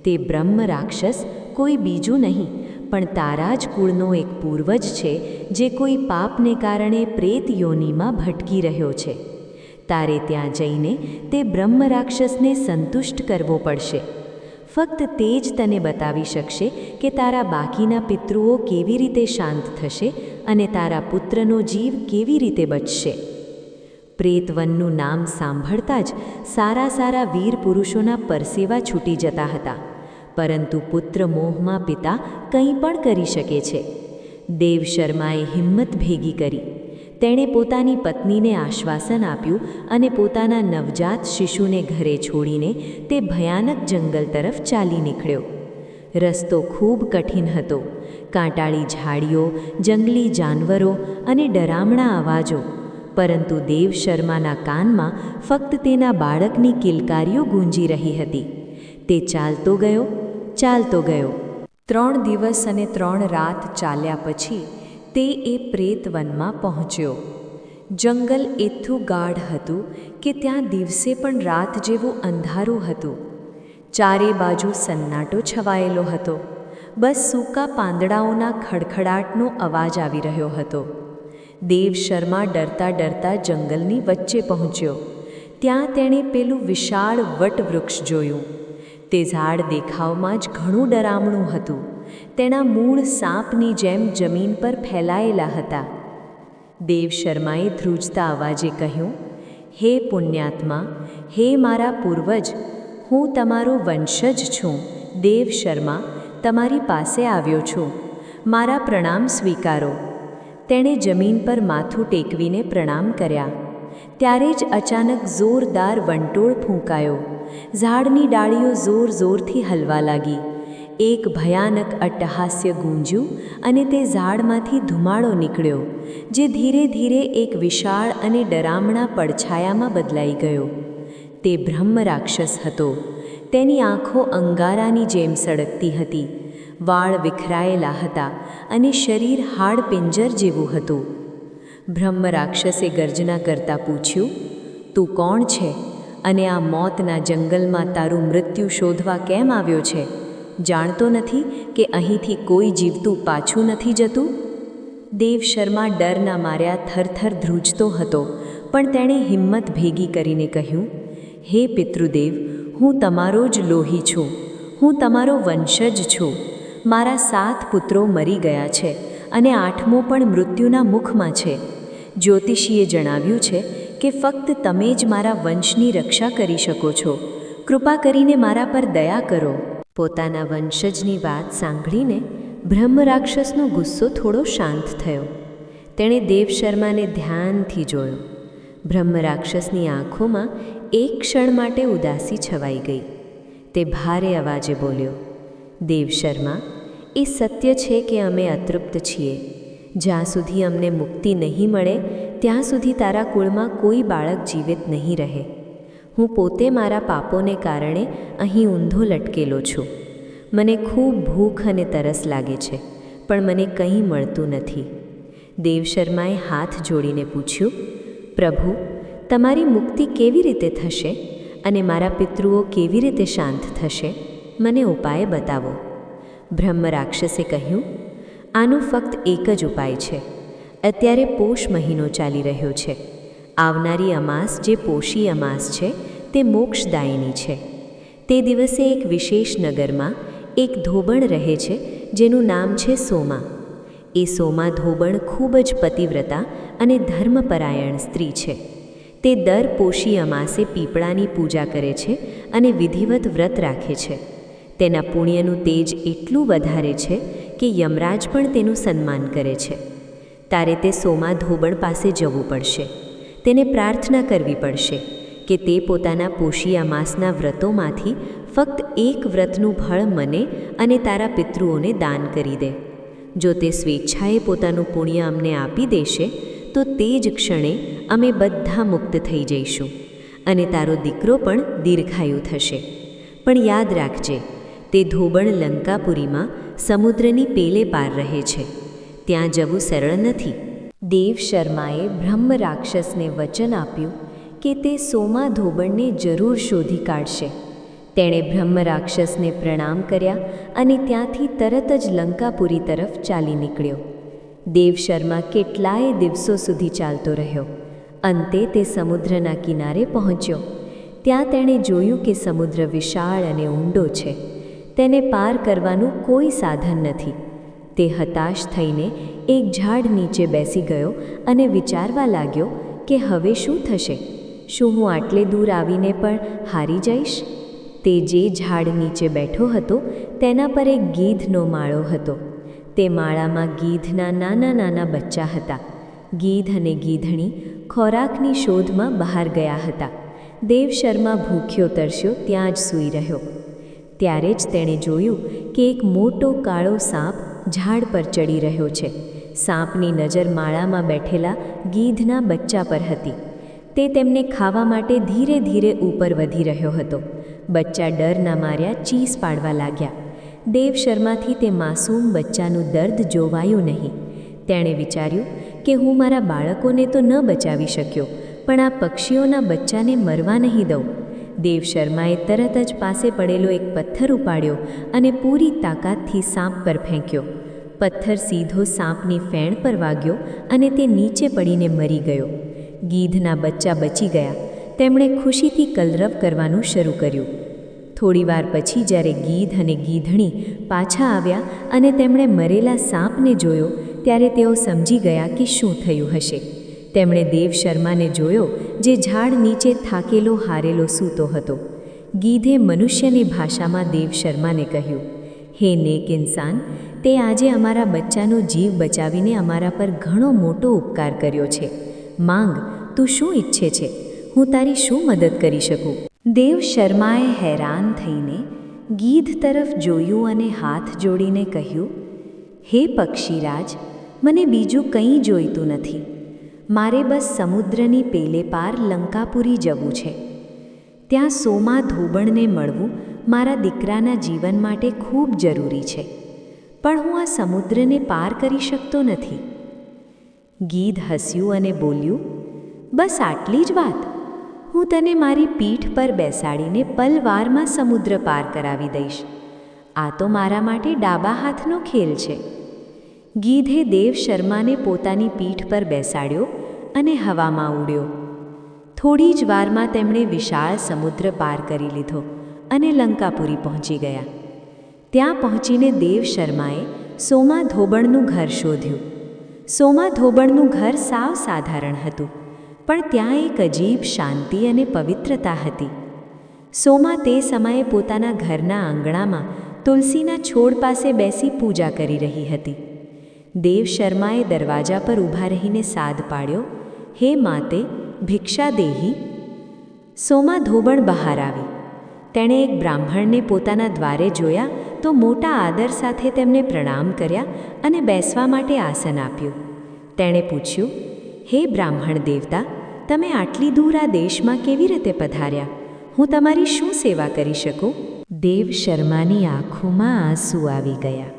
તે બ્રહ્મ રાક્ષસ કોઈ બીજું નહીં પણ તારા જ કુળનો એક પૂર્વજ છે, જે કોઈ પાપને કારણે પ્રેત યોનિમાં ભટકી રહ્યો છે. તારે ત્યાં જઈને તે બ્રહ્મ રાક્ષસને સંતુષ્ટ કરવો પડશે. ફક્ત તે જ તને બતાવી શકશે કે તારા બાકીના પિતૃઓ કેવી રીતે શાંત થશે અને તારા પુત્રનો જીવ કેવી રીતે બચશે. પ્રેતવનનું નામ સાંભળતા જ સારા સારા વીર પુરુષોના પરસેવા છૂટી જતા હતા, પરંતુ પુત્ર મોહમાં પિતા કંઈ પણ કરી શકે છે. દેવશર્માએ હિંમત ભેગી કરી. તેણે પોતાની પત્નીને આશ્વાસન આપ્યું અને પોતાના નવજાત શિશુને ઘરે છોડીને તે ભયાનક જંગલ તરફ ચાલી નીકળ્યો. રસ્તો ખૂબ કઠિન હતો. કાંટાળી ઝાડીઓ, જંગલી જાનવરો અને ડરામણા અવાજો, પરંતુ દેવશર્માના કાનમાં ફક્ત તેના બાળકની કિલકારીઓ ગૂંજી રહી હતી. તે ચાલતો ગયો, ચાલતો ગયો. 3 દિવસ અને 3 રાત ચાલ્યા પછી તે એ પ્રેતવનમાં પહોંચ્યો. જંગલ એટલું ગાઢ હતું કે ત્યાં દિવસે પણ રાત જેવું અંધારું હતું. ચારે બાજુ સન્નાટો છવાયેલો હતો. બસ સૂકા પાંદડાઓના ખડખડાટનો અવાજ આવી રહ્યો હતો. દેવશર્મા ડરતા ડરતા જંગલની વચ્ચે પહોંચ્યો. ત્યાં તેણે પેલું વિશાળ વટવૃક્ષ જોયું. તે ઝાડ દેખાવમાં જ ઘણું ડરામણું હતું. તેના મૂળ સાપની જેમ જમીન પર ફેલાયેલા હતા. દેવશર્માએ ધ્રુજતા અવાજે કહ્યું, હે પુણ્યાત્મા, હે મારા પૂર્વજ, હું તમારો વંશજ છું. દેવશર્મા, તમારી પાસે આવ્યો છું. મારા પ્રણામ સ્વીકારો. તેણે જમીન પર માથું ટેકવીને પ્રણામ કર્યા. ત્યારે જ અચાનક જોરદાર વંટોળ ફૂંકાયો. ઝાડની ડાળીઓ જોર જોરથી હલવા લાગી. એક ભયાનક અટ્ટહાસ્ય ગૂંજ્યું અને તે ઝાડમાંથી ધુમાડો નીકળ્યો, જે ધીરે ધીરે એક વિશાળ અને ડરામણા પડછાયામાં બદલાઈ ગયો. તે બ્રહ્મ રાક્ષસ હતો. તેની આંખો અંગારાની જેમ સળગતી હતી. વાળ વિખરાયેલા હતા અને શરીર હાડપિંજર જેવું હતું. બ્રહ્મ રાક્ષસે ગર્જના કરતા પૂછ્યું, તું કોણ છે અને આ મોતના જંગલમાં તારું મૃત્યુ શોધવા કેમ આવ્યો છે? જાણતો નથી કે અહીંથી કોઈ જીવતું પાછું નથી જતું? દેવશર્મા ડરના માર્યા થરથર ધ્રુજતો હતો, પણ તેણે હિંમત ભેગી કરીને કહ્યું, હે પિતૃદેવ, હું તમારો જ લોહી છું. હું તમારો વંશજ છું. મારા 7 પુત્રો મરી ગયા છે અને 8મો પણ મૃત્યુના મુખમાં છે. જ્યોતિષીએ જણાવ્યું છે કે ફક્ત તમે જ મારા વંશની રક્ષા કરી શકો છો. કૃપા કરીને મારા પર દયા કરો. પોતાના વંશજની વાત સાંભળીને બ્રહ્મ રાક્ષસનો ગુસ્સો થોડો શાંત થયો. તેણે દેવશર્માને ધ્યાનથી જોયો. બ્રહ્મ રાક્ષસની આંખોમાં એક ક્ષણ માટે ઉદાસી છવાઈ ગઈ. તે ભારે અવાજે બોલ્યો, દેવશર્મા, એ સત્ય છે કે અમે અતૃપ્ત છીએ. જ્યાં સુધી અમને મુક્તિ નહીં મળે ત્યાં સુધી તારા કુળમાં કોઈ બાળક જીવિત નહીં રહે. હું પોતે મારા પાપોને કારણે અહીં ઊંધો લટકેલો છું. મને ખૂબ ભૂખ અને તરસ લાગે છે, પણ મને કંઈ મળતું નથી. દેવશર્માએ હાથ જોડીને પૂછ્યું, પ્રભુ, તમારી મુક્તિ કેવી રીતે થશે અને મારા પિતૃઓ કેવી રીતે શાંત થશે? મને ઉપાય બતાવો. બ્રહ્મ રાક્ષસે કહ્યું, આનો ફક્ત એક જ ઉપાય છે. અત્યારે પોષ મહિનો ચાલી રહ્યો છે. આવનારી અમાસ જે પોષી અમાસ છે તે મોક્ષદાયિની છે. તે દિવસે એક વિશેષ નગરમાં એક ધોબણ રહે છે જેનું નામ છે સોમા. એ સોમા ધોબણ ખૂબ જ પતિવ્રતા અને ધર્મપરાયણ સ્ત્રી છે. તે દર પોષી અમાસે પીપળાની પૂજા કરે છે અને વિધિવત વ્રત રાખે છે. તેના પુણ્યનું તેજ એટલું વધારે છે કે યમરાજ પણ તેનું સન્માન કરે છે. તારે તે સોમા ધોબણ પાસે જવું પડશે. તેને પ્રાર્થના કરવી પડશે કે તે પોતાના પોષી અમાસના વ્રતોમાંથી ફક્ત એક વ્રતનું ફળ મને અને તારા પિતૃઓને દાન કરી દે. જો તે સ્વેચ્છાએ પોતાનું પુણ્ય અમને આપી દેશે તો તે જ ક્ષણે અમે બધા મુક્ત થઈ જઈશું અને તારો દીકરો પણ દીર્ઘાયુ થશે. પણ યાદ રાખજે, તે ધોબણ લંકાપુરીમાં સમુદ્રની પેલે પાર રહે છે. ત્યાં જવું સરળ નથી. દેવશર્માએ બ્રહ્મ રાક્ષસને વચન આપ્યું કે તે સોમા ધોબણને જરૂર શોધી કાઢશે. તેણે બ્રહ્મ રાક્ષસને પ્રણામ કર્યા અને ત્યાંથી તરત જ લંકાપુરી તરફ ચાલી નીકળ્યો. દેવશર્મા કેટલાય દિવસો સુધી ચાલતો રહ્યો. અંતે તે સમુદ્રના કિનારે પહોંચ્યો. ત્યાં તેણે જોયું કે સમુદ્ર વિશાળ અને ઊંડો છે. તેને પાર કરવાનું કોઈ સાધન નથી. તે હતાશ થઈને એક ઝાડ નીચે બેસી ગયો અને વિચારવા લાગ્યો કે હવે શું થશે? શું હું આટલે દૂર આવીને પણ હારી જઈશ? તે જે ઝાડ નીચે બેઠો હતો તેના પર એક ગીધનો માળો હતો. તે માળામાં ગીધના નાના નાના બચ્ચા હતા. ગીધ અને ગીધણી ખોરાકની શોધમાં બહાર ગયા હતા. દેવશર્મા ભૂખ્યો તરસ્યો ત્યાં જ સૂઈ રહ્યો. ત્યારે જ તેણે જોયું કે એક મોટો કાળો સાપ ઝાડ પર ચડી રહ્યો છે. સાપની નજર માળામાં બેઠેલા ગીધના બચ્ચા પર હતી. તે તેમને ખાવા માટે ધીરે ધીરે ઉપર વધી રહ્યો હતો. બચ્ચા ડરના માર્યા ચીસ પાડવા લાગ્યા. દેવશર્માથી તે માસૂમ બચ્ચાનું દર્દ જોવાયું નહીં. તેણે વિચાર્યું કે હું મારા બાળકોને તો ન બચાવી શક્યો, પણ આ પક્ષીઓના બચ્ચાને મરવા નહીં દઉં. દેવશર્માએ તરત જ પાસે પડેલો એક પથ્થર ઉપાડ્યો અને પૂરી તાકાતથી સાપ પર ફેંક્યો. પથ્થર સીધો સાપની ફેણ પર વાગ્યો અને તે નીચે પડીને મરી ગયો. ગીધના બચ્ચા બચી ગયા. તેમણે ખુશીથી કલરવ કરવાનું શરૂ કર્યું. થોડીવાર પછી જ્યારે ગીધ અને ગીધણી પાછા આવ્યા અને તેમણે મરેલા સાપને જોયો ત્યારે તેઓ સમજી ગયા કે શું થયું હશે. તેમણે દેવશર્માને જોયો જે ઝાડ નીચે થાકેલો હારેલો સૂતો હતો. ગીધે મનુષ્યની ભાષામાં દેવશર્માને કહ્યું, હે નેક ઇન્સાન, તે આજે અમારા બચ્ચાનો જીવ બચાવીને અમારા પર ઘણો મોટો ઉપકાર કર્યો છે. માંગ, તું શું ઈચ્છે છે? હું તારી શું મદદ કરી શકું? દેવશર્માએ હેરાન થઈને ગીધ તરફ જોયું અને હાથ જોડીને કહ્યું, હે પક્ષીરાજ, મને બીજું કંઈ જોઈતું નથી. મારે બસ સમુદ્રની પેલે પાર લંકાપુરી જવું છે. ત્યાં સોમા ધોબણને મળવું મારા દીકરાના જીવન માટે ખૂબ જરૂરી છે, પણ હું આ સમુદ્રને પાર કરી શકતો નથી. ગીધ હસ્યું અને બોલ્યું, બસ આટલી જ વાત? હું તને મારી પીઠ પર બેસાડીને પલવારમાં સમુદ્ર પાર કરાવી દઈશ. આ તો મારા માટે ડાબા હાથનો ખેલ છે. ગીધે દેવશર્માને પોતાની પીઠ પર બેસાડ્યો અને હવામાં ઉડ્યો. થોડી જ વારમાં તેમણે વિશાળ સમુદ્ર પાર કરી લીધો અને લંકાપુરી પહોંચી ગયા. ત્યાં પહોંચીને દેવશર્માએ સોમા ધોબણનું ઘર શોધ્યું. સોમા ધોબણનું ઘર સાવ સાધારણ હતું, પણ ત્યાં એક અજીબ શાંતિ અને પવિત્રતા હતી. સોમા તે સમયે પોતાના ઘરના આંગણામાં તુલસીના છોડ પાસે બેસી પૂજા કરી રહી હતી. દેવશર્માએ દરવાજા પર ઊભા રહીને સાદ પાડ્યો, હે માતે, ભિક્ષા દેહી. સોમા ધોબણ બહાર આવી. તેણે એક બ્રાહ્મણને પોતાના દ્વારે જોયા તો મોટા આદર સાથે તેમને પ્રણામ કર્યા અને બેસવા માટે આસન આપ્યું. તેણે પૂછ્યું, હે બ્રાહ્મણ દેવતા, તમે આટલી દૂર આ દેશમાં કેવી રીતે પધાર્યા? હું તમારી શું સેવા કરી શકું? દેવ શર્માની આંખોમાં આંસુ આવી ગયા.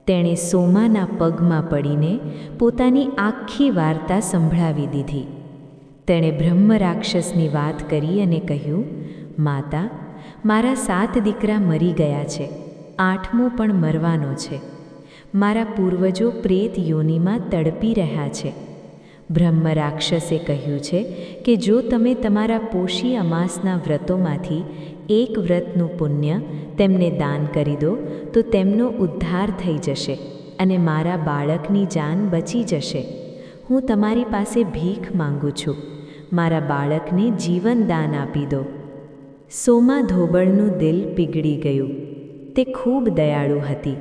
તેણે સોમાના પગમાં પડીને પોતાની આખી વાર્તા સંભળાવી દીધી. તેણે બ્રહ્મ રાક્ષસની વાત કરી અને કહ્યું, માતા, મારા 7 દીકરા મરી ગયા છે, 8મો પણ મરવાનો છે. મારા પૂર્વજો પ્રેત યોનિમાં તડપી રહ્યા છે. બ્રહ્મ રાક્ષસે કહ્યું છે કે જો તમે તમારા પોષી અમાસના વ્રતોમાંથી એક વ્રતનું પુણ્ય તેમને દાન કરી દો તો તેમનો ઉદ્ધાર થઈ જશે અને મારા બાળકની જાન બચી જશે. હું તમારી પાસે ભીખ માંગુ છું, મારા બાળકને જીવન દાન આપી દો. સોમા ધોબણનું દિલ પીગળી ગયું. તે ખૂબ દયાળુ હતી.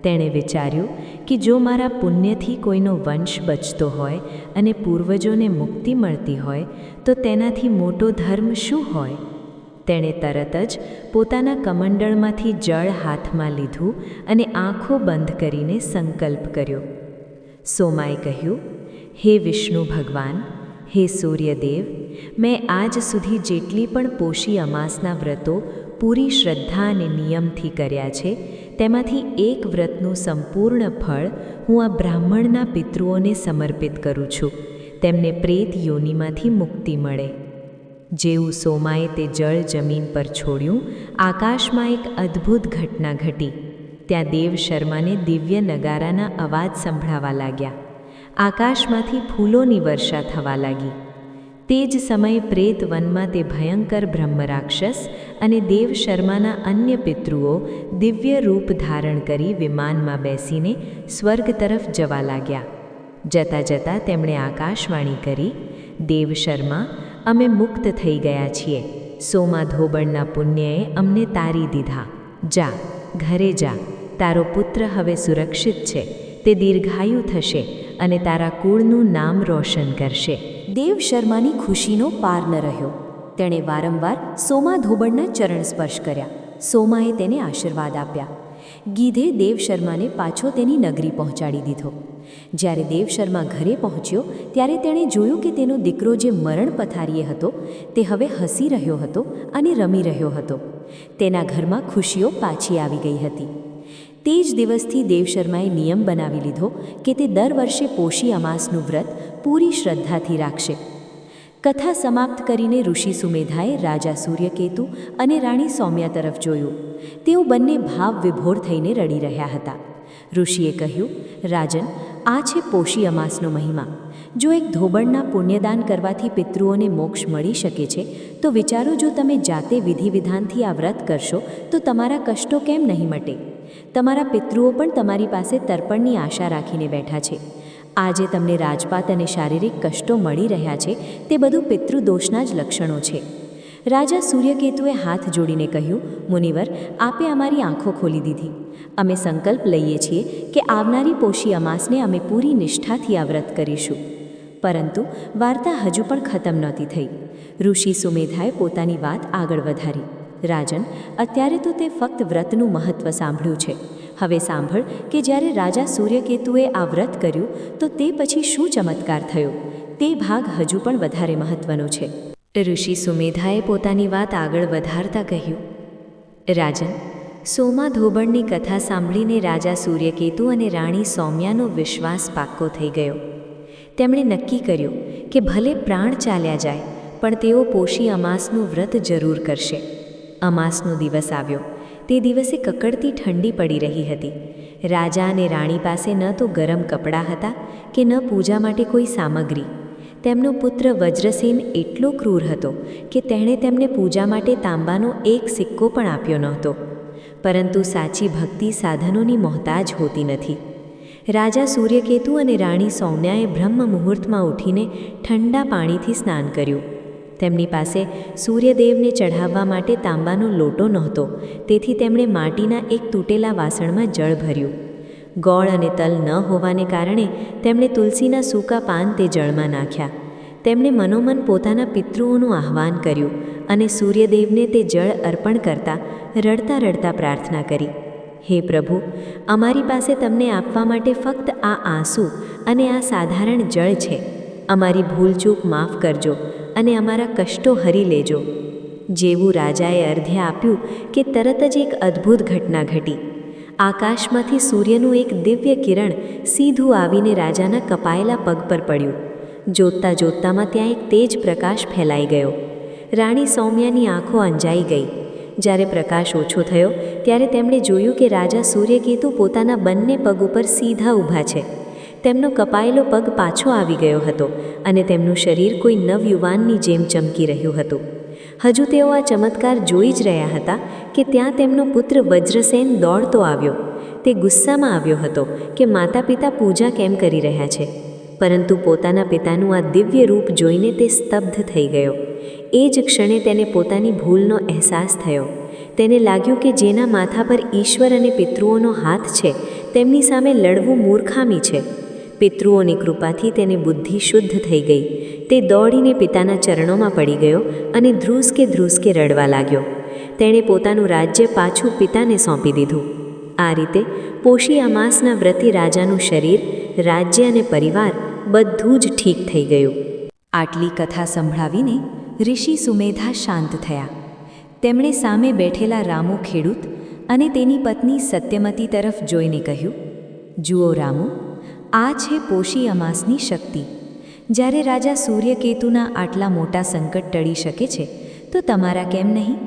તેણે વિચાર્યું કે જો મારા પુણ્યથી કોઈનો વંશ બચતો હોય અને પૂર્વજોને મુક્તિ મળતી હોય તો તેનાથી મોટો ધર્મ શું હોય? તેણે તરત જ પોતાના કમંડળમાંથી જળ હાથમાં લીધું અને આંખો બંધ કરીને સંકલ્પ કર્યો. સોમાએ કહ્યું, હે વિષ્ણુ ભગવાન, હે સૂર્યદેવ, મેં આજ સુધી જેટલી પણ પોષી અમાસના વ્રતો પૂરી શ્રદ્ધા અને નિયમથી કર્યા છે તેમાંથી એક વ્રતનું સંપૂર્ણ ફળ હું આ બ્રાહ્મણના પિતૃઓને સમર્પિત કરું છું. તેમને પ્રેત યોનિમાંથી મુક્તિ મળે. જેવું સોમાએ તે જળ જમીન પર છોડ્યું, આકાશમાં એક અદ્ભુત ઘટના ઘટી. ત્યાં દેવ શર્માને દિવ્ય નગારાના અવાજ સંભળાવા લાગ્યા. આકાશમાંથી ફૂલોની વર્ષા થવા લાગી. તે જ સમયે પ્રેત વનમાં તે ભયંકર બ્રહ્મ રાક્ષસ અને દેવ શર્માના અન્ય પિતૃઓ દિવ્ય રૂપ ધારણ કરી વિમાનમાં બેસીને સ્વર્ગ તરફ જવા લાગ્યા. જતાં જતાં તેમણે આકાશવાણી કરી, દેવ શર્મા, અમે મુક્ત થઈ ગયા છીએ. સોમા ધોબણના પુણ્યએ અમને તારી દીધા. જા, ઘરે જા. તારો પુત્ર હવે સુરક્ષિત છે. તે દીર્ઘાયુ થશે અને તારા કુળનું નામ રોશન કરશે. દેવ શર્માની ખુશીનો પાર ન રહ્યો. તેણે વારંવાર સોમા ધોબણના ચરણ સ્પર્શ કર્યા. સોમાએ તેને આશીર્વાદ આપ્યા. ગીધે દેવ શર્માને પાછો તેની નગરી પહોંચાડી દીધો. જ્યારે દેવ શર્મા ઘરે પહોંચ્યો ત્યારે તેણે જોયું કે તેનો દીકરો જે મરણ પથારીએ હતો તે હવે હસી રહ્યો હતો અને રમી રહ્યો હતો. તેના ઘરમાં ખુશીઓ પાછી આવી ગઈ હતી. તે જ દિવસથી દેવ શર્માએ નિયમ બનાવી લીધો કે તે દર વર્ષે પોષી અમાસનું વ્રત પૂરી શ્રદ્ધાથી રાખશે. કથા સમાપ્ત કરીને ઋષિ સુમેધાએ રાજા સૂર્યકેતુ અને રાણી સૌમ્યા તરફ જોયું. તેઓ બંને ભાવ વિભોર થઈને રડી રહ્યા હતા. ઋષિએ કહ્યું, રાજન, આ છે પોષી અમાસનો મહિમા. જો એક ધોબણના પુણ્યદાન કરવાથી પિતૃઓને મોક્ષ મળી શકે છે તો વિચારો, જો તમે જાતે વિધિ વિધાનથી આ વ્રત કરશો તો તમારા કષ્ટો કેમ નહીં મટે? તમારા પિતૃઓ પણ તમારી પાસે તર્પણની આશા રાખીને બેઠા છે. આજે તમને રાજપાત અને શારીરિક કષ્ટો મળી રહ્યા છે તે બધું પિતૃદોષના જ લક્ષણો છે. રાજા સૂર્યકેતુએ હાથ જોડીને કહ્યું, મુનિવર, આપે અમારી આંખો ખોલી દીધી. અમે સંકલ્પ લઈએ છીએ કે આવનારી પોષી અમાસને અમે પૂરી નિષ્ઠાથી આ વ્રત કરીશું. પરંતુ વાર્તા હજુ પણ ખતમ નહોતી થઈ. ઋષિ સુમેધાએ પોતાની વાત આગળ વધારી. રાજન, અત્યારે તો તે ફક્ત વ્રતનું મહત્ત્વ સાંભળ્યું છે. હવે સાંભળ કે જ્યારે રાજા સૂર્યકેતુએ આ વ્રત કર્યું તો તે પછી શું ચમત્કાર થયો. તે ભાગ હજુ પણ વધારે મહત્ત્વનો છે. ઋષિ સુમેધાએ પોતાની વાત આગળ વધારતા કહ્યું, રાજન, સોમા ધોબણની કથા સાંભળીને રાજા સૂર્યકેતુ અને રાણી સૌમ્યાનો વિશ્વાસ પાક્કો થઈ ગયો. તેમણે નક્કી કર્યું કે ભલે પ્રાણ ચાલ્યા જાય પણ તેઓ પોષી અમાસનું વ્રત જરૂર કરશે. અમાસનો દિવસ આવ્યો. તે દિવસે કકડતી ઠંડી પડી રહી હતી. રાજા અને રાણી પાસે ન તો ગરમ કપડાં હતા કે ન પૂજા માટે કોઈ સામગ્રી. તેમનો પુત્ર વજ્રસેન એટલો ક્રૂર હતો કે તેણે તેમને પૂજા માટે તાંબાનો એક સિક્કો પણ આપ્યો નહોતો. પરંતુ સાચી ભક્તિ સાધનોની મોહતાજ હોતી નથી. રાજા સૂર્યકેતુ અને રાણી સૌમ્યાએ બ્રહ્મ મુહૂર્તમાં ઉઠીને ઠંડા પાણીથી સ્નાન કર્યું. તેમની પાસે સૂર્યદેવને ચઢાવવા માટે તાંબાનો લોટો નહોતો, તેથી તેમણે માટીના એક તૂટેલા વાસણમાં જળ ભર્યું. ગોળ અને તલ ન હોવાને કારણે તેમણે તુલસીના સૂકા પાન તે જળમાં નાખ્યા. તેમણે મનોમન પોતાના પિતૃઓનું આહ્વાન કર્યું અને સૂર્યદેવને તે જળ અર્પણ કરતા રડતા રડતા પ્રાર્થના કરી, હે પ્રભુ, અમારી પાસે તમને આપવા માટે ફક્ત આ આંસુ અને આ સાધારણ જળ છે. અમારી ભૂલચૂક માફ કરજો અને અમારા કષ્ટો હરી લેજો. જેવું રાજાએ અર્ધ્ય આપ્યું કે તરત જ એક અદ્ભુત ઘટના ઘટી. આકાશમાંથી સૂર્યનું એક દિવ્ય કિરણ સીધું આવીને રાજાના કપાયેલા પગ પર પડ્યું. જોતતા જોતતામાં ત્યાં એક તેજ પ્રકાશ ફેલાઈ ગયો. રાણી સૌમ્યાની આંખો અંજાઈ ગઈ. જ્યારે પ્રકાશ ઓછો થયો ત્યારે તેમણે જોયું કે રાજા સૂર્યકેતુ પોતાના બંને પગ ઉપર સીધા ઊભા છે. તેમનો કપાયેલો પગ પાછો આવી ગયો હતો અને તેમનું શરીર કોઈ નવયુવાનની જેમ ચમકી રહ્યું હતું. હજુ તેઓ આ ચમત્કાર જોઈ જ રહ્યા હતા કે ત્યાં તેમનો પુત્ર વજ્રસેન દોડતો આવ્યો. તે ગુસ્સામાં આવ્યો હતો કે માતા પિતા પૂજા કેમ કરી રહ્યા છે, પરંતુ પોતાના પિતાનું આ દિવ્ય રૂપ જોઈને તે સ્તબ્ધ થઈ ગયો. એ જ ક્ષણે તેને પોતાની ભૂલનો અહેસાસ થયો. તેને લાગ્યું કે જેના માથા પર ઈશ્વર અને પિતૃઓનો હાથ છે તેમની સામે લડવું મૂર્ખામી છે. પિતૃઓની કૃપાથી તેની બુદ્ધિ શુદ્ધ થઈ ગઈ. તે દોડીને પિતાના ચરણોમાં પડી ગયો અને ધ્રુસકે રડવા લાગ્યો. તેણે પોતાનું રાજ્ય પાછું પિતાને સોંપી દીધું. આ રીતે પોષી અમાસના વ્રતી રાજાનું શરીર, રાજ્ય અને પરિવાર બધું જ ઠીક થઈ ગયું. આટલી કથા સંભળાવીને ઋષિ સુમેધા શાંત થયા. તેમણે સામે બેઠેલા રામુ ખેડૂત અને તેની પત્ની સત્યમતી તરફ જોઈને કહ્યું, જુઓ રામુ, આ છે પોષી અમાસની શક્તિ. જ્યારે રાજા સૂર્યકેતુના આટલા મોટા સંકટ ટળી શકે છે તો તમારા કેમ નહીં?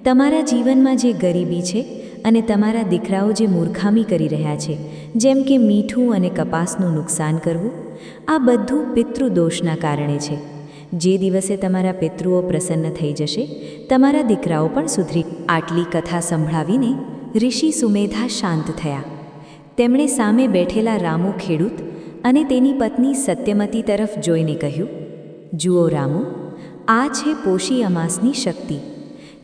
તમારા જીવનમાં જે ગરીબી છે અને તમારા દીકરાઓ જે મૂર્ખામી કરી રહ્યા છે, જેમ કે મીઠું અને કપાસનું નુકસાન કરવું, આ બધું પિતૃદોષના કારણે છે. જે દિવસે તમારા પિતૃઓ પ્રસન્ન થઈ જશે, તમારા દીકરાઓ પણ સુધરી. આટલી કથા સંભળાવીને ઋષિ સુમેધા શાંત થયા. તેમણે સામે બેઠેલા રામુ ખેડૂત અને તેની પત્ની સત્યમતી તરફ જોઈને કહ્યું, જુઓ રામુ, આ છે પોષી અમાસની શક્તિ.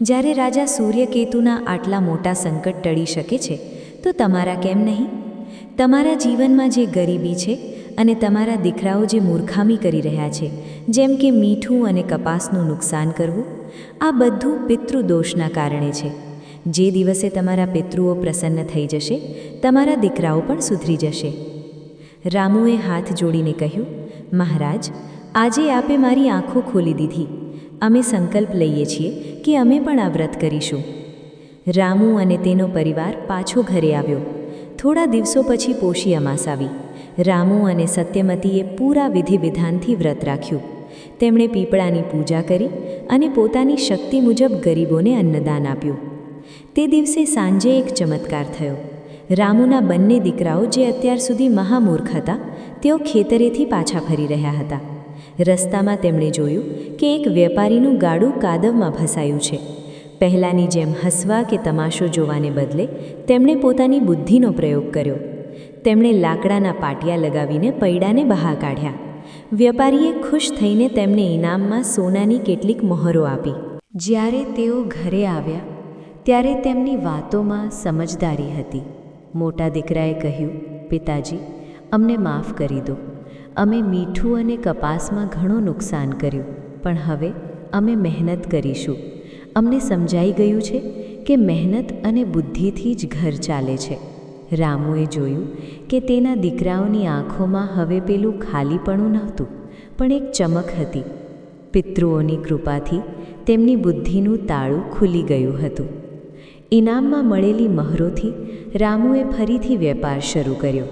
જ્યારે રાજા સૂર્યકેતુના આટલા મોટા સંકટ ટળી શકે છે તો તમારા કેમ નહીં? તમારા જીવનમાં જે ગરીબી છે અને તમારા દીકરાઓ જે મૂર્ખામી કરી રહ્યા છે, જેમ કે મીઠું અને કપાસનું નુકસાન કરવું, આ બધું પિતૃદોષના કારણે છે. જે દિવસે તમારા પિતૃઓ પ્રસન્ન થઈ જશે, તમારા દીકરાઓ પણ સુધરી જશે. રામુએ હાથ જોડીને કહ્યું, મહારાજ, આજે આપે મારી આંખો ખોલી દીધી. અમે સંકલ્પ લઈએ છીએ કે અમે પણ આ વ્રત કરીશું. રામુ અને તેનો પરિવાર પાછો ઘરે આવ્યો. થોડા દિવસો પછી પોષી અમાસ આવી. રામુ અને સત્યમતીએ પૂરા વિધિ વિધાનથી વ્રત રાખ્યું. તેમણે પીપળાની પૂજા કરી અને પોતાની શક્તિ મુજબ ગરીબોને અન્નદાન આપ્યું. તે દિવસે સાંજે એક ચમત્કાર થયો. રામુના બંને દીકરાઓ, જે અત્યાર સુધી મહામૂર્ખ હતા, તેઓ ખેતરેથી પાછા ફરી રહ્યા હતા. રસ્તામાં તેમણે જોયું કે એક વેપારીનું ગાડું કાદવમાં ફસાયું છે. પહેલાંની જેમ હસવા કે તમાશો જોવાને બદલે તેમણે પોતાની બુદ્ધિનો પ્રયોગ કર્યો. તેમણે લાકડાના પાટિયા લગાવીને પૈડાને બહાર કાઢ્યા. વેપારીએ ખુશ થઈને તેમને ઇનામમાં સોનાની કેટલીક મહોરો આપી. જ્યારે તેઓ ઘરે આવ્યા ત્યારે તેમની વાતોમાં સમજદારી હતી. મોટા દીકરાએ કહ્યું, પિતાજી, અમને માફ કરી દો. અમે મીઠું અને કપાસમાં ઘણું નુકસાન કર્યું, પણ હવે અમે મહેનત કરીશું. અમને સમજાઈ ગયું છે કે મહેનત અને બુદ્ધિથી જ ઘર ચાલે છે. રામુએ જોયું કે તેના દીકરાઓની આંખોમાં હવે પેલું ખાલીપણું નહોતું, પણ એક ચમક હતી. પિતૃઓની કૃપાથી તેમની બુદ્ધિનું તાળું ખુલી ગયું હતું. ઇનામમાં મળેલી મહરોથી રામુએ ફરીથી વેપાર શરૂ કર્યો.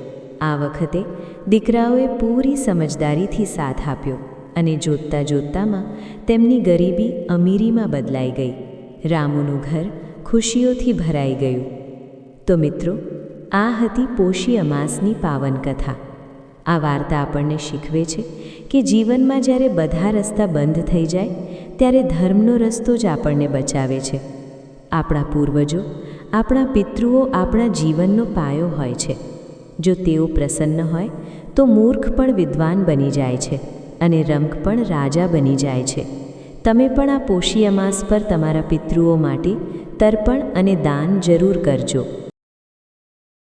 આ વખતે દીકરાઓએ પૂરી સમજદારીથી સાથ આપ્યો અને જોતતા જોતતામાં તેમની ગરીબી અમીરીમાં બદલાઈ ગઈ. રામુનું ઘર ખુશીઓથી ભરાઈ ગયું. તો મિત્રો, આ હતી પોષી અમાસની પાવન કથા. આ વાર્તા આપણને શીખવે છે કે જીવનમાં જ્યારે બધા રસ્તા બંધ થઈ જાય ત્યારે ધર્મનો રસ્તો જ આપણને બચાવે છે. આપણા પૂર્વજો, આપણા પિતૃઓ આપણા જીવનનો પાયો હોય છે. જો તેઓ પ્રસન્ન હોય તો મૂર્ખ પણ વિદ્વાન બની જાય છે અને રંક પણ રાજા બની જાય છે. તમે પણ આ પોષી અમાસ પર તમારા પિતૃઓ માટે તર્પણ અને દાન જરૂર કરજો.